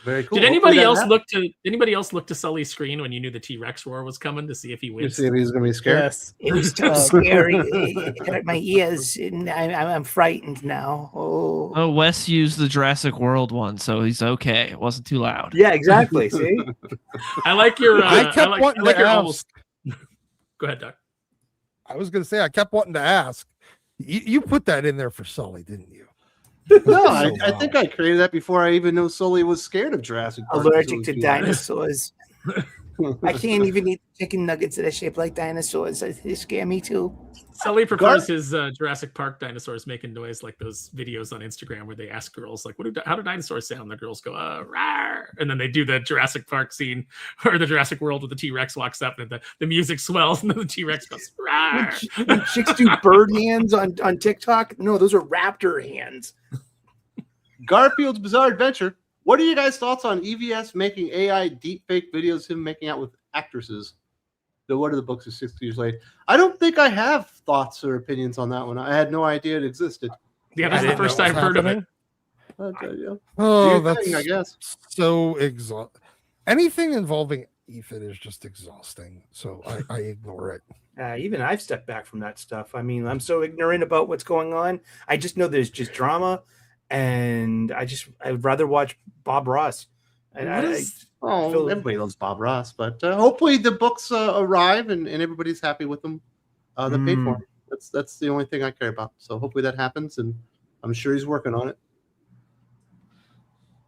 Very cool. Did anybody else look to Sully's screen when you knew the T-Rex roar was coming to see if he wins? To see if he's going to be scared. Yes. It was too scary. It hurt my ears, and I'm frightened now. Oh, Wes used the Jurassic World one, so he's okay. It wasn't too loud. Yeah, exactly. See, I like your. I kept wanting to ask. Go ahead, Doc. I was going to say, I kept wanting to ask. You put that in there for Sully, didn't you? No, I think I created that before I even knew Sully was scared of Jurassic Park. Allergic to dinosaurs. I can't even eat chicken nuggets that are shaped like dinosaurs. They scare me too. Sully prefers his Jurassic Park dinosaurs making noise like those videos on Instagram where they ask girls like, how do dinosaurs sound? The girls go, rawr, and then they do the Jurassic Park scene or the Jurassic World where the T-Rex walks up and the music swells and then the T-Rex goes, rawr. when chicks do bird hands on TikTok, no, those are raptor hands. Garfield's Bizarre Adventure. What are you guys' thoughts on EVS making AI deepfake videos, him making out with actresses? What are the books of 60 years late? I don't think I have thoughts or opinions on that one. I had no idea it existed. Yeah, that's the first I've heard of it. Oh, that's I guess. So exhausting. Anything involving Ethan is just exhausting. So I ignore it. Even I've stepped back from that stuff. I mean, I'm so ignorant about what's going on. I just know there's just drama, and I'd rather watch Bob Ross. And everybody loves Bob Ross, but hopefully the books arrive and everybody's happy with them. They paid for them. That's the only thing I care about. So hopefully that happens, and I'm sure he's working on it.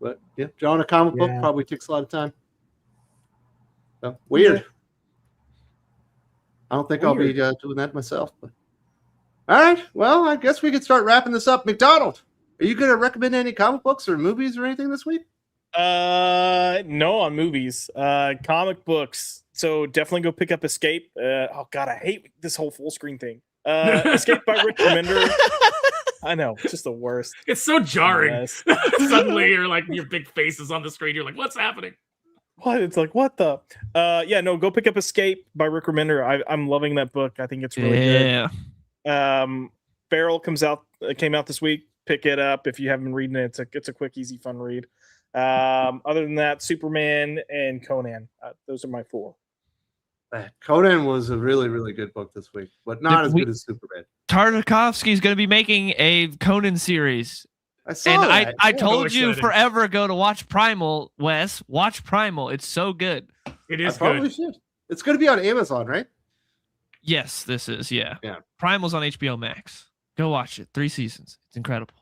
But yeah, drawing a comic book probably takes a lot of time. So, weird. Yeah. I don't think I'll be doing that myself. But all right, well, I guess we could start wrapping this up. McDonald, are you going to recommend any comic books or movies or anything this week? No, on movies. Comic books. So definitely go pick up Escape. Oh God, I hate this whole full screen thing. Escape by Rick Remender. I know, it's just the worst. It's so jarring. Yes. Suddenly, you're like your big face is on the screen. You're like, what's happening? What? It's like, what the? Yeah, no, go pick up Escape by Rick Remender. I'm loving that book. I think it's really good. Feral came out this week. Pick it up if you haven't been reading it. It's a quick, easy, fun read. Other than that, Superman and Conan. Those are my 4. Conan was a really, really good book this week, but not as good as Superman. Tartakovsky's going to be making a Conan series. I saw that. I told you forever ago to watch Primal, Wes. Watch Primal. It's so good. It is good. Should. It's going to be on Amazon, right? Yes, this is. Yeah. Yeah. Primal's on HBO Max. Go watch it. 3 seasons. It's incredible.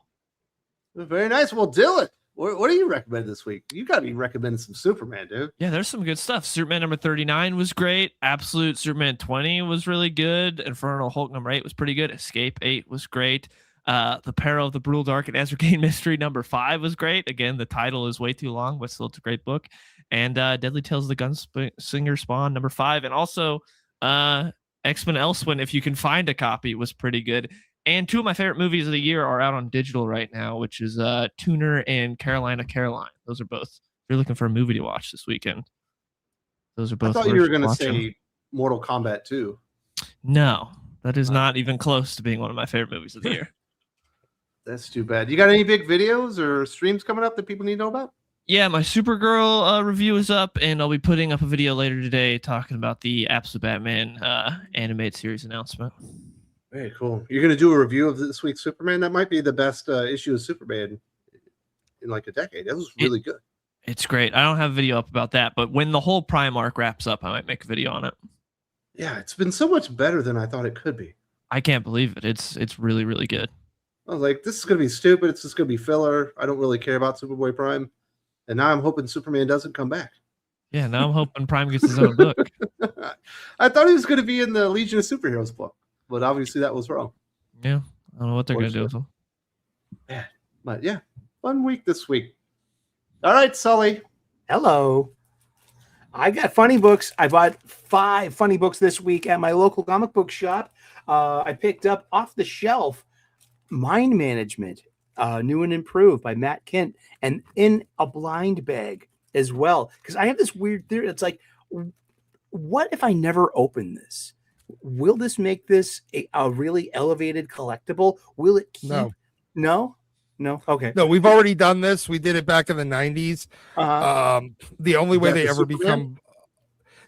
Very nice. Well, Dylan, what do you recommend this week? You got to be recommending some Superman, dude. Yeah, there's some good stuff. Superman number 39 was great. Absolute Superman 20 was really good. Infernal Hulk number 8 was pretty good. Escape 8 was great. The Peril of the Brutal Dark and Ezra Kane Mystery number 5 was great. Again, the title is way too long, but still it's a great book. And Deadly Tales of the Gunslinger Spawn number 5. And also X-Men Elsewhen, if you can find a copy, was pretty good. And 2 of my favorite movies of the year are out on digital right now, which is Tuner and Carolina Caroline. Those are both. If you're looking for a movie to watch this weekend, those are both. I thought you were going to say Mortal Kombat 2. No, that is not even close to being one of my favorite movies of the year. That's too bad. You got any big videos or streams coming up that people need to know about? Yeah, my Supergirl review is up, and I'll be putting up a video later today talking about the Absolute Batman animated series announcement. Very cool. You're going to do a review of this week's Superman? That might be the best issue of Superman in like a decade. That was really good. It's great. I don't have a video up about that, but when the whole Prime arc wraps up, I might make a video on it. Yeah, it's been so much better than I thought it could be. I can't believe it. It's really, really good. I was like, this is going to be stupid. It's just going to be filler. I don't really care about Superboy Prime. And now I'm hoping Superman doesn't come back. Yeah, now I'm hoping Prime gets his own book. I thought he was going to be in the Legion of Superheroes book, but obviously that was wrong. Yeah, I don't know what they're going to do with him. Yeah, but yeah, fun week this week. All right, Sully. Hello. I got funny books. I bought 5 funny books this week at my local comic book shop. I picked up off the shelf Mind Management, new and improved by Matt Kent, and in a blind bag as well. Because I have this weird theory. It's like, what if I never open this? Will this make this a really elevated collectible? Will it keep? No. Okay. No, we've already done this. We did it back in the 90s. The only way they ever become,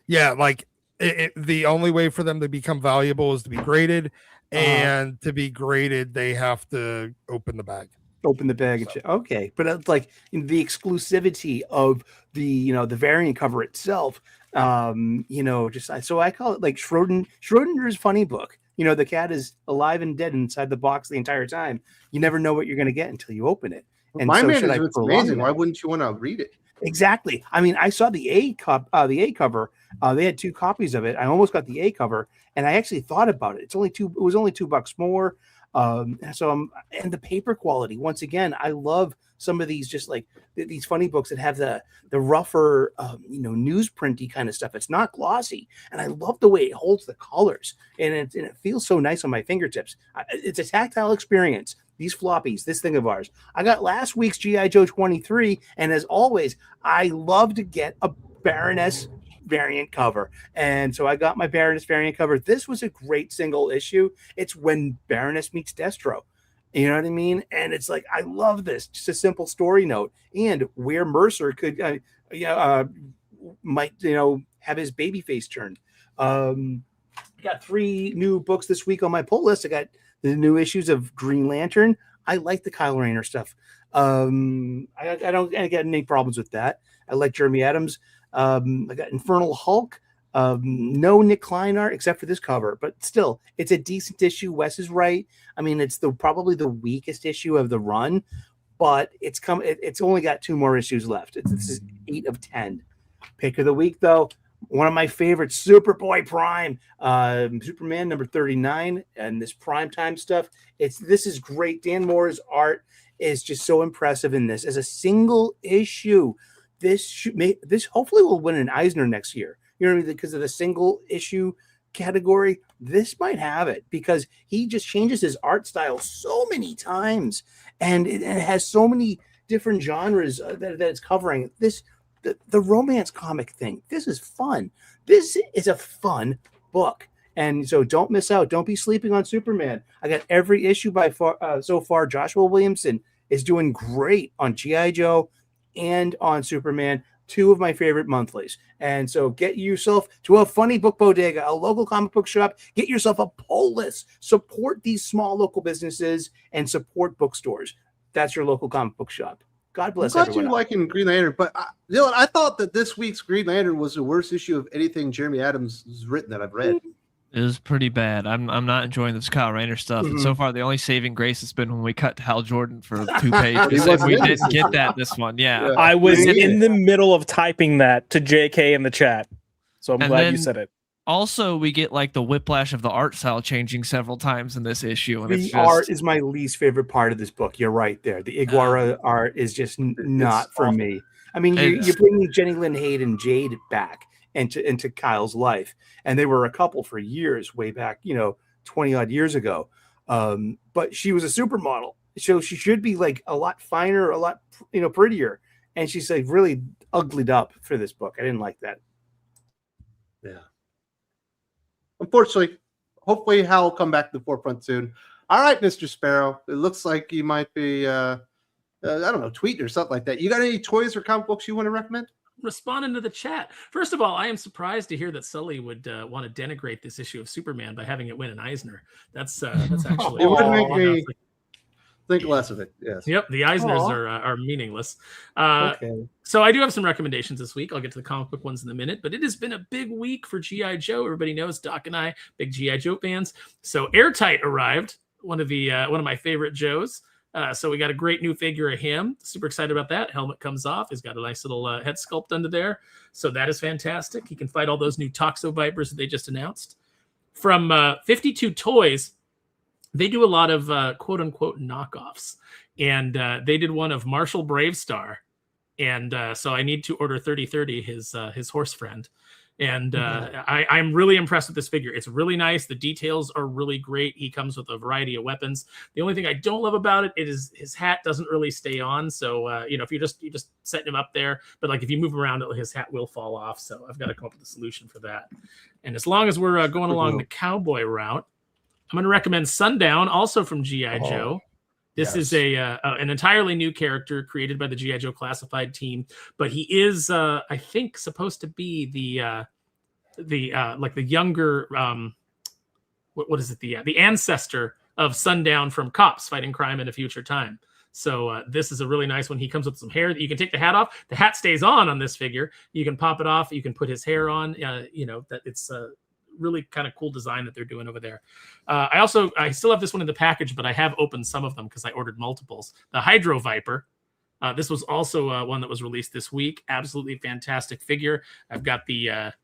the only way for them to become valuable is to be graded, and to be graded, they have to open the bag. Open the bag and shit. Okay, but it's like the exclusivity of the the variant cover itself. So I call it like Schrodinger's funny book. The cat is alive and dead inside the box the entire time. You never know what you're going to get until you open it. And My Management's amazing. Why wouldn't you want to read it? Exactly. I mean, I saw the A cover. They had 2 copies of it. I almost got the A cover, and I actually thought about it. It was only $2 more. And the paper quality. Once again, I love some of these just like these funny books that have the rougher, newsprinty kind of stuff. It's not glossy, and I love the way it holds the colors, and it feels so nice on my fingertips. It's a tactile experience. These floppies, this thing of ours. I got last week's G.I. Joe 23, and as always, I love to get a Baroness variant cover, and so I got my Baroness variant cover. This was a great single issue. It's when Baroness meets Destro. You know what I mean? And it's like, I love this. Just a simple story note, and where Mercer could, might have his baby face turned. I got 3 new books this week on my pull list. I got the new issues of Green Lantern. I like the Kyle Rayner stuff. I don't get any problems with that. I like Jeremy Adams. I got Infernal Hulk. No Nick Klein art except for this cover, but still, it's a decent issue. Wes is right. I mean, it's probably the weakest issue of the run, but it's only got 2 more issues left. This is 8 of 10. Pick of the week, though, one of my favorites, Superboy Prime, Superman number 39, and this primetime stuff. This is great. Dan Moore's art is just so impressive in this as a single issue. This hopefully will win an Eisner next year. You know what I mean? Because of the single issue category, this might have it because he just changes his art style so many times, and it has so many different genres that it's covering. The romance comic thing, this is fun. This is a fun book, and so don't miss out. Don't be sleeping on Superman. I got every issue by far so far. Joshua Williamson is doing great on G.I. Joe and on Superman, two of my favorite monthlies. And so get yourself to a funny book bodega, a local comic book shop. Get yourself a pull list. Support these small local businesses and support bookstores. That's your local comic book shop. God bless I'm glad everyone. you're liking Green Lantern, but Dylan, I thought that this week's Green Lantern was the worst issue of anything Jeremy Adams has written that I've read. It was pretty bad. I'm not enjoying this Kyle Rayner stuff. And so far, the only saving grace has been when we cut to Hal Jordan for 2 pages. And we didn't get that this one. Yeah. I was in the middle of typing that to JK in the chat. So I'm glad you said it. Also, we get like the whiplash of the art style changing several times in this issue. And The art is my least favorite part of this book. You're right there. The Iguara art is just not for me. I mean, you're bringing Jenny Lynn Hayden Jade back into Kyle's life, and they were a couple for years, way back, 20 odd years ago. But she was a supermodel, so she should be like a lot finer, a lot prettier, and she's like really uglied up for this book. I didn't like that. Yeah. Unfortunately, hopefully Hal will come back to the forefront soon. All right, Mr. Sparrow. It looks like you might be, I don't know, tweeting or something like that. You got any toys or comic books you want to recommend? Responding to the chat. First of all, I am surprised to hear that Sully would want to denigrate this issue of Superman by having it win an Eisner. That's actually it would make me think less of it. Yes. Yep, the Eisners are meaningless. Okay. So I do have some recommendations this week. I'll get to the comic book ones in a minute, but it has been a big week for G.I. Joe. Everybody knows Doc and I big G.I. Joe fans. So Airtight arrived, one of my favorite Joes. So we got a great new figure of him. Super excited about that. Helmet comes off. He's got a nice little head sculpt under there. So that is fantastic. He can fight all those new Toxo Vipers that they just announced. From 52 Toys, they do a lot of quote unquote knockoffs. And they did one of Marshall Bravestar. And so I need to order 3030, his horse friend. And I'm really impressed with this figure. It's really nice. The details are really great. He comes with a variety of weapons. The only thing I don't love about it is his hat doesn't really stay on. So, if you just setting him up there, but like if you move him around, his hat will fall off. So I've got to come up with a solution for that. And as long as we're going along the cowboy route, I'm going to recommend Sundown, also from G.I. Joe. This is an entirely new character created by the G.I. Joe Classified team, but he is, I think, supposed to be the younger, what is it? The ancestor of Sundown from Cops Fighting Crime in a Future Time. So this is a really nice one. He comes with some hair that you can take the hat off. The hat stays on this figure. You can pop it off. You can put his hair on. That it's really kind of cool design that they're doing over there. I still have this one in the package, but I have opened some of them because I ordered multiples. The Hydro Viper. This was also one that was released this week. Absolutely fantastic figure. I've got the, there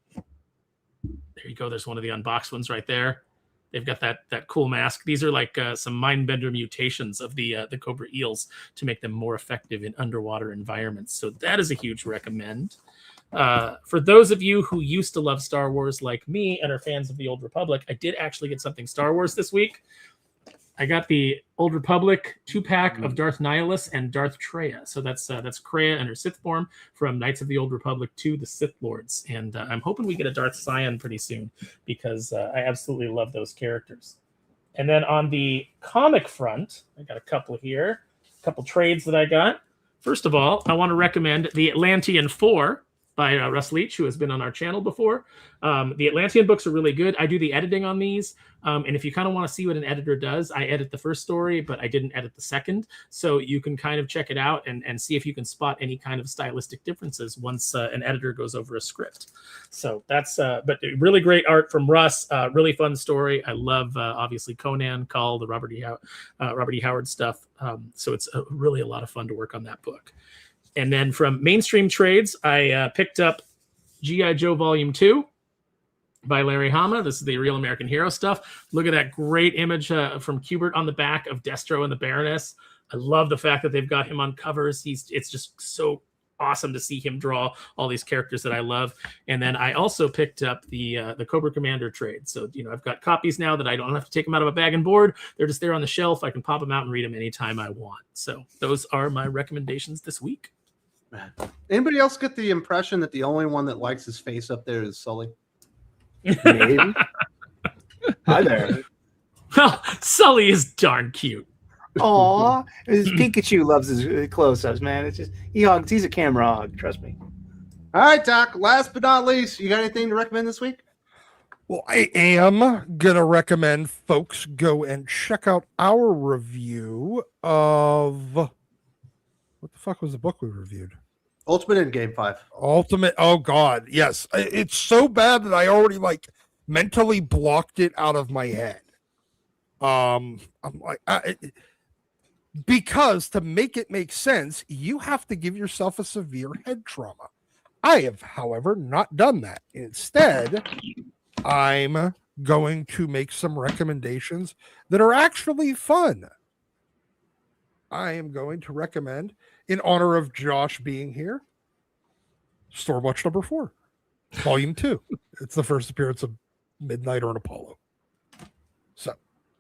you go. There's one of the unboxed ones right there. They've got that cool mask. These are like some Mindbender mutations of the Cobra eels to make them more effective in underwater environments. So that is a huge recommend. For those of you who used to love Star Wars like me and are fans of the Old Republic, I did actually get something Star Wars this week. I got the Old Republic 2-pack of Darth Nihilus and Darth Treya. So that's Kreia and her Sith form from Knights of the Old Republic to the Sith Lords. And I'm hoping we get a Darth Scion pretty soon because I absolutely love those characters. And then on the comic front, I got a couple here, a couple trades that I got. First of all, I want to recommend the Atlantean 4 by Russ Leach, who has been on our channel before. The Atlantean books are really good. I do the editing on these. And if you kind of want to see what an editor does, I edit the first story, but I didn't edit the second. So you can kind of check it out and see if you can spot any kind of stylistic differences once an editor goes over a script. So that's, but really great art from Russ. Really fun story. I love, obviously, Conan, Call, the Robert E. Howard stuff. So it's really a lot of fun to work on that book. And then from mainstream trades, I picked up G.I. Joe Volume 2 by Larry Hama. This is the Real American Hero stuff. Look at that great image from Kubert on the back of Destro and the Baroness. I love the fact that they've got him on covers. It's just so awesome to see him draw all these characters that I love. And then I also picked up the Cobra Commander trade. So, I've got copies now that I don't have to take them out of a bag and board. They're just there on the shelf. I can pop them out and read them anytime I want. So those are my recommendations this week. Anybody else get the impression that the only one that likes his face up there is Sully? Maybe. Hi there. Well, Sully is darn cute. Aw, his Pikachu loves his close-ups, man. It's just he's a camera hog, trust me. All right, Doc. Last but not least, you got anything to recommend this week? Well, I am gonna recommend folks go and check out our review of what the fuck was the book we reviewed? Ultimate Endgame 5. Ultimate. Oh God, yes. It's so bad that I already mentally blocked it out of my head. I'm like, because to make it make sense, you have to give yourself a severe head trauma. I have, however, not done that. Instead, I'm going to make some recommendations that are actually fun. I am going to recommend, in honor of Josh being here, Stormwatch number 4, volume 2. It's the first appearance of Midnight or an Apollo. So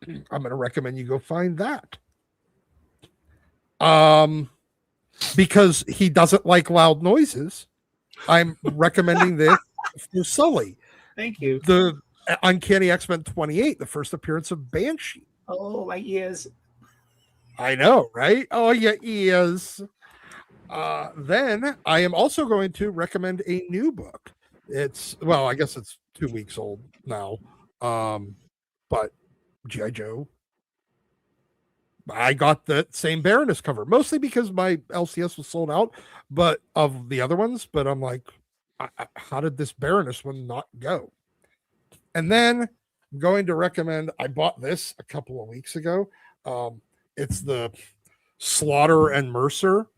I'm going to recommend you go find that. Because he doesn't like loud noises, I'm recommending this for Sully. Thank you. The Uncanny X-Men 28, the first appearance of Banshee. Oh, my ears. I know, right? Oh, yeah, ears. Then I am also going to recommend a new book. I guess it's 2 weeks old now. But G.I. Joe. I got the same Baroness cover, mostly because my LCS was sold out, but of the other ones. But I'm like, how did this Baroness one not go? And then I'm going to recommend, I bought this a couple of weeks ago. It's the Slaughter and Mercer,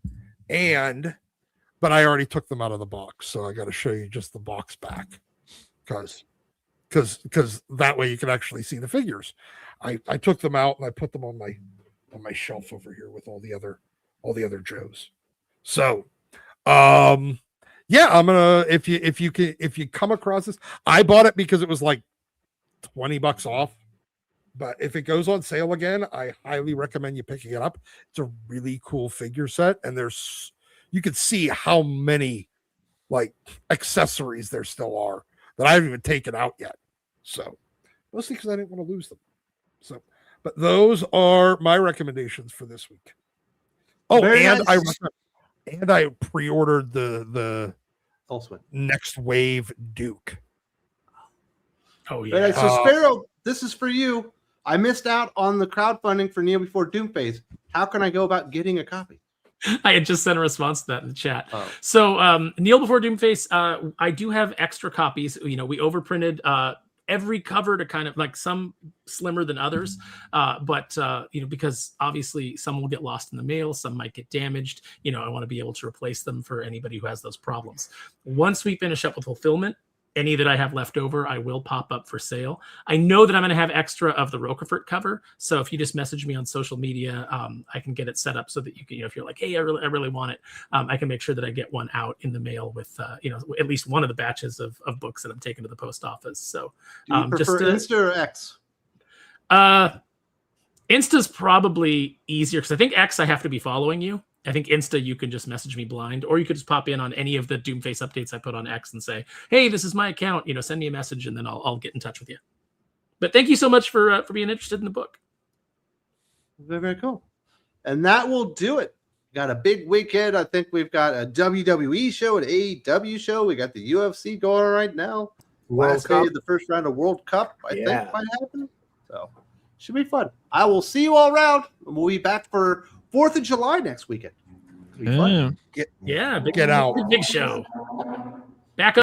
but I already took them out of the box, so I got to show you just the box back, because that way you can actually see the figures. I took them out and I put them on my shelf over here with all the other Joes. So, yeah, I'm gonna if you come across this, I bought it because it was like $20 off. But if it goes on sale again, I highly recommend you picking it up. It's a really cool figure set, and you can see how many accessories there still are that I haven't even taken out yet. So mostly because I didn't want to lose them. So, but those are my recommendations for this week. Oh, Very and nice. I pre-ordered the Elsewhen. Next Wave Duke. Oh, Very yeah. nice. So Sparrow, this is for you. I missed out on the crowdfunding for Kneel Before Doomface. How can I go about getting a copy? I had just sent a response to that in the chat. Oh. So, Kneel Before Doomface, I do have extra copies. We overprinted every cover to kind of some slimmer than others. But because obviously some will get lost in the mail, some might get damaged. I want to be able to replace them for anybody who has those problems. Once we finish up with fulfillment, any that I have left over, I will pop up for sale. I know that I'm going to have extra of the Roquefort cover. So if you just message me on social media, I can get it set up so that you can, if you're like, hey, I really want it, I can make sure that I get one out in the mail with, at least one of the batches of books that I'm taking to the post office. So Do you prefer Insta or X? Insta's probably easier because I think X, I have to be following you. I think Insta, you can just message me blind, or you could just pop in on any of the Doomface updates I put on X and say, hey, this is my account, send me a message and then I'll get in touch with you. But thank you so much for being interested in the book. Very, very cool. And that will do it. Got a big weekend. I think we've got a WWE show, an AEW show. We got the UFC going on right now. Last day of the first round of World Cup, I think, might happen. So should be fun. I will see you all around. We'll be back for 4th of July next weekend. It'll be fun. Yeah, Get out. Big show. Back up.